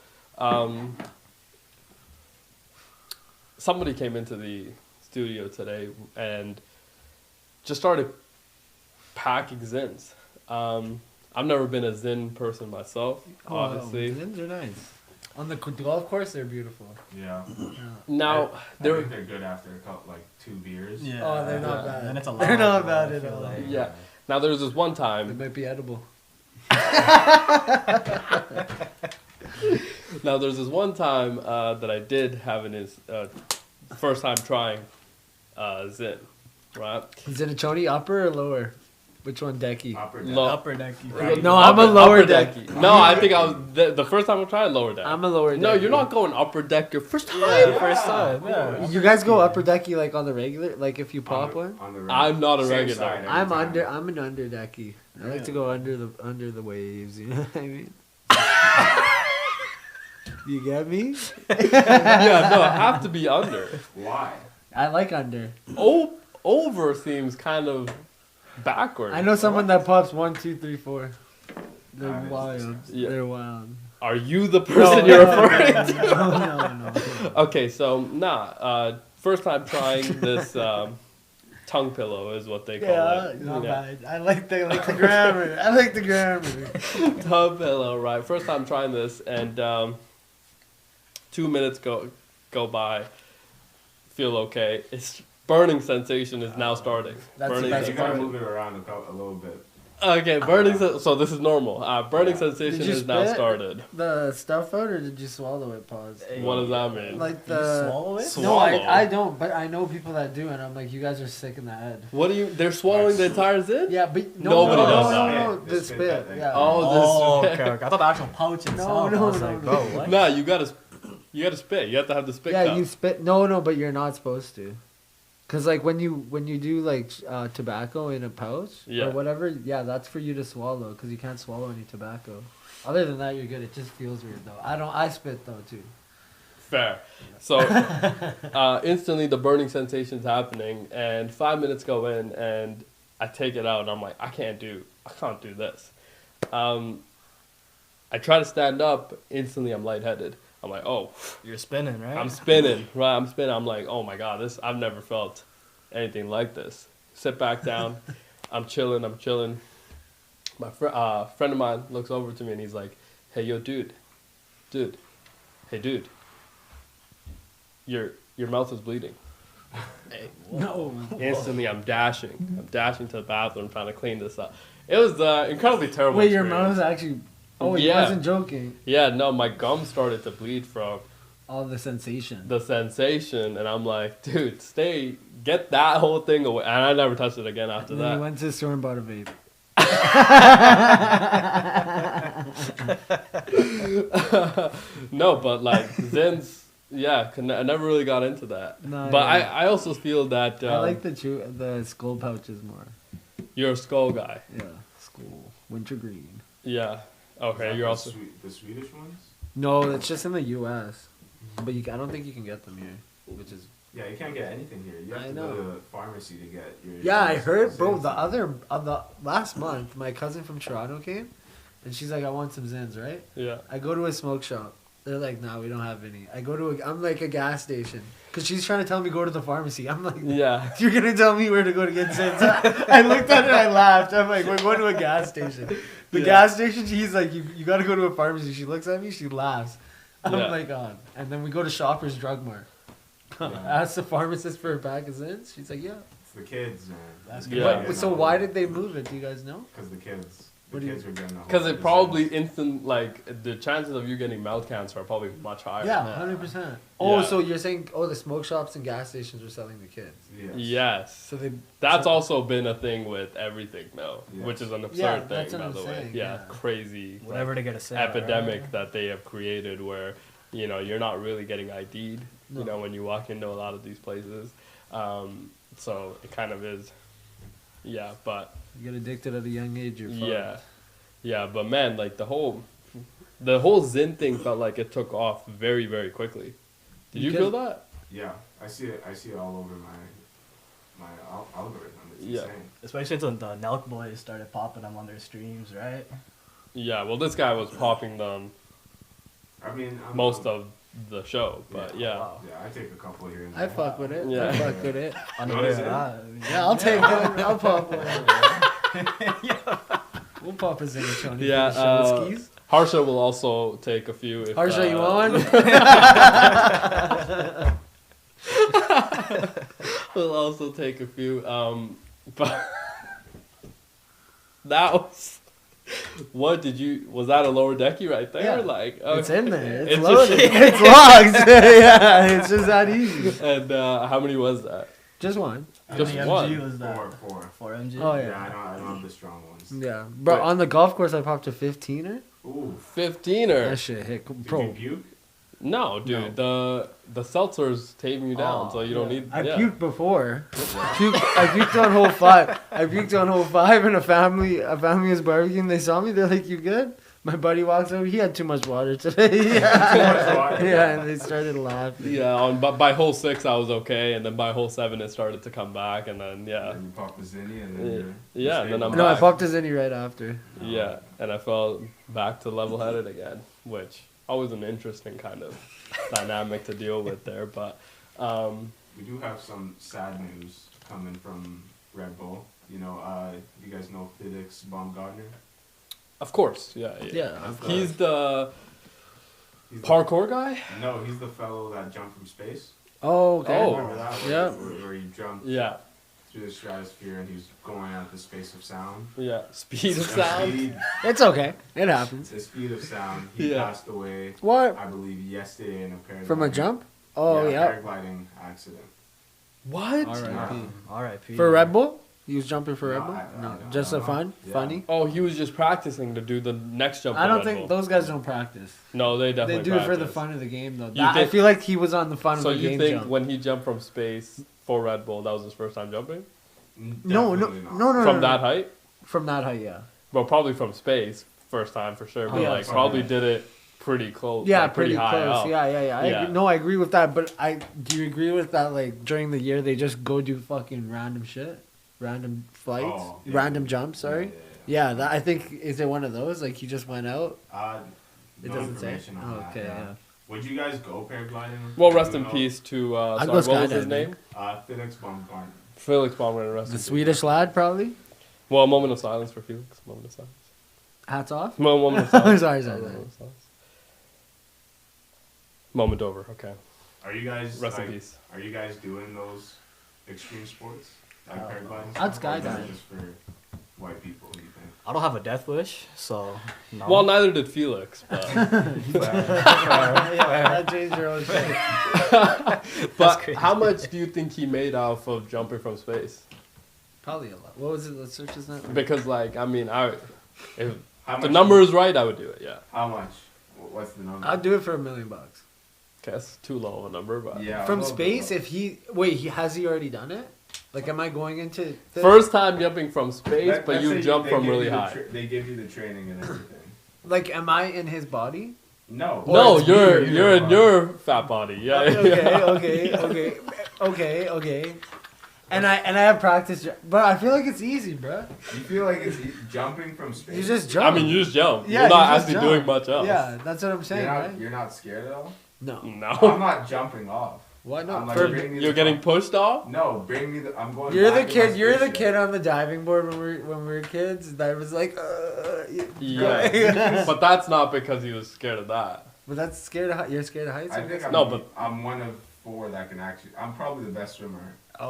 somebody came into the studio today and just started packing zins. I've never been a zin person myself, obviously. Zins are nice. On the golf course, they're beautiful. Yeah. Now, I they're think they're good after a couple, like 2 beers. Yeah. Oh, they're not Yeah. bad. And it's a They're lot, not though, bad I at feel all. like. yeah. Now there was this one They time. might be edible. Now there's this one time that I did have in his first time trying zin, right? Zinachoni, upper or lower? Which one, decky? Upper deck. Low. Upper deck. Right. No, I'm a lower upper deck. decky. No, I think I was the first time I tried lower deck. I'm a lower deck. No, you're not going upper deck your first time. Yeah, first time. Yeah. You guys go upper decky like on the regular, like if you pop one. On the right. I'm not a Same regular. side every I'm time. under. I'm an under decky. I like to go under the waves. You know what I mean? You get me? Yeah, no, I have to be under. Why? I like under. Over seems kind of backward. I know someone that pops 1, 2, 3, 4. They're That is wild. disgusting. Yeah. They're wild. Are you the person you're referring to? No. Okay, so first time trying this tongue pillow is what they call Yeah, it. not Yeah. bad. I like the grammar. I like the grammar. Tongue pillow, right? First time trying this, and 2 minutes go by. Feel okay. It's burning sensation is now starting. That's the burning best You gotta part. move it around a little bit. Okay, so this is normal. Burning sensation Did you is now spit? started. The stuff out, or did you swallow it? Pause. What does that mean? Like You the. swallow it? Swallow. No, I don't. But I know people that do, and I'm like, you guys are sick in the head. What do you? They're swallowing the entire zin? Yeah, but Nobody does no, that. the They spit spit. that thing. Yeah. Oh, this. okay. I thought the actual pouch itself. no, I was no, like, no. bro, what? Nah, you gotta spit. You have to have the spit. Yeah, cup. you spit. No, but you're not supposed to. Cause like when you do like tobacco in a pouch Yeah. or whatever, yeah, that's for you to swallow. Cause you can't swallow any tobacco. Other than that, you're good. It just feels weird though. I spit though too. Fair. So instantly the burning sensation's happening, and 5 minutes go in, and I take it out, and I'm like, I can't do this. I try to stand up. Instantly, I'm lightheaded. I'm like, oh, You're spinning, right? I'm spinning. Right, I'm spinning. I'm like, oh my god, I've never felt anything like this. Sit back down. I'm chilling. My friend of mine looks over to me and he's like, hey, yo, dude, hey, dude, your mouth is bleeding. No. Instantly, I'm dashing to the bathroom trying to clean this up. It was incredibly terrible. Wait, your experience. mouth actually. Oh, he Yeah. wasn't joking. Yeah, no, my gum started to bleed from All the sensation. the sensation, and I'm like, dude, get that whole thing away. And I never touched it again after And then that. he went to the store and bought a vape. No, but like Zen's, yeah, I never really got into that. No, But yeah. I also feel that I like the skull pouches more. you're a skull guy. Yeah, skull. Wintergreen. Yeah. Okay, Is you're that also. the Swedish ones. No, it's just in the U.S. But I don't think you can get them here, which is. Yeah, you can't get anything here. You have I to know. go to the pharmacy to get your. Yeah, I heard, bro. Zins. The last month, my cousin from Toronto came, and she's like, "I want some Zins, right?" Yeah. I go to a smoke shop. They're like, no, we don't have any. I'm like a gas station. Because she's trying to tell me go to the pharmacy. I'm like, Yeah. you're going to tell me where to go to get Zins? I looked at her and I laughed. I'm like, we're going to a gas station. The Yeah. gas station, she's like, you got to go to a pharmacy. She looks at me, she laughs. I'm Yeah. like, on. And then we go to Shoppers Drug Mart. Ask the pharmacist for a pack of Zins. She's like, yeah. It's the kids, man. That's good. What- Yeah. so why did they move it? Do you guys know? Because the kids. What The do you- kids were getting a hold Because of it the probably Zins. like the chances of you getting mouth cancer are probably much higher. Yeah, 100%. Oh, Yeah. so you're saying, the smoke shops and gas stations were selling the kids. Yes. Yes. So they. That's so- also been a thing with everything now, Yes. which is an absurd Yeah, thing, that's what by I'm the way. saying, Yeah, yeah. crazy like, Whatever to get a sale. epidemic right? that they have created where, you're not really getting ID'd, No. when you walk into a lot of these places. So it kind of is, but You get addicted at a young age, you're fucked. yeah, but man, like the whole Zin thing felt like it took off very, very quickly. Did you Because- feel that? Yeah, I see it all over my algorithm. It's Yeah. insane. Especially since the Nelk boys started popping them on their streams, right? Yeah, well, this guy was popping them I mean, most of the show, but yeah. Wow. Yeah, I take a couple here and I there. fuck with it. Yeah. I fuck with it. Unaware is of it? that. Yeah, I'll take one. I'll pop one. We'll pop a Zing Choni Yeah, for the show. Skis. Harsha will also take a few. If, Harsha, you want one? We'll also take a few. But that was. What did you? Was that a lower decky right there? Yeah. Like It's in there. It's It's loaded. just- It's locked. Yeah, it's just that easy. And how many was that? Just one. Just How one. many MG was that? Four. 4 MG? Oh, Yeah, yeah. I don't have the strong ones. Yeah. But on the golf course, I popped a 15er. Ooh. 15er. That shit hit. Did Bro. you puke? No, dude. The seltzers tame you down, so you don't need. I yeah. puked before. I puked on hole 5. I puked on hole 5, and a family was barbecuing. They saw me. They're like, "You good?" My buddy walks over. He had too much water today. Yeah, yeah, and they started laughing. Yeah, but by hole 6 I was okay, and then by hole 7 it started to come back, and then And you pop the Zinni and then you're Yeah, and then I'm No, I back. popped his innie right after. Yeah, and I felt back to level-headed again, which always an interesting kind of dynamic to deal with there. But We do have some sad news coming from Red Bull. You guys know Felix Baumgartner? of course, yeah. Yeah. He's the He's the- parkour guy. No, he's the fellow that jumped from space. Oh, okay. Oh. Remember that? Yeah. Where he jumped Yeah, through the stratosphere and he was going at the space of sound. yeah. Speed of And sound. It's okay. It happens. The speed of sound. He Yeah. passed away, What? I believe, yesterday in a paragliding. From a jump? Oh, yeah. Paragliding accident. What? R.I.P. R.I.P. For Red Bull? He was jumping for No, Red Bull? I No, don't just a know. fun? Yeah. Funny? Oh, he was just practicing to do the next jump. I for don't Red think Bull. those guys don't practice. No, they They definitely do it for the practice. fun of the game, though. You I think- feel like he was on the fun So of the you game think jump. when he jumped from space for Red Bull, that was his first time jumping? No, Definitely not. no. From that height? From that height, yeah. Well, probably from space, first time for sure, but Yeah, like sorry. probably did it pretty close. Yeah, like, pretty high close. up. Yeah. Yeah. I agree with that. But do you agree with that? Like during the year, they just go do fucking random shit, random flights, Oh, yeah. random jumps. Sorry. Yeah, that I think is it one of those? Like he just went out. It No doesn't say. information on Oh, that, okay, yeah. Would you guys go paragliding? Well, rest in You know, peace to I'd sorry, go what was his skydiving. name? Felix Baumgartner. Felix Baumgartner. Rest The in peace. Swedish lad, probably. Well, a moment of silence for Felix. Moment of silence. Hats off. Moment of silence. Sorry. Moment of silence. Moment over. Okay. Are you guys Rest in like, peace. Are you guys doing those extreme sports like paragliding? I'd stuff, or is that skydive. just for white people? Do you think? I don't have a death wish, so no. Well, neither did Felix, but That changed your own shit. but crazy. how much do you think he made off of jumping from space? Probably a lot. What was it? Let's search his name. Because like I mean, if How the much- number is right, I would do it. Yeah. How much? What's the number? I'd do it for $1 million. Okay, that's too low of a number, but Yeah. From a little space, bit. if he has he already done it? Like, am I going into the, first time jumping from space, Let- but let's you say jump they from give really you the high. they give you the training and everything. like, am I in his body? No. No, it's you're you, you're in bro. your fat body. Yeah. Okay. And I have practice, but I feel like it's easy, bro. You feel like it's jumping from space? You just jump. I mean, you just jump. Yeah, You're not you just actually jump. doing much else. Yeah, that's what I'm saying, right? You're not scared at all? No. I'm No. not jumping off. Why I'm not? like, For- bring me You're the getting phone. pushed off? No, bring me the. I'm going. You're the back in my kid. You're the spaceship. kid on the diving board when we were kids. That was like, Yeah. But that's not because he was scared of that. But that's scared of. You're scared of heights. I think No, but- I'm one of 4 that can actually. I'm probably the best swimmer. Oh,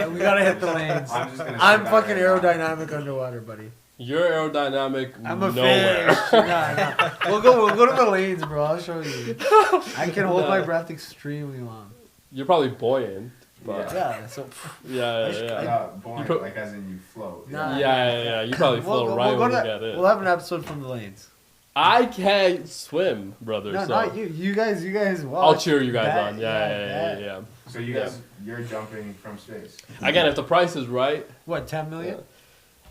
we gotta hit the lanes. I'm just gonna. I'm say that fucking right now. aerodynamic underwater, buddy. You're aerodynamic I'm a nowhere. fish. Nah. We'll go to the lanes, bro. I'll show you. I can hold my breath extremely long. You're probably buoyant. But Yeah. So. yeah, yeah, yeah. Not buoyant, pro- like as in you float. Nah. Yeah. You probably float right when you get in. We'll have an episode from the lanes. I can't swim, brother. No, so not you. You guys. Watch. I'll cheer you guys That- on. Yeah. So you guys, you're jumping from space. Again, if the price is right, What? 10 million?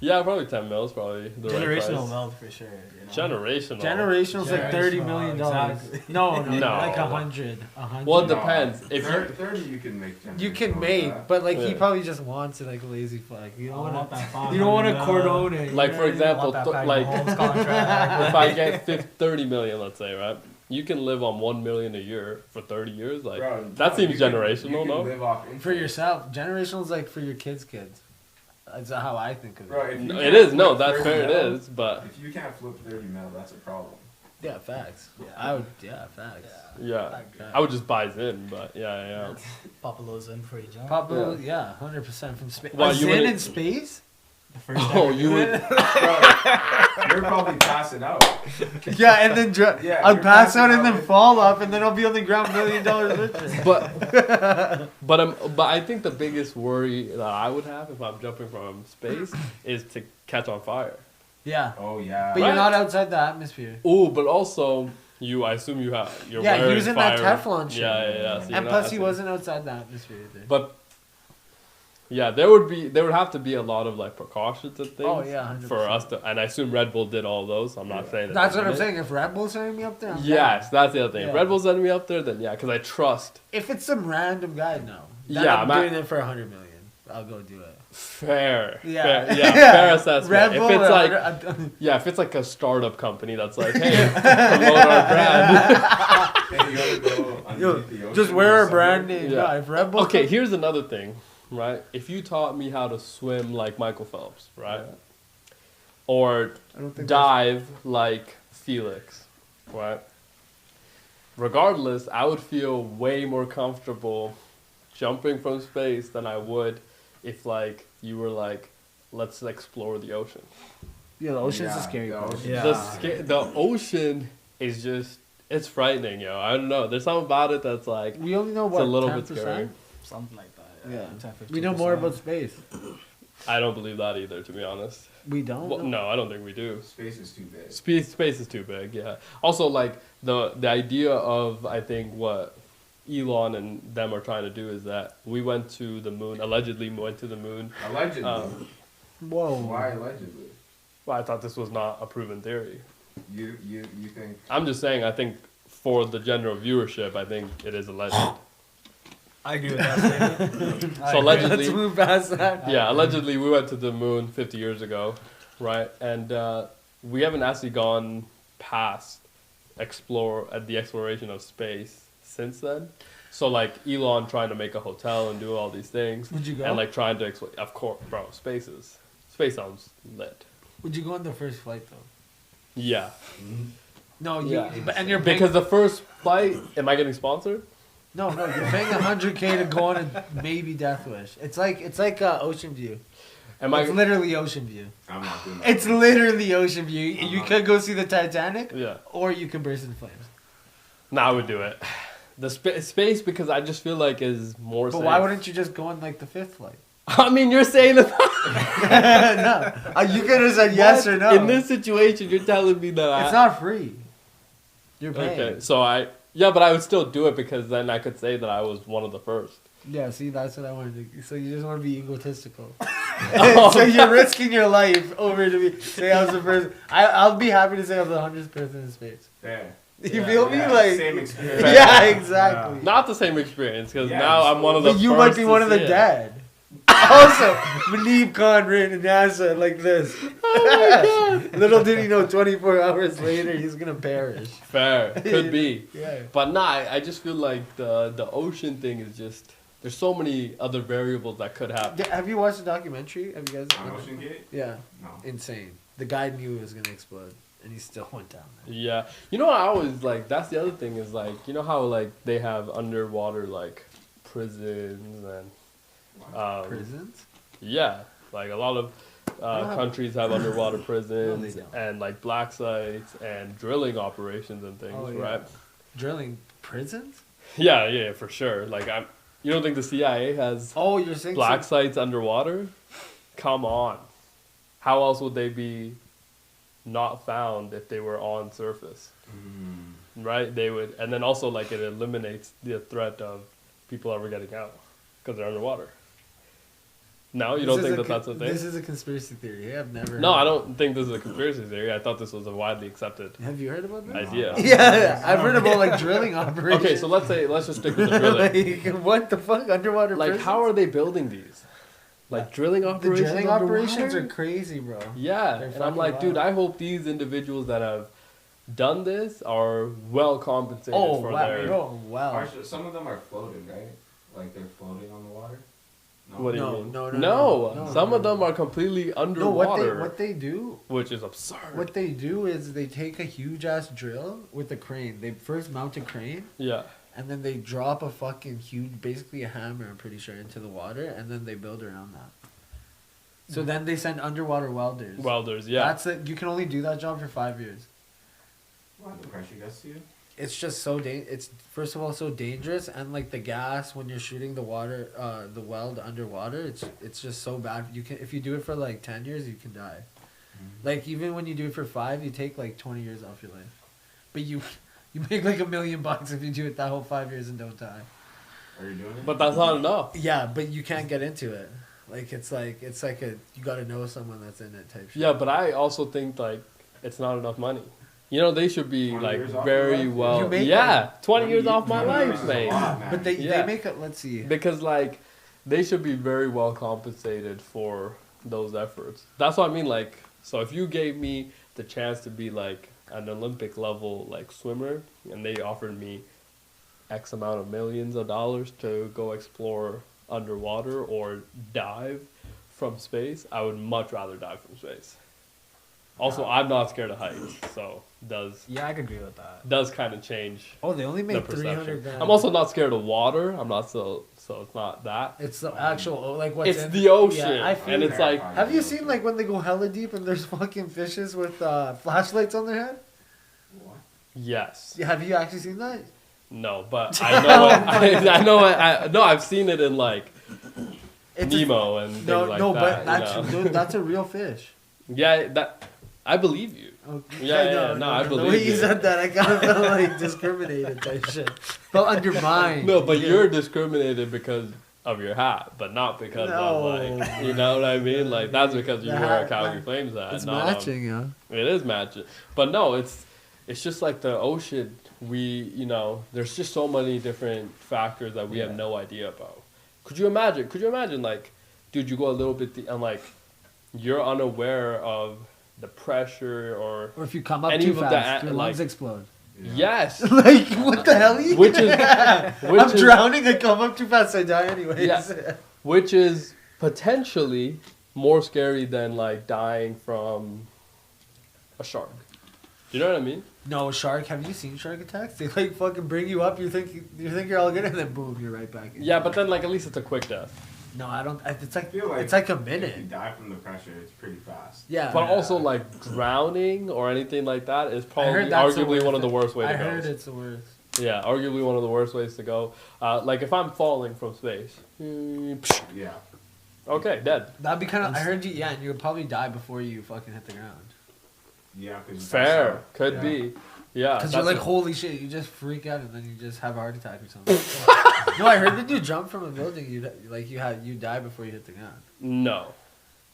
yeah, probably 10 mils, probably the right Generational price. wealth for sure. You know? Generational. Generational's like $30 million. Exactly. No, No. like 100. 100. Well, it depends. If you 30, you can make. You can generational make, with that. but like he Yeah. probably just wants it like a lazy fuck. You I don't want want that to. 500 You don't want to mil. cordon it. Like, for you know? I want example, that Patrick like Mahomes contract. if I get 30 million, let's say, right? You can live on 1 million a year for 30 years. Like Bro, that seems you can- generational, you can no? live off For interest. yourself, generational's like for your kids' kids. That's how I think of it. Bro, if you It can't is no, flip that's 30 fair. It mil, is, but If you can't flip 30 mil, that's a problem. Yeah, facts. Yeah. I would. Yeah, facts. yeah, Okay. I would just buy Zin. But yeah. Pop a little in before you jump. Papa, yeah, 100% from space. Well, A you Zen wouldn't- in space? The first Oh, ever you would. You're probably passing out. Yeah, and then Yeah, I'll you're pass passing out and out then with- fall off, and then I'll be on the ground $1 million richer. But I think the biggest worry that I would have if I'm jumping from space is to catch on fire. Yeah, Oh yeah. but you're Right. not outside the atmosphere. Oh, but also I assume you're Yeah, he wearing was in fire. that Teflon shit. Yeah. So you're And not plus, he actually- wasn't outside the atmosphere either. But yeah, there would have to be a lot of like precautions and things. Oh, yeah, 100%. for us to, and I assume Red Bull did all those. I'm not saying that That's they what I'm didn't. saying. If Red Bull's sending me up there, I'm Yes, down. that's the other thing. If Yeah. Red Bull's sending me up there, then yeah, because I trust. If it's some random guy, no. Then Yeah, I'm I'm doing it for 100 million. I'll go do it. Fair. Yeah, Fair assessment. Red Bull. If it's like if it's like a startup company that's like, hey, promote our brand. Hey, you gotta go underneath the ocean just wear or a brand something. name. Yeah. Yeah. If Red Bull. Okay, here's another thing, right? If you taught me how to swim like Michael Phelps, right, or I don't think dive like Felix, right? Regardless, I would feel way more comfortable jumping from space than I would if like you were like, let's explore the ocean. Yeah, the ocean's Yeah, the scary the part. ocean. Yeah. The ocean is just it's frightening, yo. I don't know. There's something about it that's like We only know it's what a little 10%? bit scary. Something like that. Yeah. 10, We know more 15%. about space. I don't believe that either, to be honest. We don't. Well, know. no, I don't think we do. Space is too big. Space is too big, yeah. Also, like the idea of I think what Elon and them are trying to do is that we went to the moon, allegedly went to the moon. Allegedly. Whoa. Why allegedly? Well, I thought this was not a proven theory. You think? I'm just saying. I think for the general viewership, I think it is alleged. I agree with that statement. So allegedly, Let's move past that. yeah, allegedly we went to the moon 50 years ago, right? And we haven't actually gone past the exploration of space since then. So like Elon trying to make a hotel and do all these things, Would you go? and like trying to of course, bro, space sounds lit. Would you go on the first flight though? Yeah, No, you. Yeah. But, and you're paying, because the first flight, am I getting sponsored? no, you're paying $100K to go on a maybe Death Wish. It's like Ocean View. Am I? It's literally Ocean View. I'm not doing that. It's literally Ocean View. You could go see the Titanic, Yeah. or you could burst in flames. Nah, I would do it. The space because I just feel like is more. But safe. why wouldn't you just go on like the fifth flight? I mean, you're saying that. No, you could have said yes or no. In this situation, you're telling me that It's not free. You're paying. Okay, so but I would still do it because then I could say that I was one of the first. Yeah, see, that's what I wanted to. So you just want to be egotistical. Oh. So you're risking your life over to be say I was the first. I'll be happy to say I'm the 100th person in space. Fair. You Yeah, feel me? yeah, Like same experience. yeah, exactly. Not the same experience because Yeah, now I'm one of the. But you first might be to one of the see it. dead. Also, Muneeb Khan ran to NASA like this. Little did he know, 24 hours later, he's gonna perish. Fair. Could be. Yeah. But nah, I just feel like the ocean thing is just, there's so many other variables that could happen. Have you watched the documentary? Have you guys? On Ocean Gate? Yeah. No. Insane. The guy knew it was gonna explode, and he still went down there. Yeah. You know, I always like, that's the other thing is like, you know how like they have underwater like prisons and Prisons? yeah, like a lot of have- countries have underwater prisons don't. and like black sites and drilling operations and things, Oh, yeah. right? Drilling prisons? Yeah, yeah, for sure. Like you don't think the CIA has Oh, you're saying black sites underwater? Come on. How else would they be not found if they were on surface? Right? They would, and then also like it eliminates the threat of people ever getting out because they're underwater. No, you don't think that that's a thing? This is a conspiracy theory. I've never. No, heard I of don't think this is a conspiracy theory. I thought this was a widely accepted it. Have you heard about that? idea. Yeah, I've heard about like drilling operations. Okay, so let's just stick with the drilling. Like, what the fuck? Underwater Like, prisons? how are they building these? Like drilling the operations? drilling operations underwater? are crazy, bro. Yeah, They're and I'm fucking like, dude, wild. I hope these individuals that have done this are well compensated Oh for wow, their. bro, wow. Actually, some of them are floating, right? Like they're floating on the water. No. What do No, you mean? no, no, Some no. of them are completely No, underwater, what they do? which is absurd. What they do is they take a huge ass drill with a crane. They first mount a crane, Yeah, and then they drop a fucking huge, basically a hammer, I'm pretty sure, into the water, and then they build around that. So then they send underwater welders. welders. Yeah, That's it. You can only do that job for 5 years. Why the pressure gets to you? It's just so it's first of all so dangerous, and like the gas when you're shooting the water, the weld underwater, it's just so bad. You can, if you do it for like 10 years, you can die. Like even when you do it for 5, you take like 20 years off your life, but you make like $1 million if you do it that whole 5 years and don't die. Are you doing it? but that's not enough. Yeah, but you can't get into it. Like it's like a you gotta know someone that's in it type shit. Yeah, but I also think like it's not enough money. You know, they should be 20 like years off very your life? well. You make, Yeah, 20 years 20 off my 20 years life, is a mate. lot, man. But they Yeah. make it. Let's see. Because like they should be very well compensated for those efforts. That's what I mean. Like, so if you gave me the chance to be like an Olympic level like swimmer, and they offered me X amount of millions of dollars to go explore underwater or dive from space, I would much rather dive from space. Also, I'm not scared of heights, so Yeah, I could agree with that. does kind of change Oh, they only the make perception. 300 grand. I'm also not scared of water. I'm not so it's not that. It's the actual like what's It's in the ocean, Yeah, I feel and it's that. like Have you seen like when they go hella deep and there's fucking fishes with flashlights on their head? What? yes, Yeah, have you actually seen that? no, but I know it. I know it. No, I've seen it in like It's a- Nemo and things no, like no, that. but that's you know? dude, that's a real fish. Yeah, that I believe you. Okay. Yeah, no, I The believe way you you. said that, I kind of felt like discriminated type shit. Felt undermined. No, but Yeah. you're discriminated because of your hat, but not because of like, you know what I mean? Like that's because you The wear a hat, Calgary man. Flames hat. It's not matching, yeah. It is matching, but no, it's just like the ocean. There's just so many different factors that we have Yeah. no idea about. Could you imagine, like, dude, you go a little bit and like, you're unaware of the pressure or Or if you come up Any too of the fast, your like- lungs explode. yes, Like what the hell? which is which I'm is, drowning. I come up too fast. I die anyways. Yeah. which is potentially more scary than like dying from a shark. Do you know what I mean? No, shark. Have you seen shark attacks? They like fucking bring you up. You think you're all good, and then boom, you're right back in. Yeah, but then like at least it's a quick death. No, I don't. It's I like feel like it's like a If you minute. die from the pressure, it's pretty fast. Yeah. But also like drowning or anything like that is I probably heard that's the arguably one of the worst worst ways I to go. heard it's the worst. Yeah, arguably one of the worst ways to go. Like if I'm falling from space, Yeah. okay, dead. That'd be kind of. I heard you. Yeah, and you would probably die before you fucking hit the ground. Yeah, because Fair, could be. Yeah, Because you're that's like, holy shit, you just freak out and then you just have a heart attack or something. No, I heard that you jump from a building, you die before you hit the ground. no.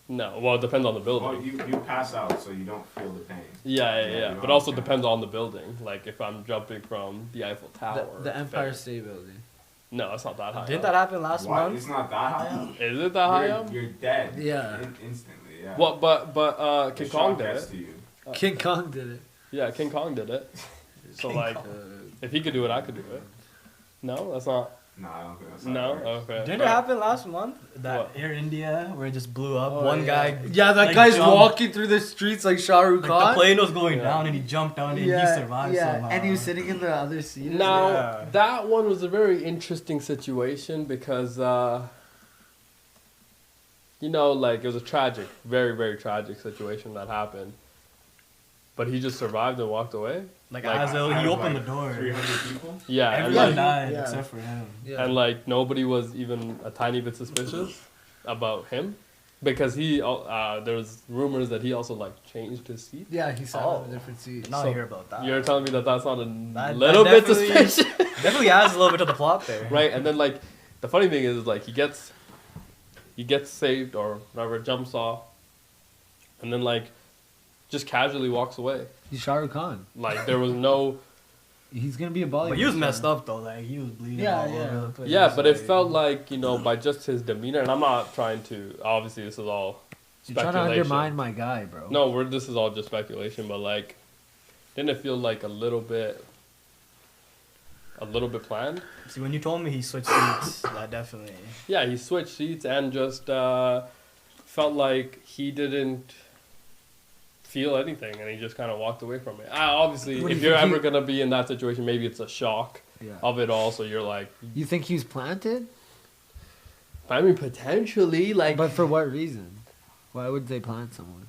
Well, it depends on the building. Well, you pass out, so you don't feel the pain. Yeah. you But don't also care. depends on the building. Like if I'm jumping from the Eiffel Tower. The Empire fair. State Building. No, it's not that high. Didn't up. that happen last What? month? It's not that high up. Is it that high up? You're dead. Yeah. Instantly. Yeah. What? But The King Kong shock did gets it. to you. King Kong did it. Yeah, King Kong did it. So like, if he could do it, I could do it. No, that's not. No, I don't think that's No, how it works. okay. Didn't it happen last month? That What? Air India where it just blew up. Oh, One yeah. guy. Yeah, that like, guy's jumped. walking through the streets like Shah Rukh Like Khan. the plane was going Yeah. down and he jumped down and he survived somehow. and he was sitting in the other seat. Now Yeah. that one was a very interesting situation because you know, like it was a tragic, very very tragic situation that happened. But he just survived and walked away. Like Like, as he Out of, opened like, the door. 300 people. Yeah, and Everyone like, died yeah. except for him. Yeah. and like nobody was even a tiny bit suspicious about him because he there was rumors that he also like changed his seat. Yeah, he sat Oh. on a different seat. Did not So, hear about that. You're telling me that that's not a That little bit definitely- suspicious, Definitely adds a little bit to the plot there. right? And then like the funny thing is like he gets saved or whatever, jumps off, and then like just casually walks away. He's Shah Rukh Khan. Like there was no He's gonna be a Bollywood. But he was star. messed up though. Like he was bleeding Yeah, all yeah. over the place. yeah, but it like- felt like by just his demeanor, and I'm not trying to. Obviously, this is all You're trying speculation. to undermine my guy, bro. No, this is all just speculation, but like, didn't it feel like a little bit planned? See, when you told me he switched seats, that definitely. Yeah, he switched seats and just felt like he didn't feel anything, and he just kind of walked away from it. Obviously, What do if you you're think ever gonna be in that situation, maybe it's a shock Yeah. of it all. So you're like, You think he was planted? I mean, potentially, like, But for what reason? Why would they plant someone?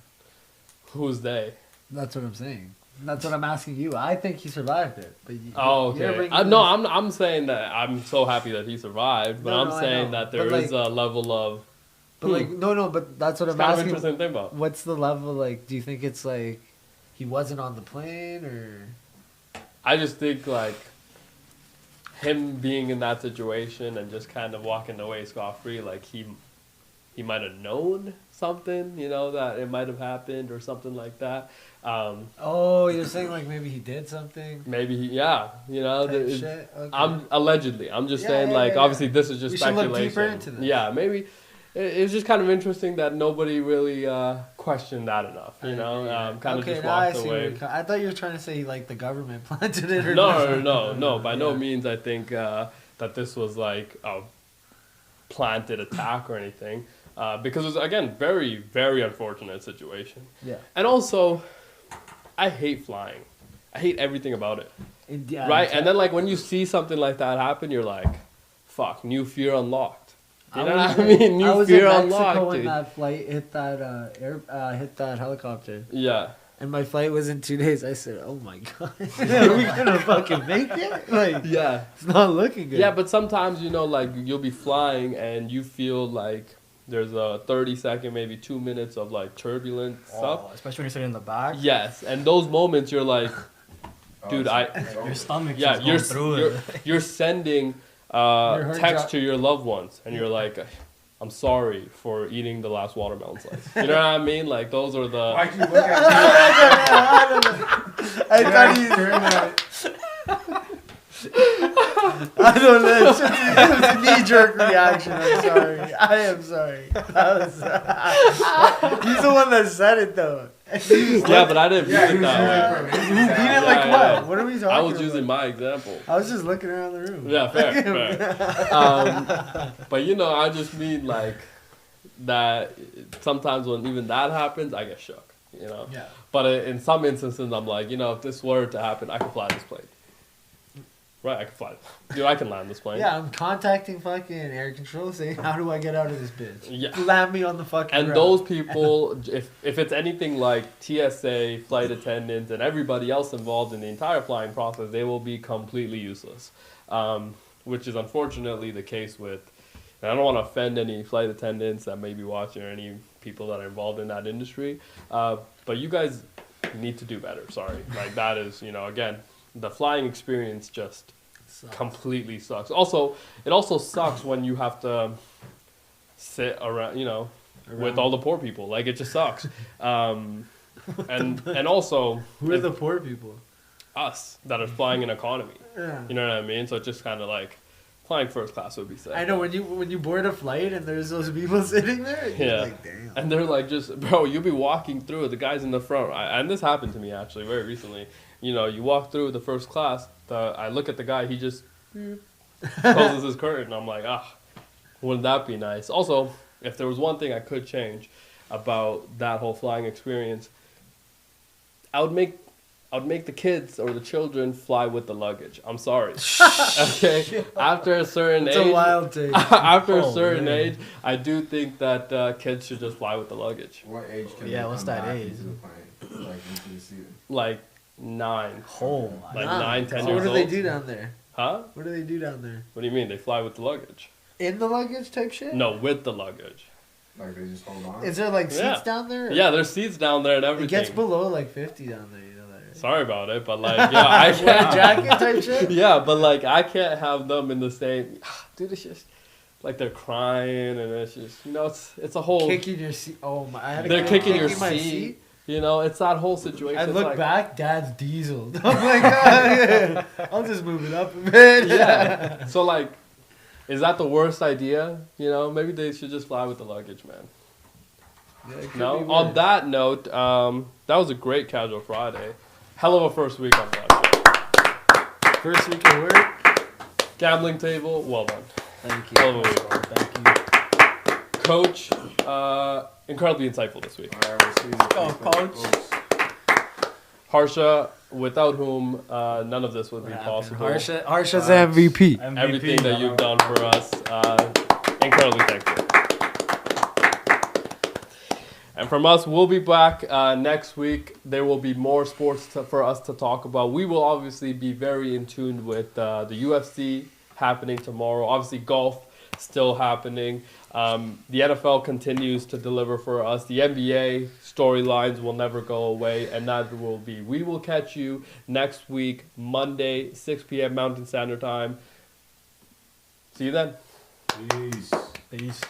who's they? That's what I'm saying. That's what I'm asking you. I think he survived it. But you, Oh, you're okay. bringing No, this- I'm saying that I'm so happy that he survived, but No, I'm no, I saying know. that there But, is a level of. But like, no. But that's what It's I'm kind of asking. interesting to think about. What's the level? Like, do you think it's like he wasn't on the plane, or I just think like him being in that situation and just kind of walking away scot free, like he might have known something, that it might have happened or something like that. oh, you're saying like maybe he did something? Maybe type Shit? Okay. I'm allegedly. I'm just Yeah, saying, yeah, like, yeah. obviously, this is just We should speculation. look deeper into this. Yeah, maybe it's just kind of interesting that nobody really questioned that enough. Kind of okay, just now I walked see. Where away. you're I thought you were trying to say like the government planted it. Or No. By no Yeah. means, I think that this was like a planted attack or anything, because it was again very, very unfortunate situation. Yeah. And also, I hate flying. I hate everything about it. Yeah, Right? And then like when you see something like that happen, you're like, fuck, new fear unlocked. You know what I mean? I New was fear in Mexico unlocked, when dude. that flight hit that hit that helicopter, Yeah. and my flight was in 2 days. I said, "Oh my god, are we gonna fucking make it? Like, Yeah. it's not looking good." Yeah, but sometimes, like you'll be flying and you feel like there's a 30-second, maybe 2 minutes of like turbulent stuff. Oh, especially when you're sitting in the back. Yes. And those moments you're like, dude, Your stomach yeah, just going through it. you're sending hurt text jo- to your loved ones, and you're like, I'm sorry for eating the last watermelon slice. You know what I mean? Like those are the. Why'd you look at I thought he. I don't know. It's just it was a knee-jerk reaction. I'm sorry. I am sorry. He's the one that said it though. Yeah, but I didn't Yeah, mean it that way. He did it like Yeah, what? yeah. What are we talking I was about? using my example. I was just looking around the room. Yeah, fair. But I just mean like that. Sometimes when even that happens, I get shook. Yeah. But in some instances, I'm like, if this were to happen, I could fly this plane. Right, I can fly. Dude, I can land this plane. Yeah, I'm contacting fucking air control saying, how do I get out of this bitch? Yeah. Land me on the fucking And ground. those people, if it's anything like TSA, flight attendants, and everybody else involved in the entire flying process, they will be completely useless. Which is unfortunately the case with, and I don't want to offend any flight attendants that may be watching or any people that are involved in that industry, but you guys need to do better. Sorry. Like that is, again, the flying experience just completely sucks. Also, it also sucks when you have to sit around, with all the poor people. Like it just sucks. And also Who are the poor people? us that are flying in economy. Yeah. You know what I mean? So it's just kind of like Flying first class would be sick. I know when you board a flight and there's those people sitting there. You're Yeah. like, damn. And they're like, just, bro, you'll be walking through, the guys in the front, and this happened to me actually very recently. You know, you walk through the first class, I look at the guy, he just closes his curtain. I'm like, wouldn't that be nice? Also, if there was one thing I could change about that whole flying experience, I would make the kids or the children fly with the luggage. I'm sorry. Okay? After a certain It's age. a wild take. After a Oh, certain man. age, I do think that kids should just fly with the luggage. What age can Yeah, they what's come that back age? into the plane? Like into the season? Like 9. Oh my. Like Nah. 9, 10 So years what do old. they do down there? Huh? What do they do down there? What do you mean? They fly with the luggage? In the luggage type shit? No, with the luggage. Like they just hold on? Is there like seats Yeah. down there? Yeah, there's seats down there and It everything. gets below like 50 down there, you know that, right? Sorry about it, but like, yeah, I Wear a can't. jacket type shit? Yeah, but like, I can't have them in the same. Dude, it's just like they're crying and it's just, you know, it's a whole. Kicking your seat. Oh my! I had a They're kid kicking your my seat. You know, it's that whole situation. I It's look like, back, Dad's dieseled. I'm like, yeah, I'll just move it up a bit. Yeah. So like, is that the worst idea? You know, maybe they should just fly with the luggage, man. Yeah, it could No. be On worse. that note, that was a great casual Friday. Hell of a first week on that. First week of work. Gambling table, well done. Thank you. Hell of a week. Thank you. Coach, incredibly insightful this week. All right, we'll see you Go, next week, Coach. folks. Harsha, without whom none of this would be What happened? possible. Harsha's MVP. MVP, Everything that you've done for us, incredibly thankful. And from us, we'll be back next week. There will be more sports for us to talk about. We will obviously be very in tune with the UFC happening tomorrow. Obviously, golf still happening. The NFL continues to deliver for us. The NBA storylines will never go away, and neither will we. We will catch you next week, Monday, 6 p.m. Mountain Standard Time. See you then. Peace. Peace.